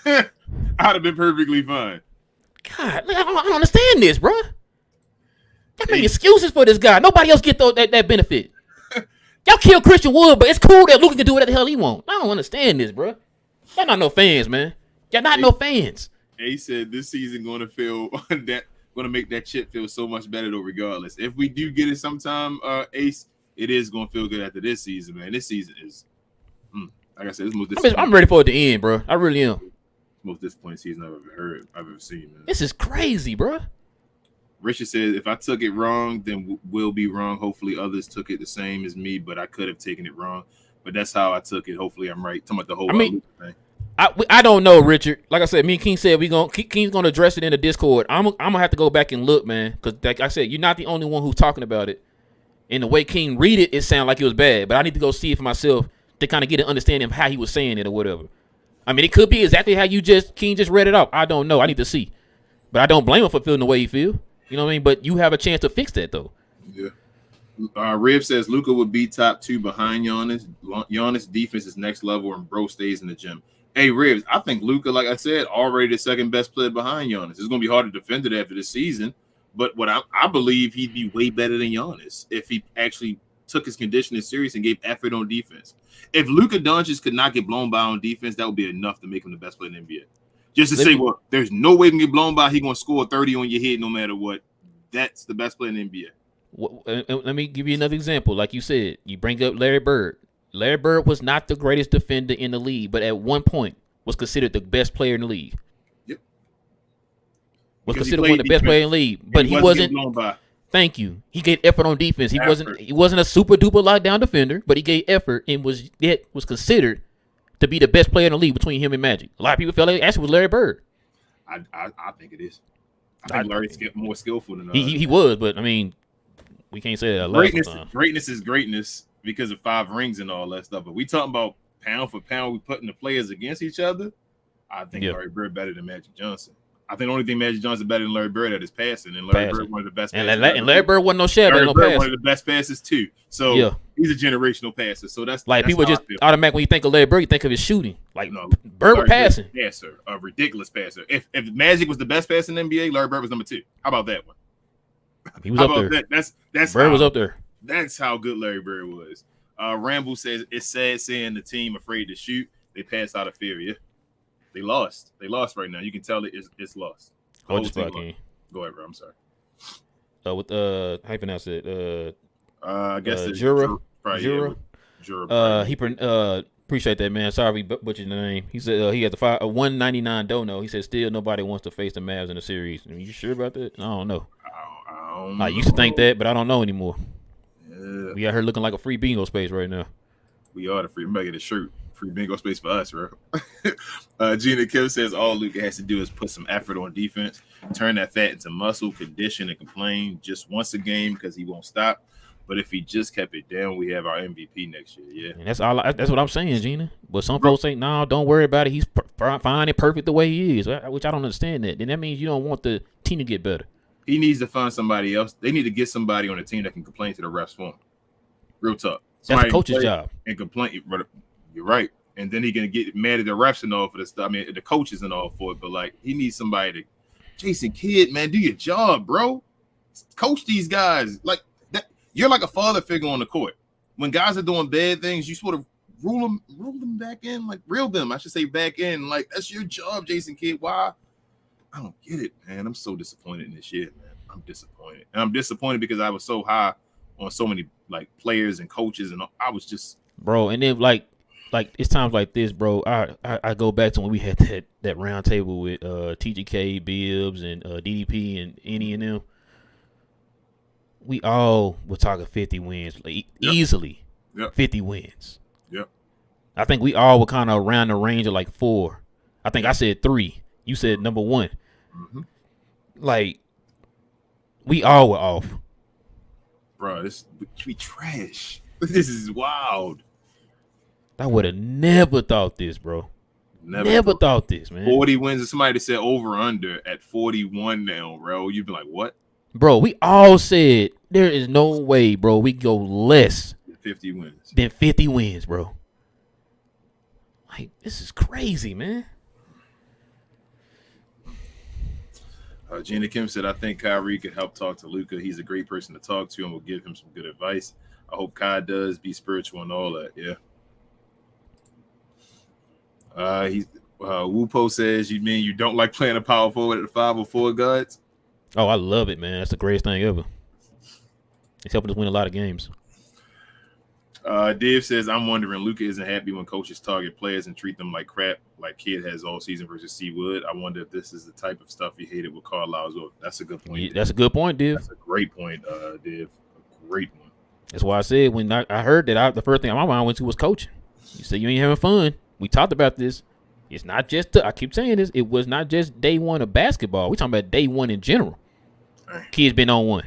I'd have been perfectly fine. God, I don't understand this, bro. Y'all make excuses for this guy. Nobody else get that benefit. Y'all kill Christian Wood, but it's cool that Luka can do whatever the hell he want. I don't understand this, bro. Y'all not no fans, man. Y'all not no fans. He said this season going to make that chip feel so much better though, regardless. If we do get it sometime, Ace, it is going to feel good after this season, man. This season is, like I said, I'm ready for it to end, bro. I really am. Most disappointing season I've ever seen, man. This is crazy, bro. Richard said, if I took it wrong, then we'll be wrong. Hopefully others took it the same as me, but I could have taken it wrong. But that's how I took it. Hopefully I'm right. Talking about the whole thing. I don't know, Richard. Like I said, me and King said King's gonna address it in the Discord. I'm gonna have to go back and look, man, because like I said, you're not the only one who's talking about it. And the way King read it, it sounded like it was bad. But I need to go see it for myself to kind of get an understanding of how he was saying it or whatever. I mean, it could be exactly how King just read it off. I don't know. I need to see. But I don't blame him for feeling the way he feel. You know what I mean? But you have a chance to fix that, though. Yeah. Riv says Luka would be top 2 behind Giannis. Giannis' defense is next level, and bro stays in the gym. Hey, Rivs, I think Luka, like I said, already the second best player behind Giannis. It's going to be hard to defend it after this season, but what I believe he'd be way better than Giannis if he actually took his conditioning serious and gave effort on defense. If Luka Doncic could not get blown by on defense, that would be enough to make him the best player in the NBA. Just to say, well, there's no way he can get blown by. He's going to score 30 on your head no matter what. That's the best player in the NBA. Let me give you another example. Like you said, you bring up Larry Bird. Larry Bird was not the greatest defender in the league, but at one point was considered the best player in the league. Yep. Was considered one of the best players in the league, but he wasn't. Thank you. He gave effort on defense. He wasn't a super duper lockdown defender, but he gave effort and was considered to be the best player in the league between him and Magic. A lot of people felt like actually was Larry Bird. I think it is. I think Larry's more skillful than he was, but I mean, we can't say that. Greatness is greatness because of 5 rings and all that stuff. But we talking about pound for pound, we putting the players against each other. I think Larry Bird better than Magic Johnson. I think the only thing Magic Johnson better than Larry Bird at is passing, and Larry Bird one of the best. And Larry Bird wasn't no shabby, Larry no Bird pass. one of the best passes too. So he's a generational passer. So that's like people just automatically when you think of Larry Bird, you think of his shooting. Like no, Bird was passing. Passer, a ridiculous passer. If Magic was the best passer in the NBA, Larry Bird was number 2. How about that one? He was up there. That's Bird was up there. That's how good Larry Bird was. Rambo says it's sad seeing the team afraid to shoot. They passed out of fear. Yeah, they lost. They lost right now. You can tell it's lost. Go ahead, bro. I'm sorry. With how you pronounce it? I guess it's Jura. Jura. He appreciate that, man. Sorry we butchered the name. He said he had the 199 dono. He said still nobody wants to face the Mavs in the series. Are you sure about that? I don't know. I used to think that, but I don't know anymore. Yeah. We out here looking like a free bingo space right now. We are the free. I'm making a shirt. Free bingo space for us, bro. Gina Kim says all Luka has to do is put some effort on defense, turn that fat into muscle, condition, and complain just once a game because he won't stop. But if he just kept it down, we have our MVP next year. Yeah, and that's all. That's what I'm saying, Gina. But some folks say, "No, don't worry about it. He's fine and perfect the way he is," which I don't understand that. Then that means you don't want the team to get better. He needs to find somebody else. They need to get somebody on the team that can complain to the refs for him. Real talk. That's the coach's job. And complain. You're right. And then he can get mad at the refs and all for this stuff. I mean, the coaches and all for it. But like, he needs somebody to. Jason Kidd, man, do your job, bro. Coach these guys like. You're like a father figure on the court. When guys are doing bad things, you sort of rule them back in, like reel them. I should say back in. Like that's your job, Jason Kidd. Why? I don't get it, man. I'm so disappointed in this year, man. I'm disappointed, and I'm disappointed because I was so high on so many like players and coaches, and I was just bro. And then like it's times like this, bro. I go back to when we had that round table with TGK, Bibbs, and DDP and any and them. We all were talking 50 wins, like, easily. Yep. 50 wins. Yep. I think we all were kind of around the range of like 4. I think I said 3. You said number 1. Mm-hmm. Like, we all were off. Bro, we trash. This is wild. I would have never thought this, bro. Never thought this, man. 40 wins. And somebody said over under at 41 now, bro. You'd be like, what? Bro, we all said there is no way, bro, we go less 50 wins. Than 50 wins, bro. Like, this is crazy, man. Gina Kim said, I think Kyrie could help talk to Luka. He's a great person to talk to and will give him some good advice. I hope Kai does be spiritual and all that. Yeah. Wupo says, you mean you don't like playing a power forward at the 5 or 4 guards? Oh, I love it, man. That's the greatest thing ever. It's helping us win a lot of games. Dave says, I'm wondering, Luka isn't happy when coaches target players and treat them like crap, like Kidd has all season versus C. Wood. I wonder if this is the type of stuff he hated with Carlisle. Well, that's a good point. Yeah, that's a good point, Dave. That's a great point, Dave. A great one. That's why I said when I heard that, the first thing my mind went to was coaching. You said you ain't having fun. We talked about this. It's not just I keep saying this. It was not just day one of basketball. We're talking about day one in general. Kids been on one.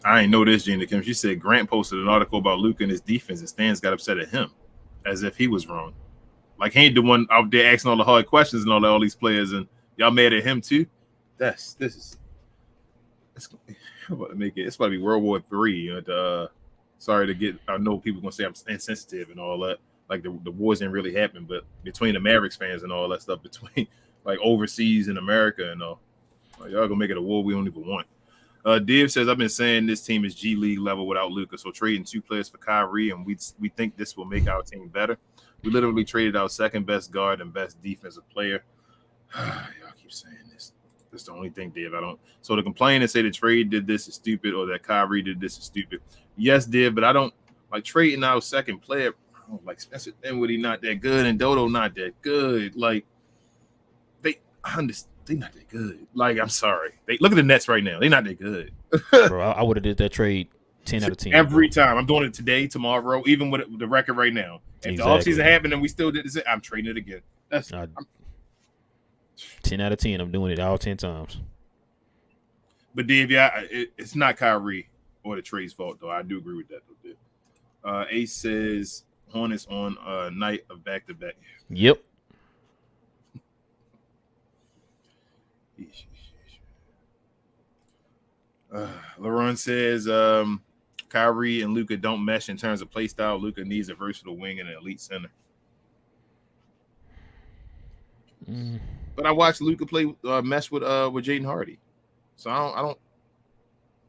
I ain't know this, Gina Kim. She said Grant posted an article about Luka and his defense, and Stans got upset at him as if he was wrong. Like he ain't the one out there asking all the hard questions and all these players, and y'all mad at him too. It's about to make it. It's about to be World War III. And sorry to get. I know people gonna say I'm insensitive and all that. Like the wars didn't really happen, but between the Mavericks fans and all that stuff, between like overseas in America and all, like, y'all gonna make it a war we don't even want. Div says, I've been saying this team is G League level without Luka, so trading 2 players for Kyrie, and we think this will make our team better. We literally traded our second best guard and best defensive player. Y'all keep saying this. That's the only thing, Div. I don't. So to complain and say the trade did this is stupid or that Kyrie did this is stupid. Yes, Div, but I don't like trading our second player. I don't like Spencer Dinwiddie not that good and Dodo not that good. Like they not that good. Like, I'm sorry. Look at the Nets right now. They're not that good. Bro, I would have did that trade 10 out of 10. Every time. I'm doing it today, tomorrow, even with the record right now. If the offseason happened and we still did this, I'm trading it again. 10 out of 10. I'm doing it all 10 times. But, Dave, yeah, it's not Kyrie or the trade's fault, though. I do agree with that, though, Dave. Ace says Hornets on a night of back-to-back. Yep. LaRon says Kyrie and Luka don't mesh in terms of play style. Luka needs a versatile wing and an elite center. But I watched Luka play mesh with Jaden Hardy, so I don't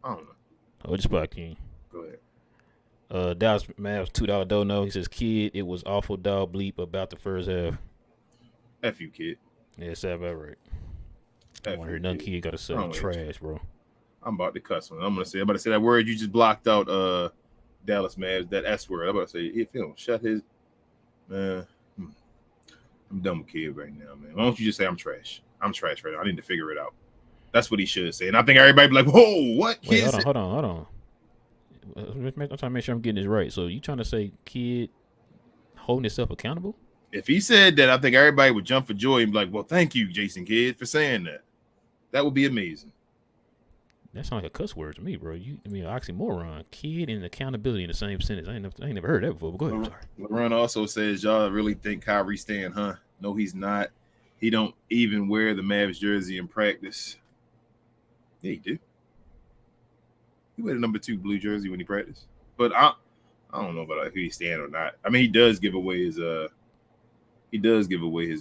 know. Oh, just about King. Go ahead. Dallas Mavericks $2 dono. He says, "Kid, it was awful dog bleep about the first half." F you, kid. Yeah, it's about right. I want to hear none kid got to sell trash, bro. I'm about to cuss one. I'm about to say that word you just blocked out. Dallas Mavs, that S word. I'm about to say if you don't shut his man. I'm done with kid right now, man. Why don't you just say I'm trash? I'm trash right now. I need to figure it out. That's what he should say. And I think everybody be like, whoa, what? Wait, hold on. I'm trying to make sure I'm getting this right. So you trying to say kid holding himself accountable? If he said that, I think everybody would jump for joy and be like, well, thank you, Jason Kidd, for saying that. That would be amazing. That sounds like a cuss word to me, bro. Oxymoron. Kid and accountability in the same sentence. I ain't never heard that before. But go ahead. LeBron also says, y'all really think Kyrie's staying, huh? No, he's not. He don't even wear the Mavs jersey in practice. Yeah, he do. He wear the number 2 blue jersey when he practiced. But I don't know about who he's staying or not. I mean, he does give away his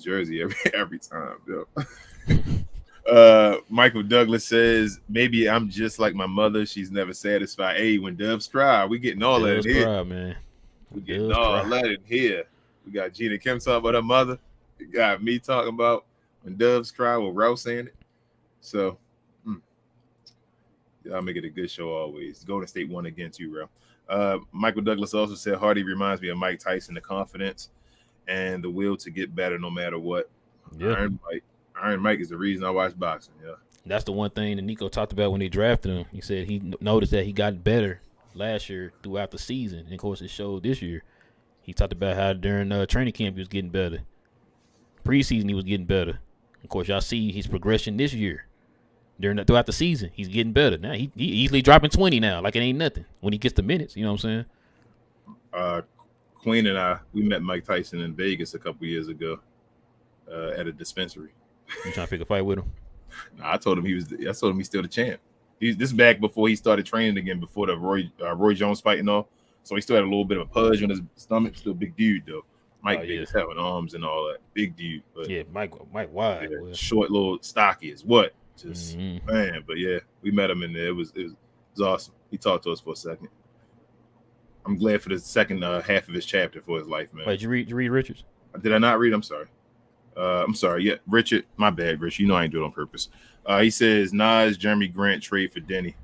jersey every time. Michael Douglas says, maybe I'm just like my mother. She's never satisfied. Hey, when doves cry, we getting all that in here. Man. We getting all that in here. We got Gina Kim talking about her mother. You got me talking about when doves cry with Rouse saying it. So, y'all make it a good show always. Golden State won again too, bro. Michael Douglas also said Hardy reminds me of Mike Tyson, the confidence and the will to get better no matter what. Yeah. Iron Mike is the reason I watch boxing. Yeah, that's the one thing that Nico talked about when they drafted him. He said he noticed that he got better last year throughout the season, and of course it showed this year. He talked about how during training camp he was getting better. Preseason he was getting better. Of course, y'all see his progression this year. Throughout the season, he's getting better. Now he easily dropping 20 now, like it ain't nothing. When he gets the minutes, you know what I'm saying? Queen and I, we met Mike Tyson in Vegas a couple years ago at a dispensary. You trying to pick a fight with him? Nah, I told him he's still the champ. This back before he started training again, before the Roy Jones fight and all. So he still had a little bit of a pudge on his stomach. Still a big dude though. Mike big as hell with arms and all that. Big dude. But yeah, Mike wide. Yeah, short, little, stocky as what? Just man. But yeah, we met him in there. It was awesome. He talked to us for a second. I'm glad for the second half of his chapter for his life, man. Wait, did you read Richards? Did I not read? I'm sorry. Yeah, Richard. My bad, Rich. You know I ain't do it on purpose. He says Nas, Jeremy Grant trade for Denny.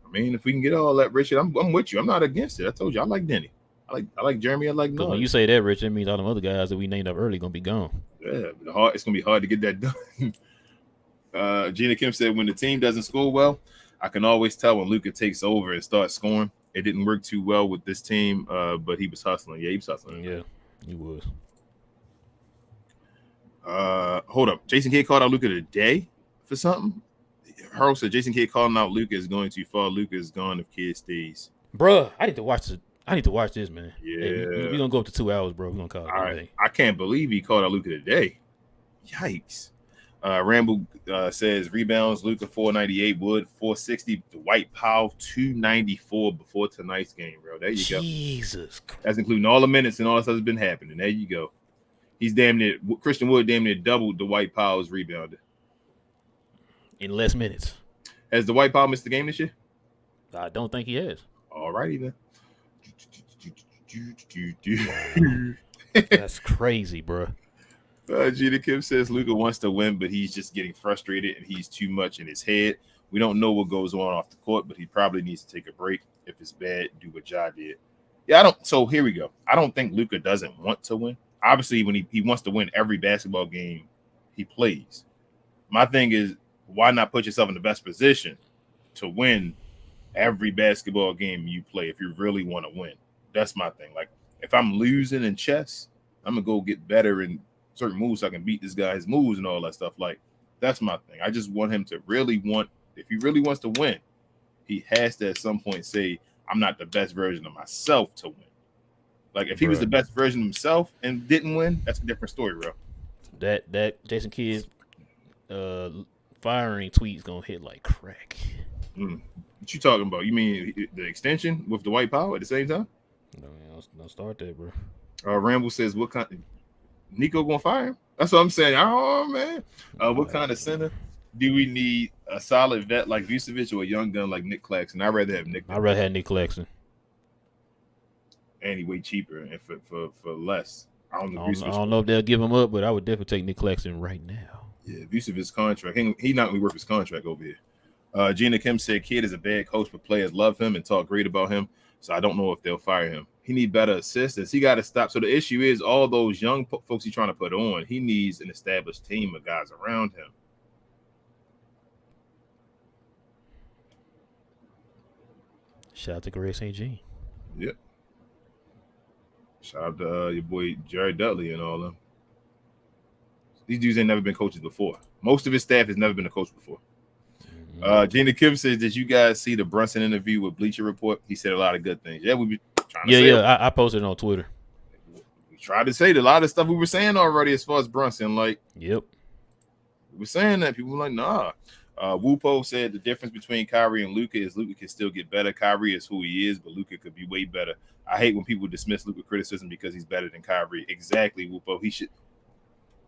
I mean, if we can get all that, Richard, I'm with you. I'm not against it. I told you I like Denny. I like Jeremy. I like Nas. When you say that, Rich, that means all them other guys that we named up early gonna be gone. Yeah, it's gonna be hard to get that done. Gina Kim said, when the team doesn't score well, I can always tell when Luka takes over and starts scoring. It didn't work too well with this team, but he was hustling. Yeah, he was hustling. Yeah, he was. Hold up. Jason Kidd called out Luka today for something. Harold said Jason Kidd calling out Luka is going too far. Luka is gone if Kidd stays. Bruh, I need to watch this, man. Yeah. Hey, we're gonna go up to 2 hours, bro. We're gonna call it. All right. I can't believe he called out Luka today. Yikes. Ramble says rebounds, Luka 498, Wood 460, Dwight Powell 294 before tonight's game, bro. There you go. Jesus Christ. That's including all the minutes and all that stuff that's been happening. There you go. He's Christian Wood damn near doubled Dwight Powell's rebounding. In less minutes. Has Dwight Powell missed the game this year? I don't think he has. All righty then. That's crazy, bro. Gina Kim says Luka wants to win, but he's just getting frustrated and he's too much in his head. We don't know what goes on off the court, but he probably needs to take a break. If it's bad, do what Ja did. Yeah, so here we go. I don't think Luka doesn't want to win. Obviously, when he wants to win every basketball game he plays. My thing is, why not put yourself in the best position to win every basketball game you play if you really want to win? That's my thing. Like, if I'm losing in chess, I'm going to go get better in certain moves so I can beat this guy's moves and all that stuff. Like, that's my thing. I just want him to if he really wants to win, he has to at some point say, I'm not the best version of myself to win. Like, if he was the best version of himself and didn't win, that's a different story, bro. That Jason Kidd firing tweet's gonna hit like crack. What you talking about? You mean the extension with the Dwight Powell at the same time? No, don't start that, bro. Ramble says, what kind Nico gonna fire him? That's what I'm saying. Oh, man. What kind of center do we need? A solid vet like Vucevic or a young gun like Nick Claxton? I'd rather have Nick. I'd rather have Nick Claxton. And he way cheaper and for less. I don't know if they'll give him up, but I would definitely take Nick Claxton right now. Yeah, Vucevic's contract. He not gonna be worth his contract over here. Gina Kim said Kidd is a bad coach, but players love him and talk great about him. So I don't know if they'll fire him. He need better assistants. He got to stop. So the issue is all those young folks he's trying to put on. He needs an established team of guys around him. Shout out to Greg St. Jean. Yep. Shout out to your boy Jared Dudley and all them. These dudes ain't never been coaches before. Most of his staff has never been a coach before. Gina Kim says, did you guys see the Brunson interview with Bleacher Report? He said a lot of good things. Yeah, we be trying to say I posted it on Twitter. We tried to say a lot of stuff we were saying already as far as Brunson. Like, yep. We were saying that. People were like, nah. Wupo said the difference between Kyrie and Luka is Luka can still get better. Kyrie is who he is, but Luka could be way better. I hate when people dismiss Luka criticism because he's better than Kyrie. Exactly, Wupo.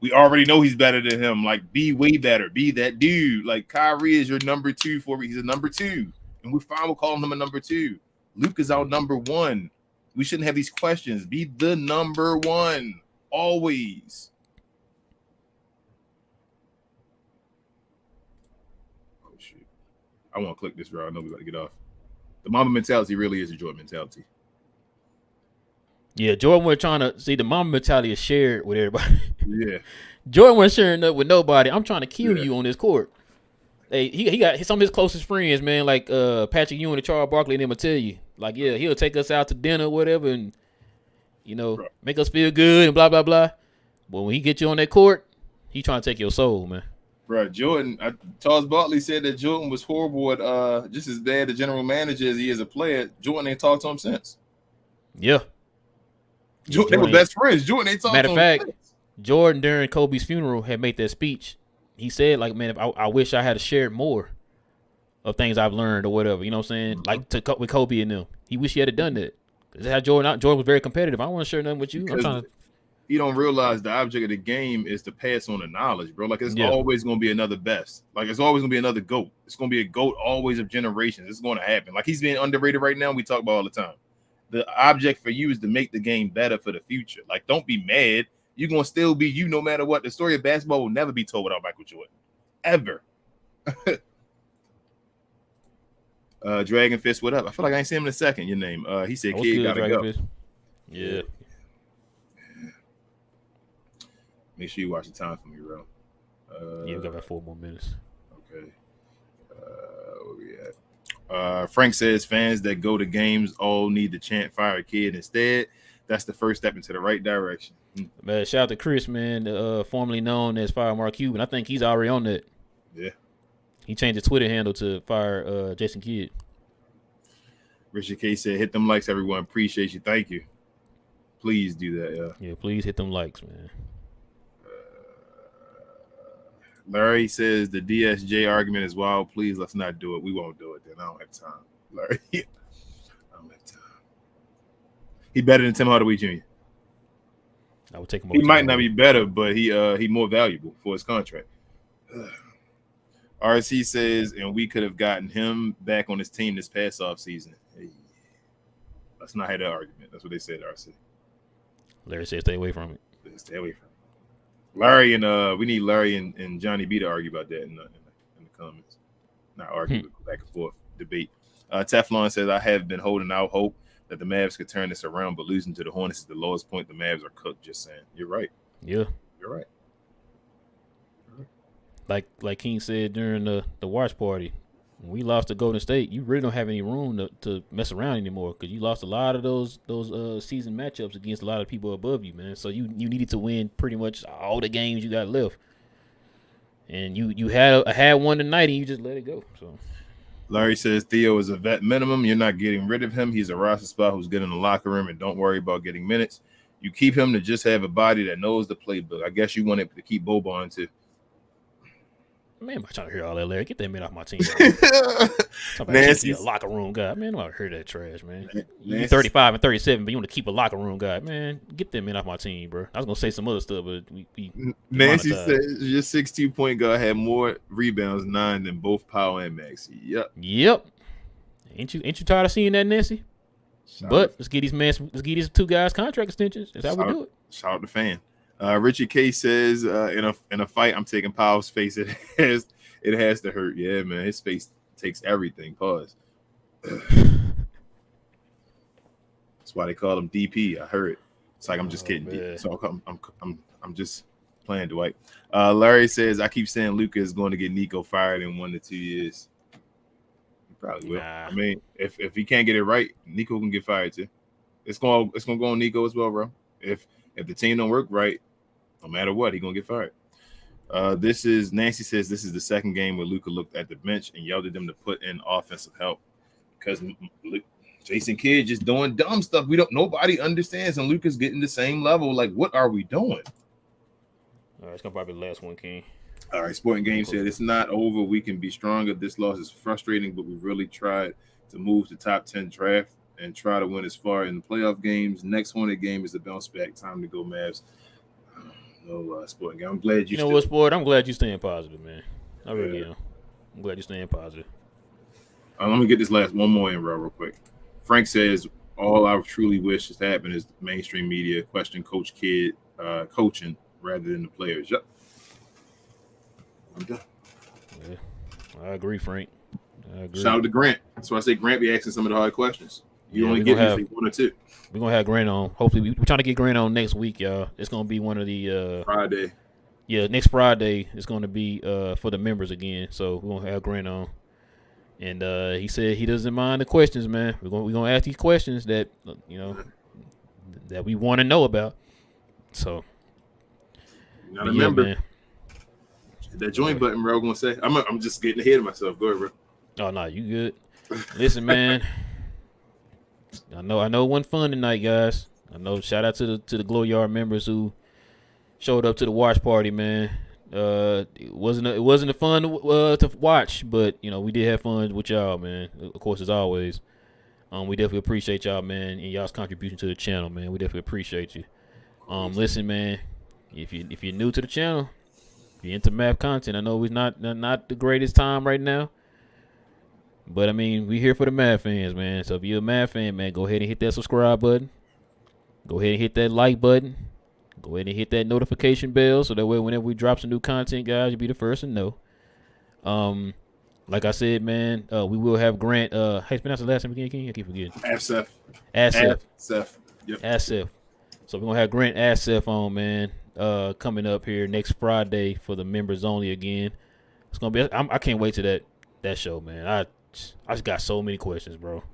We already know he's better than him. Like, be way better. Be that dude. Like, Kyrie is your number two he's a number two. And we're fine with calling him a number two. Luka's our number one. We shouldn't have these questions. Be the number one. Always. Oh, shit. I want to click this, bro. I know we got to get off. The Mamba mentality really is a Jordan mentality. Yeah, Jordan was trying to see the Mamba mentality is shared with everybody. Yeah. Jordan wasn't sharing up with nobody. I'm trying to kill you on this court. Hey, he got some of his closest friends, man, like Patrick Ewing and Charles Barkley, and them will tell you. Like, yeah, he'll take us out to dinner or whatever and, make us feel good and blah, blah, blah. But when he get you on that court, he trying to take your soul, man. Bro, Jordan, Charles Barkley said that Jordan was horrible at just as bad a general manager as he is a player. Jordan ain't talked to him since. Yeah. They were best friends. Jordan ain't talked to him. Matter of fact, Jordan during Kobe's funeral had made that speech. He said, like, man, I wish I had shared more of things I've learned or whatever. You know what I'm saying? Mm-hmm. Like with Kobe and them. He wish he had done that. That's how Jordan was very competitive. I don't want to share nothing with you. I'm trying to. You don't realize the object of the game is to pass on the knowledge, bro. Like, it's always going to be another best. Like, it's always going to be another GOAT. It's going to be a GOAT always of generations. It's going to happen. Like, he's being underrated right now. We talk about all the time. The object for you is to make the game better for the future. Like, don't be mad. You're going to still be you no matter what. The story of basketball will never be told without Michael Jordan. Ever. Dragon Fist, what up? I feel like I ain't seen him in a second. Your name. He said, kid, gotta go. Fist. Yeah. Make sure you watch the time for me, bro. Yeah, we got about 4 more minutes. Okay. Where we at? Frank says fans that go to games all need to chant fire a kid instead. That's the first step into the right direction. Man, shout out to Chris, man, formerly known as Fire Mark Cuban. I think he's already on that. Yeah. He changed his Twitter handle to Fire Jason Kidd. Richard K said, hit them likes, everyone. Appreciate you. Thank you. Please do that, yeah. Yeah, please hit them likes, man. Larry says the DSJ argument is wild. Please, let's not do it. We won't do it then. I don't have time. Larry, I don't have time. He better than Tim Hardaway Jr. I would take him. He might not be better, but he more valuable for his contract. RC says, and we could have gotten him back on his team this past off season. Hey, let's not have that argument. That's what they said, RC. Larry said, stay away from it. Stay away from it. Larry and we need Larry and Johnny B to argue about that in the comments. Not argue, but go back and forth debate. Teflon says, I have been holding out hope that the Mavs could turn this around, but losing to the Hornets is the lowest point. The Mavs are cooked. Just saying. You're right. Yeah. You're right. Like King said during the watch party, when we lost to Golden State, you really don't have any room to mess around anymore because you lost a lot of those season matchups against a lot of people above you, man. So you needed to win pretty much all the games you got left, and you had one tonight and you just let it go. So Larry says Theo is a vet minimum. You're not getting rid of him. He's a roster spot who's good in the locker room, and don't worry about getting minutes. You keep him to just have a body that knows the playbook. I guess you wanted to keep Boban too. Man, I'm not trying to hear all that, Larry. Get that man off my team. Nancy, a locker room guy. Man, I don't hear that trash, man. You're 35 and 37, but you want to keep a locker room guy. Man, get that man off my team, bro. I was going to say some other stuff, but we Nancy says your 6'2" guard had more rebounds, 9 than both Powell and Maxey. Yep. Ain't you tired of seeing that, Nancy? Let's get these two guys contract extensions. That's how we do it. Shout out to fan. Richard K says in a fight, I'm taking Powell's face. It has to hurt. Yeah, man, his face takes everything. Pause. That's why they call him DP. I heard it. It's like I'm just kidding. Man. So I'm just playing, Dwight. Larry says I keep saying Luka is going to get Nico fired in 1 to 2 years. Probably will. Nah. I mean, if he can't get it right, Nico can get fired too. It's gonna go on Nico as well, bro. If the team don't work right, no matter what, he's gonna get fired. This is Nancy says this is the second game where Luka looked at the bench and yelled at them to put in offensive help because Jason Kidd just doing dumb stuff. Nobody understands, and Luka's getting the same level. Like, what are we doing? All right, it's gonna probably be the last one, King. All right, Sporting Game said it's not over. We can be stronger. This loss is frustrating, but we really tried to move to top 10 draft and try to win as far in the playoff games. Next Hornet game is the bounce back. Time to go, Mavs. No, Sporting Game. I'm glad you know what, Sport? I'm glad you're staying positive, man. I really am. I'm glad you're staying positive. Let me get this last one more in real quick. Frank says, all I truly wish has happened is mainstream media question Coach Kidd coaching rather than the players. Yep. I'm done. Yeah, I agree, Frank. I agree. Shout out to Grant. That's why I say Grant be asking some of the hard questions. You only get usually one or two. We're going to have Grant on. Hopefully, we're trying to get Grant on next week, y'all. It's going to be one of the Friday. Yeah, next Friday is going to be for the members again. So we're going to have Grant on. And he said he doesn't mind the questions, man. We're going to ask these questions that, that we want to know about. So, now remember, man. That join button, bro. I'm gonna say, I'm just getting ahead of myself. Go ahead, bro. Oh no, you good? Listen, man. I know it wasn't fun tonight, guys. I know. Shout out to the Glow Yard members who showed up to the watch party, man. It wasn't a fun to watch, but we did have fun with y'all, man. Of course, as always. We definitely appreciate y'all, man, and y'all's contribution to the channel, man. We definitely appreciate you. Listen, man. If you're new to the channel. If you're into map content, I know it's not the greatest time right now. But, I mean, we here for the Mavs fans, man. So if you're a Mavs fan, man, go ahead and hit that subscribe button. Go ahead and hit that like button. Go ahead and hit that notification bell so that way whenever we drop some new content, guys, you'll be the first to know. Like I said, man, we will have Grant. How you pronounce the last name again, King? I keep forgetting. Asif. Yep, Asif. So we're going to have Grant Asif on, man. Coming up here next Friday for the members only again. It's gonna be. I can't wait to that show, man. I just got so many questions, bro.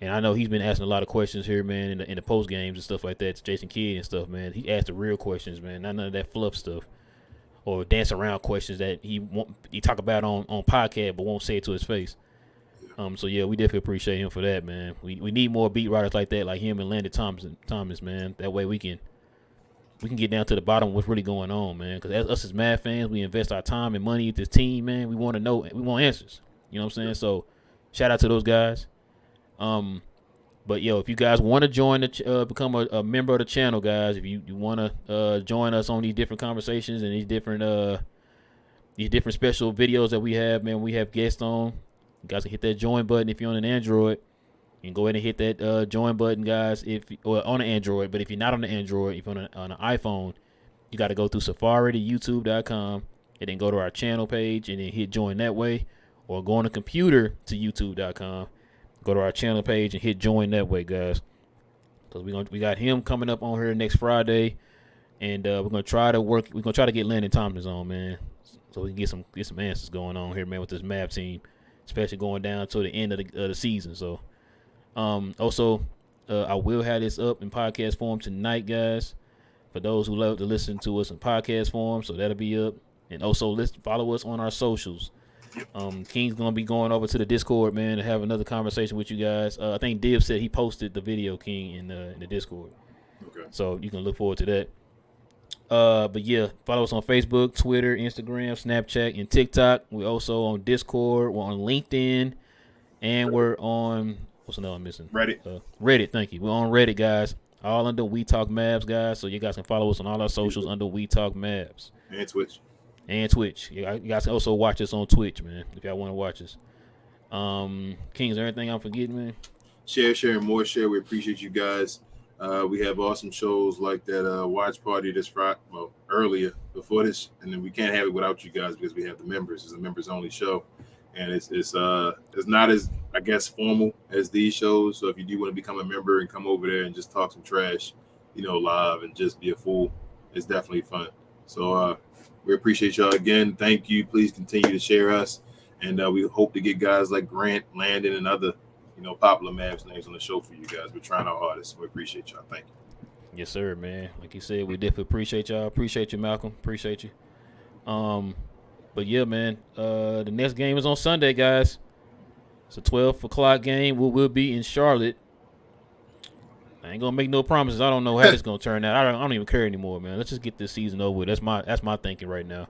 And I know he's been asking a lot of questions here, man, in the post games and stuff like that to Jason Kidd and stuff, man. He asked the real questions, man, not none of that fluff stuff or dance around questions that he talk about on podcast but won't say it to his face. So yeah, we definitely appreciate him for that, man. We need more beat writers like that, like him and Landon Thomas, man. That way we can get down to the bottom of what's really going on, man. Because us as Mavs fans, we invest our time and money into this team, man. We want to know. We want answers. You know what I'm saying? So, shout out to those guys. But, if you guys want to join become a member of the channel, guys, if you want to join us on these different conversations and these different special videos that we have, man, we have guests on. You guys can hit that join button if you're on an Android. You can go ahead and hit that join button, guys, on an Android. But if you're not on the Android, if you're on an iPhone, you got to go through Safari to YouTube.com and then go to our channel page and then hit join that way. Or go on the computer to YouTube.com, go to our channel page and hit join that way, guys. Because we got him coming up on here next Friday, and we're gonna try to get Landon Thomas on, man, so we can get some answers going on here, man, with this map team, especially going down to the end of the season. So. Also, I will have this up in podcast form tonight, guys, for those who love to listen to us in podcast form. So that'll be up. And also, follow us on our socials. King's going to be going over to the Discord, man, to have another conversation with you guys. I think Div said he posted the video, King, in the Discord. Okay. So you can look forward to that. But yeah, follow us on Facebook, Twitter, Instagram, Snapchat, and TikTok. We're also on Discord. We're on LinkedIn. And we're on... What's another I'm missing? Reddit. Thank you. We're on Reddit, guys. All under We Talk Mavs, guys. So you guys can follow us on all our socials under We Talk Mavs. And Twitch. You guys can also watch us on Twitch, man, if y'all want to watch us. King, is there anything I'm forgetting, man? Share, and more share. We appreciate you guys. We have awesome shows like that watch party this Friday, earlier before this, and then we can't have it without you guys because we have the members. It's a members only show. And it's not as, I guess, formal as these shows. So if you do want to become a member and come over there and just talk some trash, live and just be a fool, it's definitely fun. So we appreciate y'all again. Thank you. Please continue to share us. And we hope to get guys like Grant, Landon, and other, popular Mavs names on the show for you guys. We're trying our hardest. We appreciate y'all. Thank you. Yes, sir, man. Like you said, we definitely appreciate y'all. Appreciate you, Malcolm. Appreciate you. But yeah, man. The next game is on Sunday, guys. It's a 12 o'clock game. We'll be in Charlotte. I ain't gonna make no promises. I don't know how it's gonna turn out. I don't even care anymore, man. Let's just get this season over with. That's my thinking right now.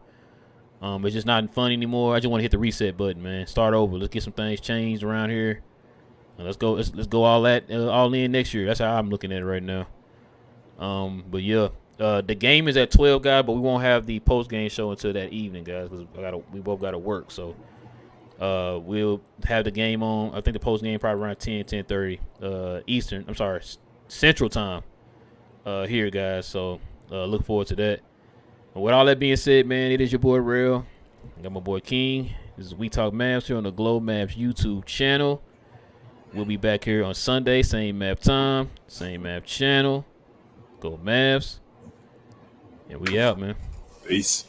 It's just not fun anymore. I just want to hit the reset button, man. Start over. Let's get some things changed around here. Let's go all in next year. That's how I'm looking at it right now. But yeah, the game is at 12, guys. But we won't have the post game show until that evening, guys, because we both gotta work. So we'll have the game on. I think the post game probably around 10:30 Eastern. I'm sorry, Central Time here, guys. So look forward to that. And with all that being said, man, it is your boy Real. I got my boy King. This is We Talk Mavs here on the Glow Mavs YouTube channel. We'll be back here on Sunday, same Mav time, same Mav channel. Go Mavs. And we out, man. Peace.